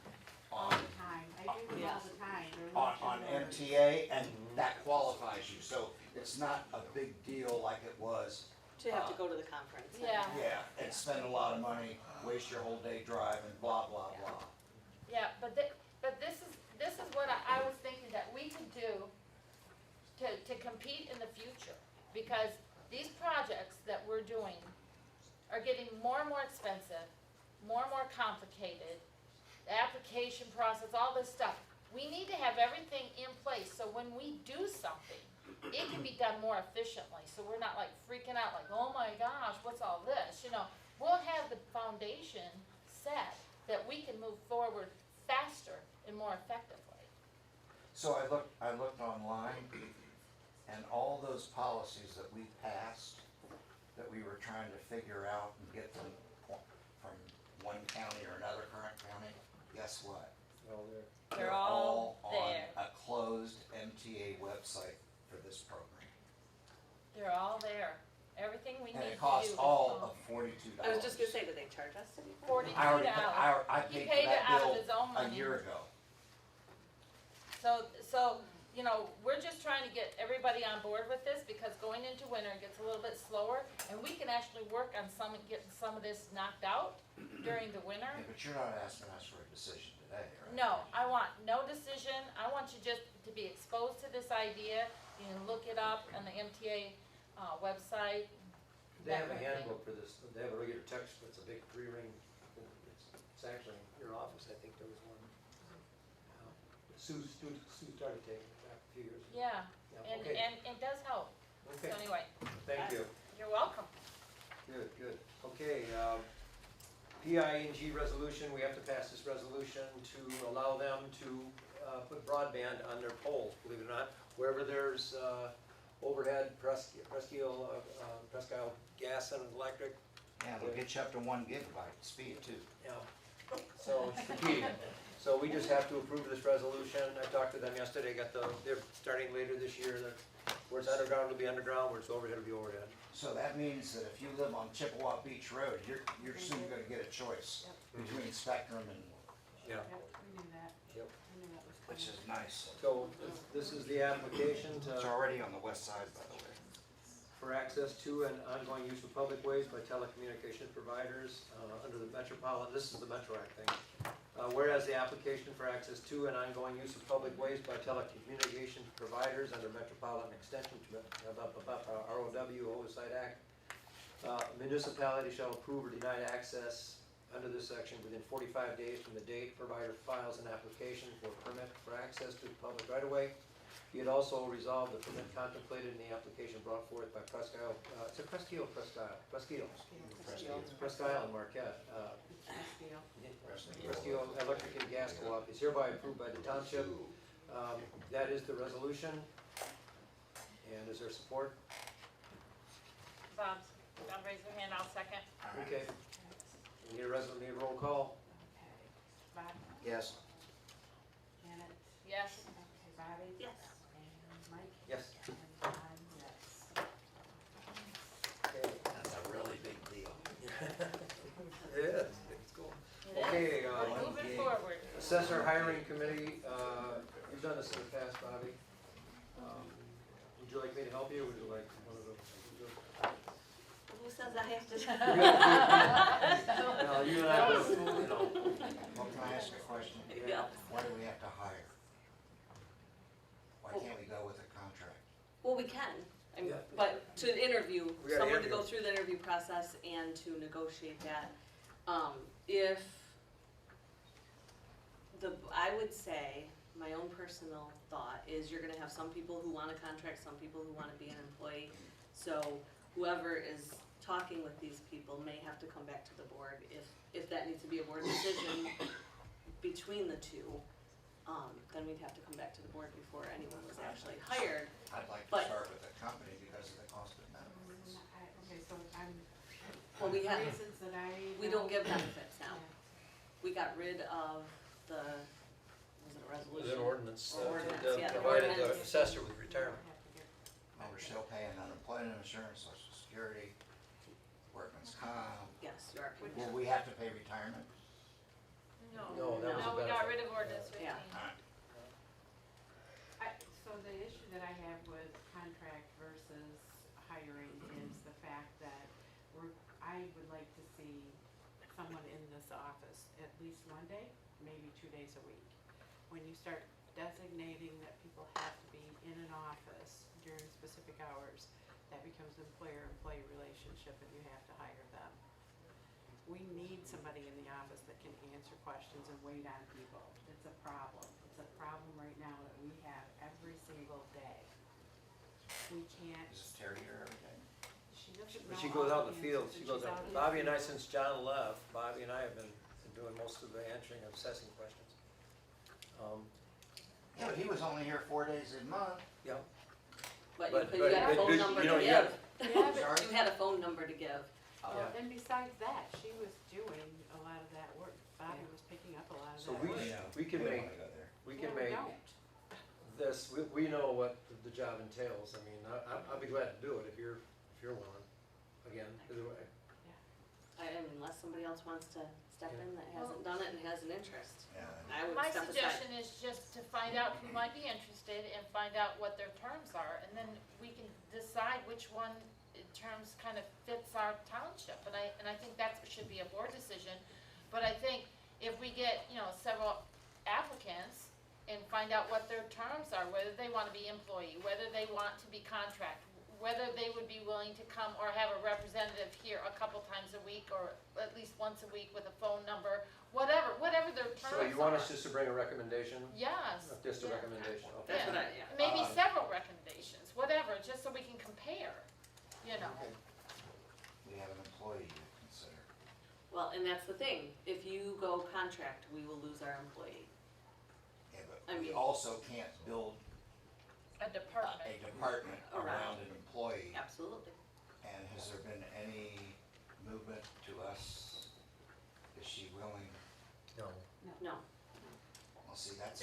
All on, the time, I do them all the time. They're on, not on just- MTA, and that qualifies you. So it's not a big deal like it was, To have to go to the conference. Yeah. yeah, and spend a lot of money, waste your whole day driving, blah, blah, blah. Yeah, but this is what I was thinking that we could do to compete in the future. Because these projects that we're doing are getting more and more expensive, more and more complicated. The application process, all this stuff. We need to have everything in place, so when we do something, it can be done more efficiently, so we're not like freaking out like, oh my gosh, what's all this, you know? We'll have the foundation set that we can move forward faster and more effectively. So I looked online, and all those policies that we passed, that we were trying to figure out and get from one county or another current county, guess what? Well, they're. They're all there. on a closed MTA website for this program. They're all there. Everything we And need it to costs do. all of $42. I was just gonna say, do they charge us to be part of $42. I already, I He paid paid for it that out of bill his own a money. year ago. So, you know, we're just trying to get everybody on board with this, because going into winter it gets a little bit slower, and we can actually work on getting some of this knocked out during the winter. Yeah, but you're not asking us for a decision today, right? No, I want no decision, I want you just to be exposed to this idea, you can look it up on the MTA, website. They have a that kind of thing. handbook for this, they have a regular text, it's a big 3-ring, it's actually in your office, I think there was one. Sue started taking it back a few years ago. Yeah, Yeah, and okay. it does help, so Okay, anyway, thank you. you're welcome. Good. Okay, PING resolution, we have to pass this resolution to allow them to put broadband on their poles, believe it or not. Wherever there's overhead, Presque Isle gas and electric, Yeah, they'll get you up to 1 gigabyte speed too. yeah. So it's competing. So we just have to approve this resolution. I talked to them yesterday, they're starting later this year. Where it's underground, it'll be underground, where it's overhead, it'll be overhead. So that means that if you live on Chippewa Beach Road, you're soon gonna get a choice between Spectrum and, Yeah. Yep, we knew that. Yep. I knew that was coming. which is nice. So this is the application It's already on the west side, by the way. for access to and ongoing use of public ways by telecommunications providers under the Metropolitan, this is the Metro Act thing. Whereas the application for access to and ongoing use of public ways by telecommunications providers under Metropolitan Extension, ROW Oversight Act, municipality shall approve or deny access under this section within 45 days from the date provider files an application for permit for access to the public right-of-way. Be it also resolved, the permit contemplated in the application brought forth by Presque Isle, it's a Presque Isle, Presque Isle, Presque Isle. Presque Isle and Marquette. Presque Isle Electric and Gas Co-op is hereby approved by the township. That is the resolution. And is there support? Bob raise your hand, I'll second. Okay. We need need a roll call. Okay. Bob, Yes. Janet, Yes. okay, Bobby? Yes. And Mike? Yes. And I'm yes. Okay. That's a really big deal. It is. It's cool. It is. Okay, We're moving forward. Assessor Hiring Committee, you've done this in the past, Bobby. Would you like me to help you, or would you like one of the? Who says I have to? Well, you and I both, you know. Well, can I ask a question? Yeah. Why do we have to hire? to interview, We gotta someone to go interview. through the interview process and to negotiate that. If I would say, my own personal thought is you're gonna have some people who want a contract, some people who wanna be an employee. So whoever is talking with these people may have to come back to the board if that needs to be a board decision between the two. Then we'd have to come back to the board before anyone was actually hired. I'd like to But- start with the company because of the cost of benefits. Okay, so I'm, Well, we have, reasons that we don't give benefits now. We got rid of the, was it a It resolution? was an ordinance, Or ordinance, to yeah, the provide the ordinance. assessor with retirement. And we're still paying unemployment insurance, social security, workman's comp. Yes, you are. Will we have to pay retirement? No, that was a No, we got benefit. rid of ordinance 15. Yeah. So the issue that I have with contract versus hiring is the fact that I would like to see someone in this office at least one day, maybe 2 days a week. When you start designating that people have to be in an office during specific hours, that becomes an employer-employee relationship and you have to hire them. We need somebody in the office that can answer questions and wait on people. It's a problem. It's a problem right now that we have every single day. We can't, Is Terry here every day? she doesn't know. But she goes all out in the answers field, and she goes she's out, in the Bobby and I, field. since John left, Bobby and I have been doing most of the answering of assessing questions. Yeah, but he was only here 4 days a month. Yeah, But But- you had a but phone you number know, to you give. Yeah, but, Sorry? You had a phone number to give. well, Yeah. and besides that, she was doing a lot of that work. Bobby was picking up a lot of so that we, work. we can We don't make, wanna go there. we Yeah, can we make don't. this, we know what the job entails. I mean, I'll be glad to do it if you're willing, again, either way. Unless somebody else wants to step in that hasn't done it and has an interest. Yeah. I would My step aside. suggestion is just to find out who might be interested and find out what their terms are, and then we can decide which one in terms kind of fits our township, and I think that should be a board decision. But I think if we get, several applicants and find out what their terms are, whether they wanna be employee, whether they want to be contract, whether they would be willing to come or have a representative here a couple times a week, or at least once a week with a phone number, whatever their terms are. So you want us just to bring a recommendation? Yes. Just a yeah. recommendation, okay. That's what I, yeah. Maybe several recommendations, whatever, just so we can compare, We have an employee to consider. Well, and that's the thing. If you go contract, we will lose our employee. Yeah, but I we mean- also can't build A department. a department around an employee. Absolutely. And has there been any movement to us? Is she willing? No. No, Well, see, that's,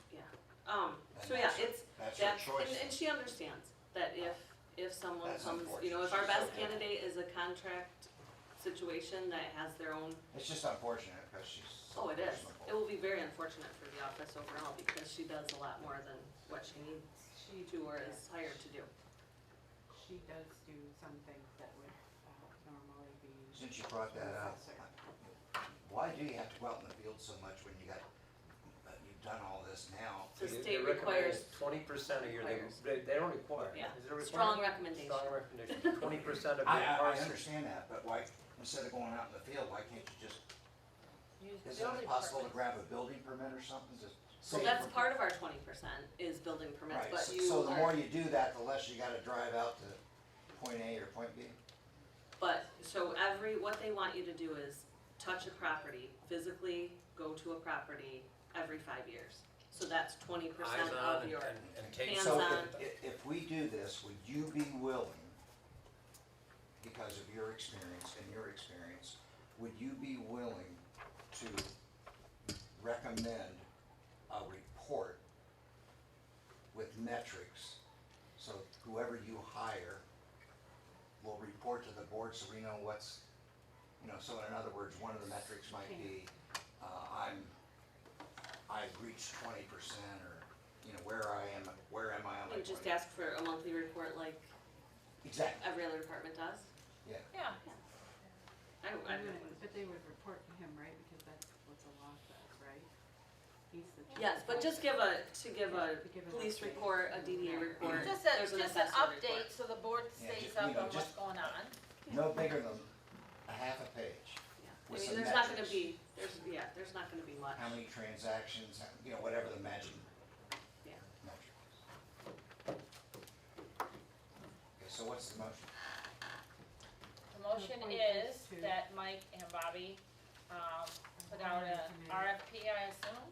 yeah. and So yeah, that's her- it's, that's her that's, choice. and she understands that if someone That's comes, unfortunate. if our She's best okay. candidate is a contract situation that has their own, It's just unfortunate because she's so oh, it is. personable. It will be very unfortunate for the office overall because she does a lot more than what she needs She, to or is hired to do. she does do some things that would normally be. Since you brought that up, assessor. why do you have to go out in the field so much when you've done all this now? The They state recommend requires, 20% a year, requires. they don't require. Yeah. Is it a requirement? strong recommendation. Strong recommendation, 20% of your I parcel. understand that, but why, instead of going out in the field, why can't you just, Use isn't building it possible to permits. grab a building permit or something? Just Well, say that's for- part of our 20% is building permits, Right, but so you so the are- more you do that, the less you gotta drive out to point A or point B? But, so what they want you to do is touch a property, physically go to a property every 5 years. So that's 20% Eyes on of your, and take. hands So on. if we do this, would you be willing, because of your experience and your experience, would you be willing to recommend a report with metrics? So whoever you hire will report to the board so we know what's, so in other words, one of the metrics might be, I've reached 20% or, where am I on my you just 20? ask for a monthly report like Exactly, every other department does. Yeah, I But they would report to him, right, because that's what the law says, right? He's the chief. Yes, but just give a police report, a DDA report. Just There's an assessor update report. so the board Yeah, stays just, up you know, on what's just- going on. No bigger than a half a page. Yeah. I with mean, some there's not gonna metrics. be, there's not gonna be much. How many transactions, you know, whatever the magic Yeah. metric is. Okay, so what's the motion? The motion is that Mike and Bobby, put out an RFP, I assume?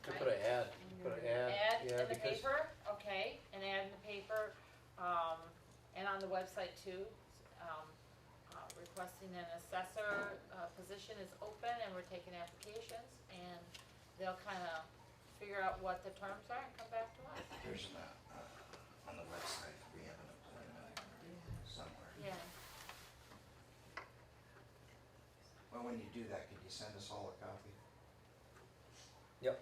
To put an ad, Ad yeah, in the because, paper, okay, an ad in the paper, and on the website too. Requesting an assessor, position is open and we're taking applications and they'll kinda figure out what the terms are and come back to us. There's on the website, we have an employment somewhere. Yeah, Well, when you do that, could you send us all a copy? yep,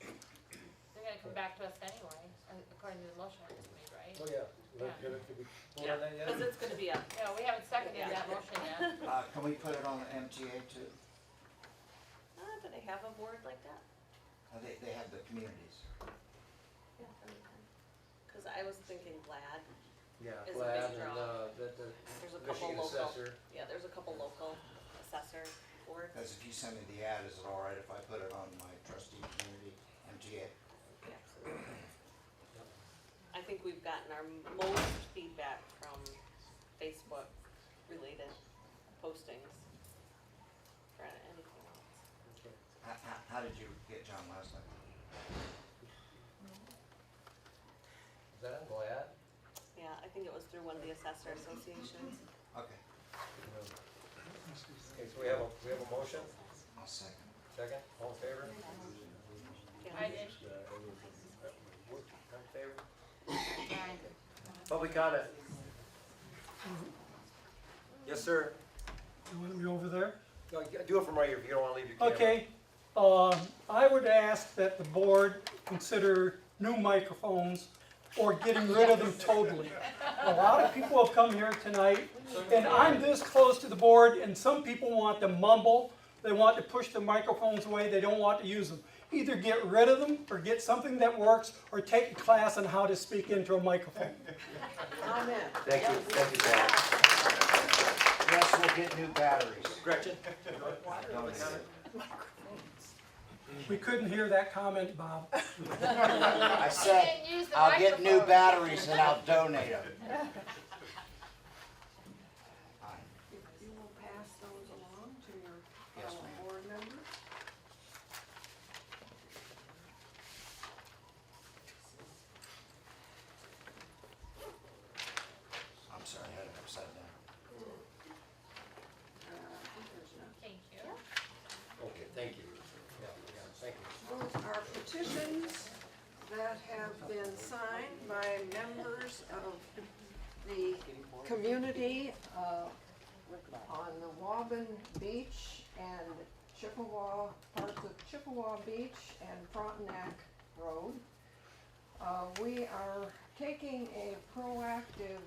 they're gonna come back to us anyway, according to the motion that was made, right? oh, yeah. Yeah. Did we vote on that yet? Cause it's gonna be a, Yeah, we haven't seconded that motion yet. Can we put it on the MTA too? do they have a board like that? They have the communities. Yeah. Cause I was thinking Glad, Yeah, Is a Glad big and, draw. the there's a couple Michigan local, assessor. yeah, there's a couple local assessor boards. Because if you send me the ad, is it all right if I put it on my trustee community, MTA? Yeah, absolutely. I think we've gotten our most feedback from Facebook related postings for anything else. How did you get John last night? Is that on Glad? Yeah, I think it was through one of the assessor associations. Okay, Okay, so we have a motion, I'll second. second, all in favor? I did. All in favor? Public comment. Yes, sir. You want me over there? No, do it from right here if you don't want to leave your camera. Okay, I would ask that the board consider new microphones or getting rid of them totally. A lot of people have come here tonight, and I'm this close to the board, and some people want to mumble, they want to push the microphones away, they don't want to use them. Either get rid of them, or get something that works, or take a class on how to speak into a microphone. Thank you, Dad. Yes, we'll get new batteries. Gretchen? We couldn't hear that comment, Bob. I said, didn't use the I'll get new microphone. batteries and I'll donate them. You will pass those along to your Yes, ma'am. board members. I'm sorry, I had it upside down. I think there's none. Thank you. Okay, thank you. Yeah, thank you. Those are petitions that have been signed by members of the community on the Waban Beach and Chippewa, parts of Chippewa Beach and Frontenac Road. We are taking a proactive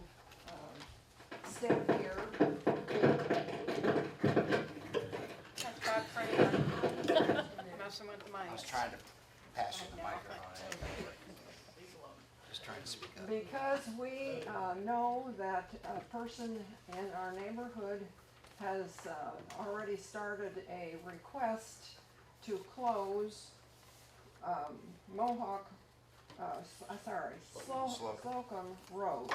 step here. That's Bob Fraser. Messing with the I was mics. trying to pass you the microphone. Just trying to speak up. Because we know that a person in our neighborhood has already started a request to close Slocum Road.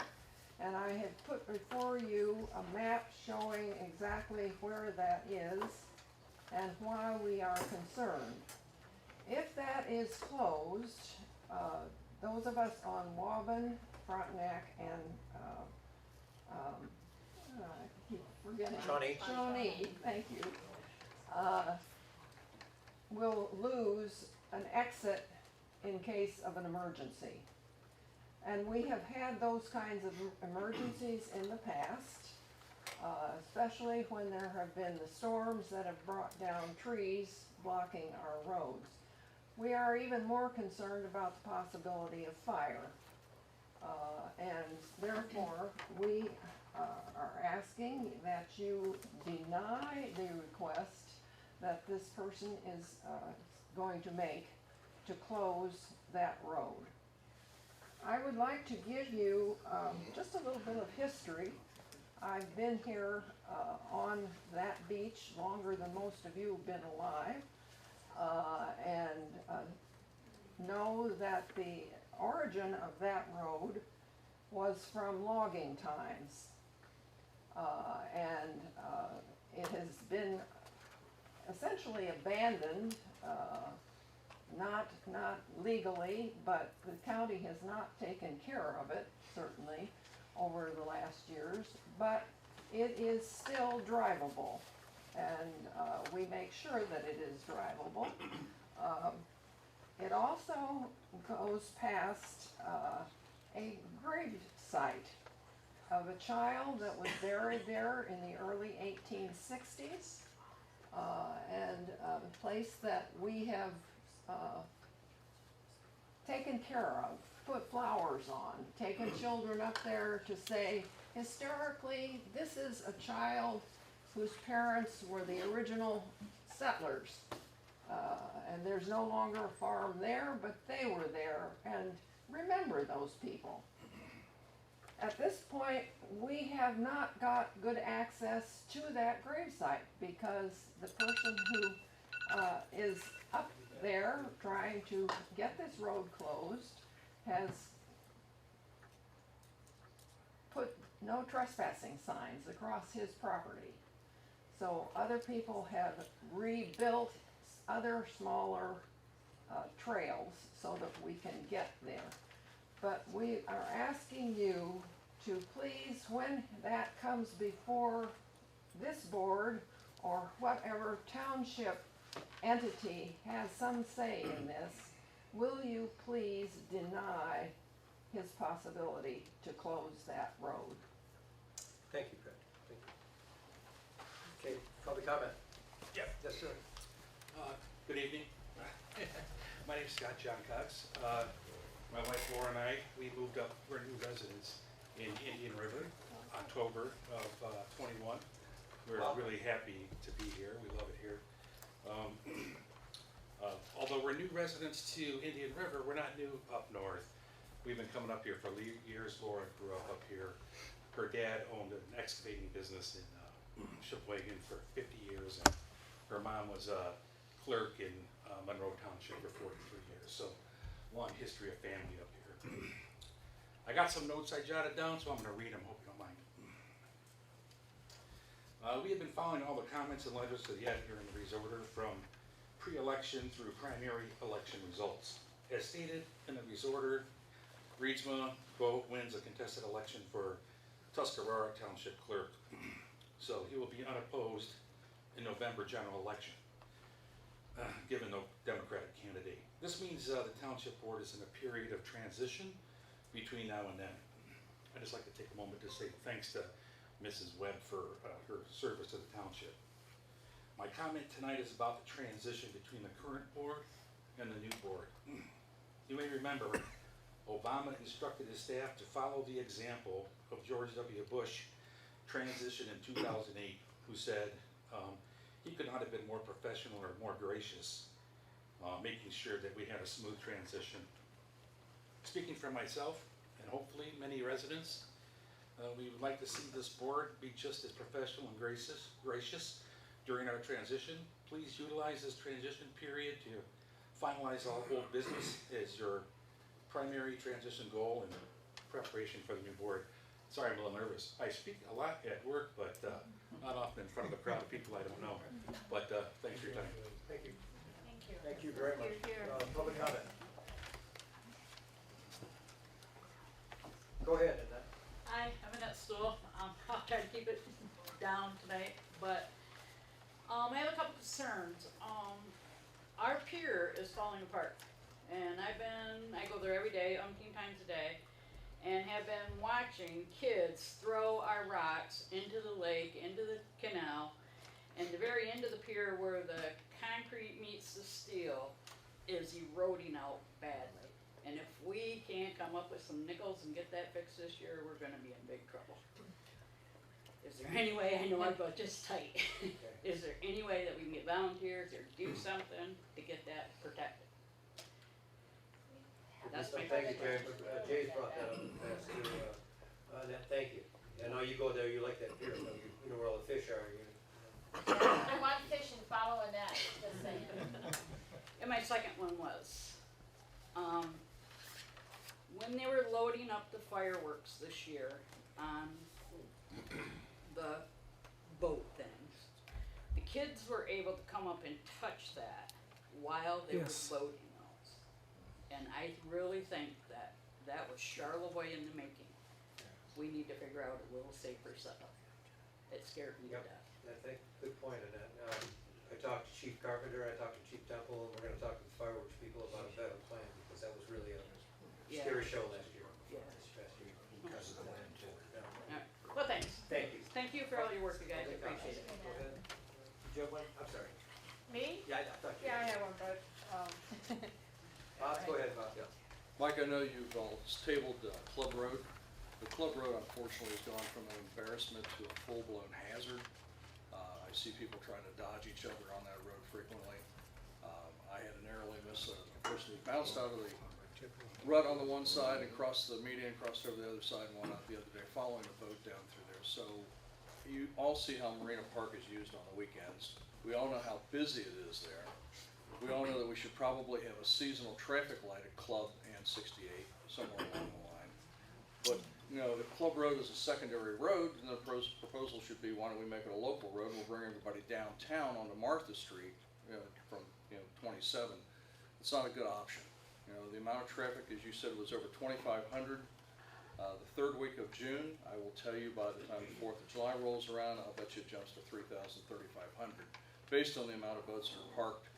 And I have put before you a map showing exactly where that is and why we are concerned. If that is closed, those of us on Waban, Frontenac, and, I keep forgetting. Shawnee, thank you, will lose an exit in case of an emergency. And we have had those kinds of emergencies in the past, especially when there have been the storms that have brought down trees blocking our roads. We are even more concerned about the possibility of fire. And therefore, we are asking that you deny the request that this person is going to make to close that road. I would like to give you just a little bit of history. I've been here on that beach longer than most of you have been alive, and know that the origin of that road was from logging times. It has been essentially abandoned, not legally, but the county has not taken care of it, certainly, over the last years, but it is still drivable, and we make sure that it is drivable. It also goes past a grave site of a child that was buried there in the early 1860s, and a place that we have taken care of, put flowers on, taken children up there to say, historically, this is a child whose parents were the original settlers. And there's no longer a farm there, but they were there, and remember those people. At this point, we have not got good access to that gravesite because the person who is up there trying to get this road closed has put no trespassing signs across his property. So other people have rebuilt other smaller trails so that we can get there. But we are asking you to please, when that comes before this board or whatever township entity has some say in this, will you please deny his possibility to close that road? Thank you, Fred. Thank you. Okay, public comment? Yep. Yes, sir. Good evening. My name's Scott John Cox. My wife Laura and I, we moved up, we're new residents in Indian River, October of 21. We're really happy to be here. We love it here. Although we're new residents to Indian River, we're not new up north. We've been coming up here for years. Laura grew up here. Her dad owned an excavating business in Shipwagon for 50 years, and her mom was a clerk in Monroe Township for 43 years. So long history of family up here. I got some notes I jotted down, so I'm going to read them. Hope you don't mind. We have been following all the comments and letters to the editor in the resorter from pre-election through primary election results. As stated in the resorter, Reedsma, quote, wins a contested election for Tuscarora Township clerk. So he will be unopposed in November general election, given no Democratic candidate. This means the township board is in a period of transition between now and then. I'd just like to take a moment to say thanks to Mrs. Webb for her service to the township. My comment tonight is about the transition between the current board and the new board. You may remember Obama instructed his staff to follow the example of George W. Bush transition in 2008, who said he could not have been more professional or more gracious, making sure that we had a smooth transition. Speaking for myself, and hopefully many residents, we would like to see this board be just as professional and gracious during our transition. Please utilize this transition period to finalize all old business as your primary transition goal and preparation for the new board. Sorry, I'm a little nervous. I speak a lot at work, but not often in front of a crowd of people I don't know. But thanks for your time. Thank you. Thank you. Thank you very much. Public comment? Go ahead, Annette. Hi, I'm Annette Stool. I'll try to keep it down tonight, but I have a couple concerns. Our pier is falling apart, and I go there every day, umpteen times a day, and have been watching kids throw our rocks into the lake, into the canal, and the very end of the pier where the concrete meets the steel is eroding out badly. And if we can't come up with some nickels and get that fixed this year, we're gonna be in big trouble. Is there any way, I know our budget's tight, is there any way that we can get volunteers or do something to get that So thank you, Jay, Jay's brought that up in the past too, thank you. I know you go there, you like that pier, you know where all the fish are, you. I want fish and follow a net, just saying. And my second one was, when they were loading up the fireworks this year on the boat things, the kids were able to come up and touch that while they Yes. were loading those. And I really think that that was Charlevoix in the making. We need to figure out a little safer setup. It scared me to Yep. death. I think, good point on that. I talked to Chief Carpenter, I talked to Chief Temple, and we're gonna talk to the fireworks people about a better plan, because that was really a Yeah. scary show last year. Yeah. This past year. Because of the land too. Yeah. Alright, well, thanks. Thank you. Thank you for all your work, you guys, I appreciate it. Go ahead. Did you have one? I'm sorry. Me? Yeah, I thought you. Yeah, I have one, but, Bob, go ahead, Bob. Yeah. Mike, I know you've tabled Club Road. The Club Road unfortunately has gone from an embarrassment to a full-blown hazard. I see people trying to dodge each other on that road frequently. I had a narrowly miss a person who bounced out of the rut on the one side and crossed the median, crossed over the other side and went out the other day following a boat down through there. So you all see how Marina Park is used on the weekends. We all know how busy it is there. We all know that we should probably have a seasonal traffic light at Club and 68, somewhere along the line. But, you know, if Club Road is a secondary road, then the proposal should be, why don't we make it a local road, and we'll bring everybody downtown onto Martha Street, you know, from, 27. It's not a good option. You know, the amount of traffic, as you said, was over 2,500. The third week of June, I will tell you, by the time the 4th of July rolls around, I'll bet you it jumps to 3,000, 3,500, based on the amount of boats that are parked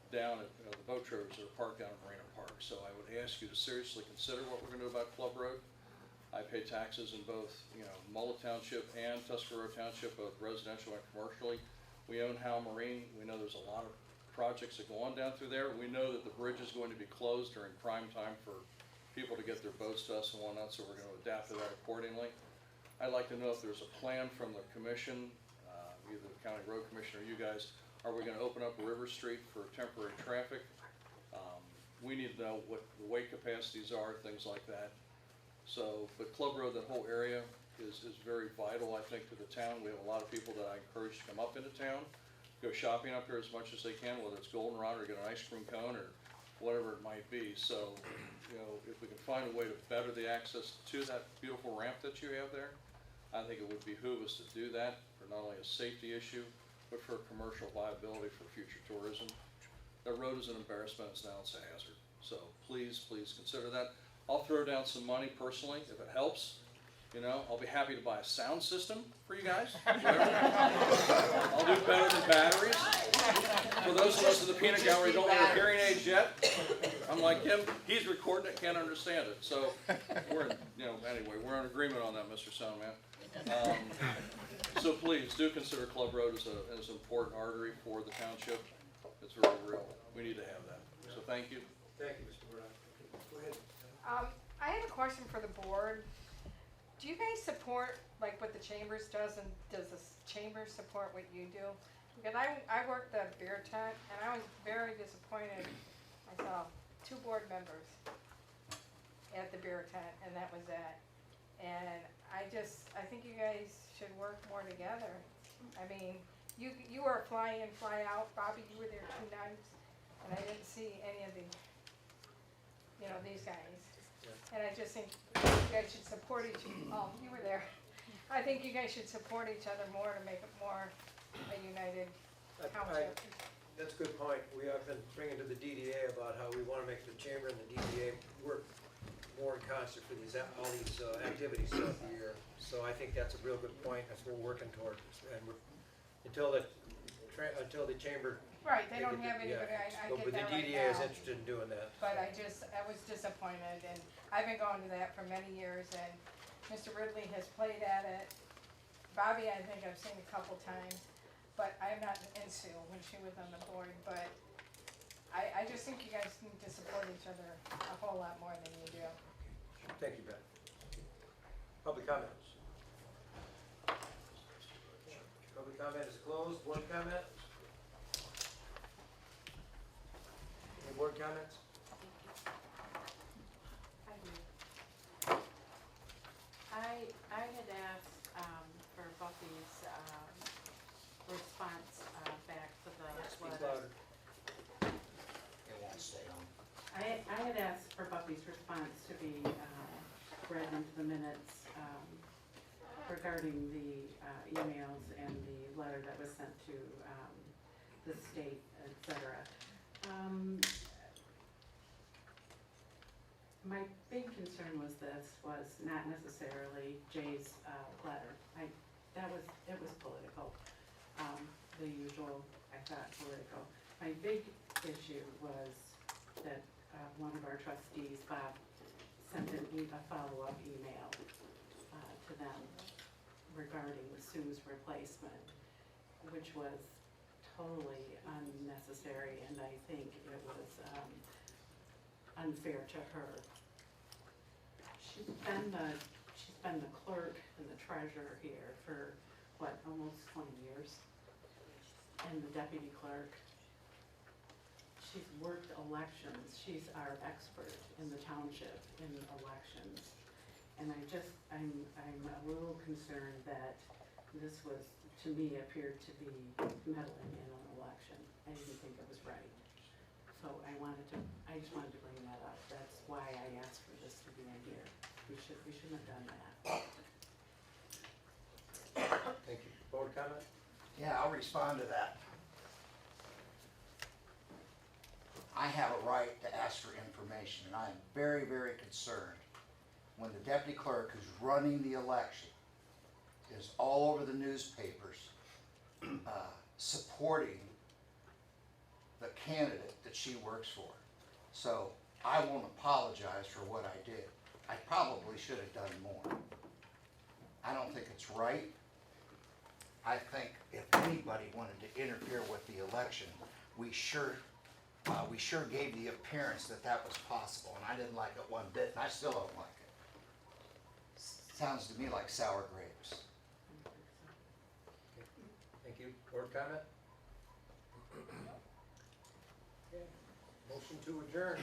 down at, the boat trailers that are parked down at Marina Park. So I would ask you to seriously consider what we're gonna do about Club Road. I pay taxes in both, Mullet Township and Tuscarora Township, both residential and commercially. We own Howell Marine. We know there's a lot of projects that go on down through there. We know that the bridge is going to be closed during prime time for people to get their boats to us and whatnot, so we're gonna adapt to that accordingly. I'd like to know if there's a plan from the commission, either the county road commission or you guys. Are we gonna open up River Street for temporary traffic? We need to know what the weight capacities are, things like that. So, but Club Road, that whole area is very vital, I think, to the town. We have a lot of people that I encourage to come up into town, go shopping up here as much as they can, whether it's goldenrod or get an ice cream cone or whatever it might be. So, if we can find a way to better the access to that beautiful ramp that you have there, I think it would behoove us to do that for not only a safety issue, but for commercial viability for future tourism. That road is an embarrassment, it's a hazard. So please consider that. I'll throw down some money personally, if it helps. I'll be happy to buy a sound system for you guys. I'll do better than batteries. For those of us in the peanut gallery who don't have a hearing aid yet, I'm like him, he's recording it, can't understand it. So we're in agreement on that, Mr. Soundman. So please do consider Club Road as an important artery for the township. It's very real. We need to have that. So thank you. Thank you, Mr. Murdock. Go ahead. I have a question for the board. Do you guys support like what the Chambers does, and does the Chambers support what you do? Because I worked the beer tent and I was very disappointed. I saw 2 board members at the beer tent and that was it. And I think you guys should work more together. I mean, you were fly in, fly out. Bobby, you were there 2 nights and I didn't see any of these guys. And I just think you guys should support each other. Oh, you were there. I think you guys should support each other more to make it more a united township. That's a good point. We have been bringing to the DDA about how we want to make the chamber and the DDA work more in concert for all these activities throughout the year. So I think that's a real good point. That's what we're working toward. And until the chamber. Right, they don't have anybody, I get that right now. But the DDA is interested in doing that. But I was disappointed, and I've been going to that for many years, and Mr. Ridley has played at it. Bobby, I think I've seen a couple times, but I'm not in Sue when she was on the board, but I just think you guys need to support each other a whole lot more than you do. Thank you, Beth. Public comments. Public comment is closed. Board comment? Any board comments? I had asked, for Buffy's, response, back to the Speak letter. louder. It won't stay on. I had asked for Buffy's response to be, read into the minutes, regarding the, emails and the letter that was sent to, the state, et cetera. My big concern was not necessarily Jay's, letter. It was political, the usual, I thought, political. My big issue was that, one of our trustees, Bob, sent a follow-up email, to them regarding Sue's replacement, which was totally unnecessary, and I think it was, unfair to her. She's been the clerk and the treasurer here for, what, almost 20 years? And the deputy clerk. She's worked elections. She's our expert in the township in elections. And I'm a little concerned that this was, to me, appeared to be meddling in an election. I didn't think it was right. So I just wanted to bring that up. That's why I asked for this to be in here. We shouldn't have done that. Thank you. Board comment? Yeah, I'll respond to that. I have a right to ask for information, and I am very, very concerned when the deputy clerk who's running the election is all over the newspapers supporting the candidate that she works for. So I won't apologize for what I did. I probably should have done more. I don't think it's right. I think if anybody wanted to interfere with the election, we sure gave the appearance that that was possible, and I didn't like it one bit, and I still don't like it. Sounds to me like sour grapes. Thank you. Board comment? Okay. Motion to adjourn.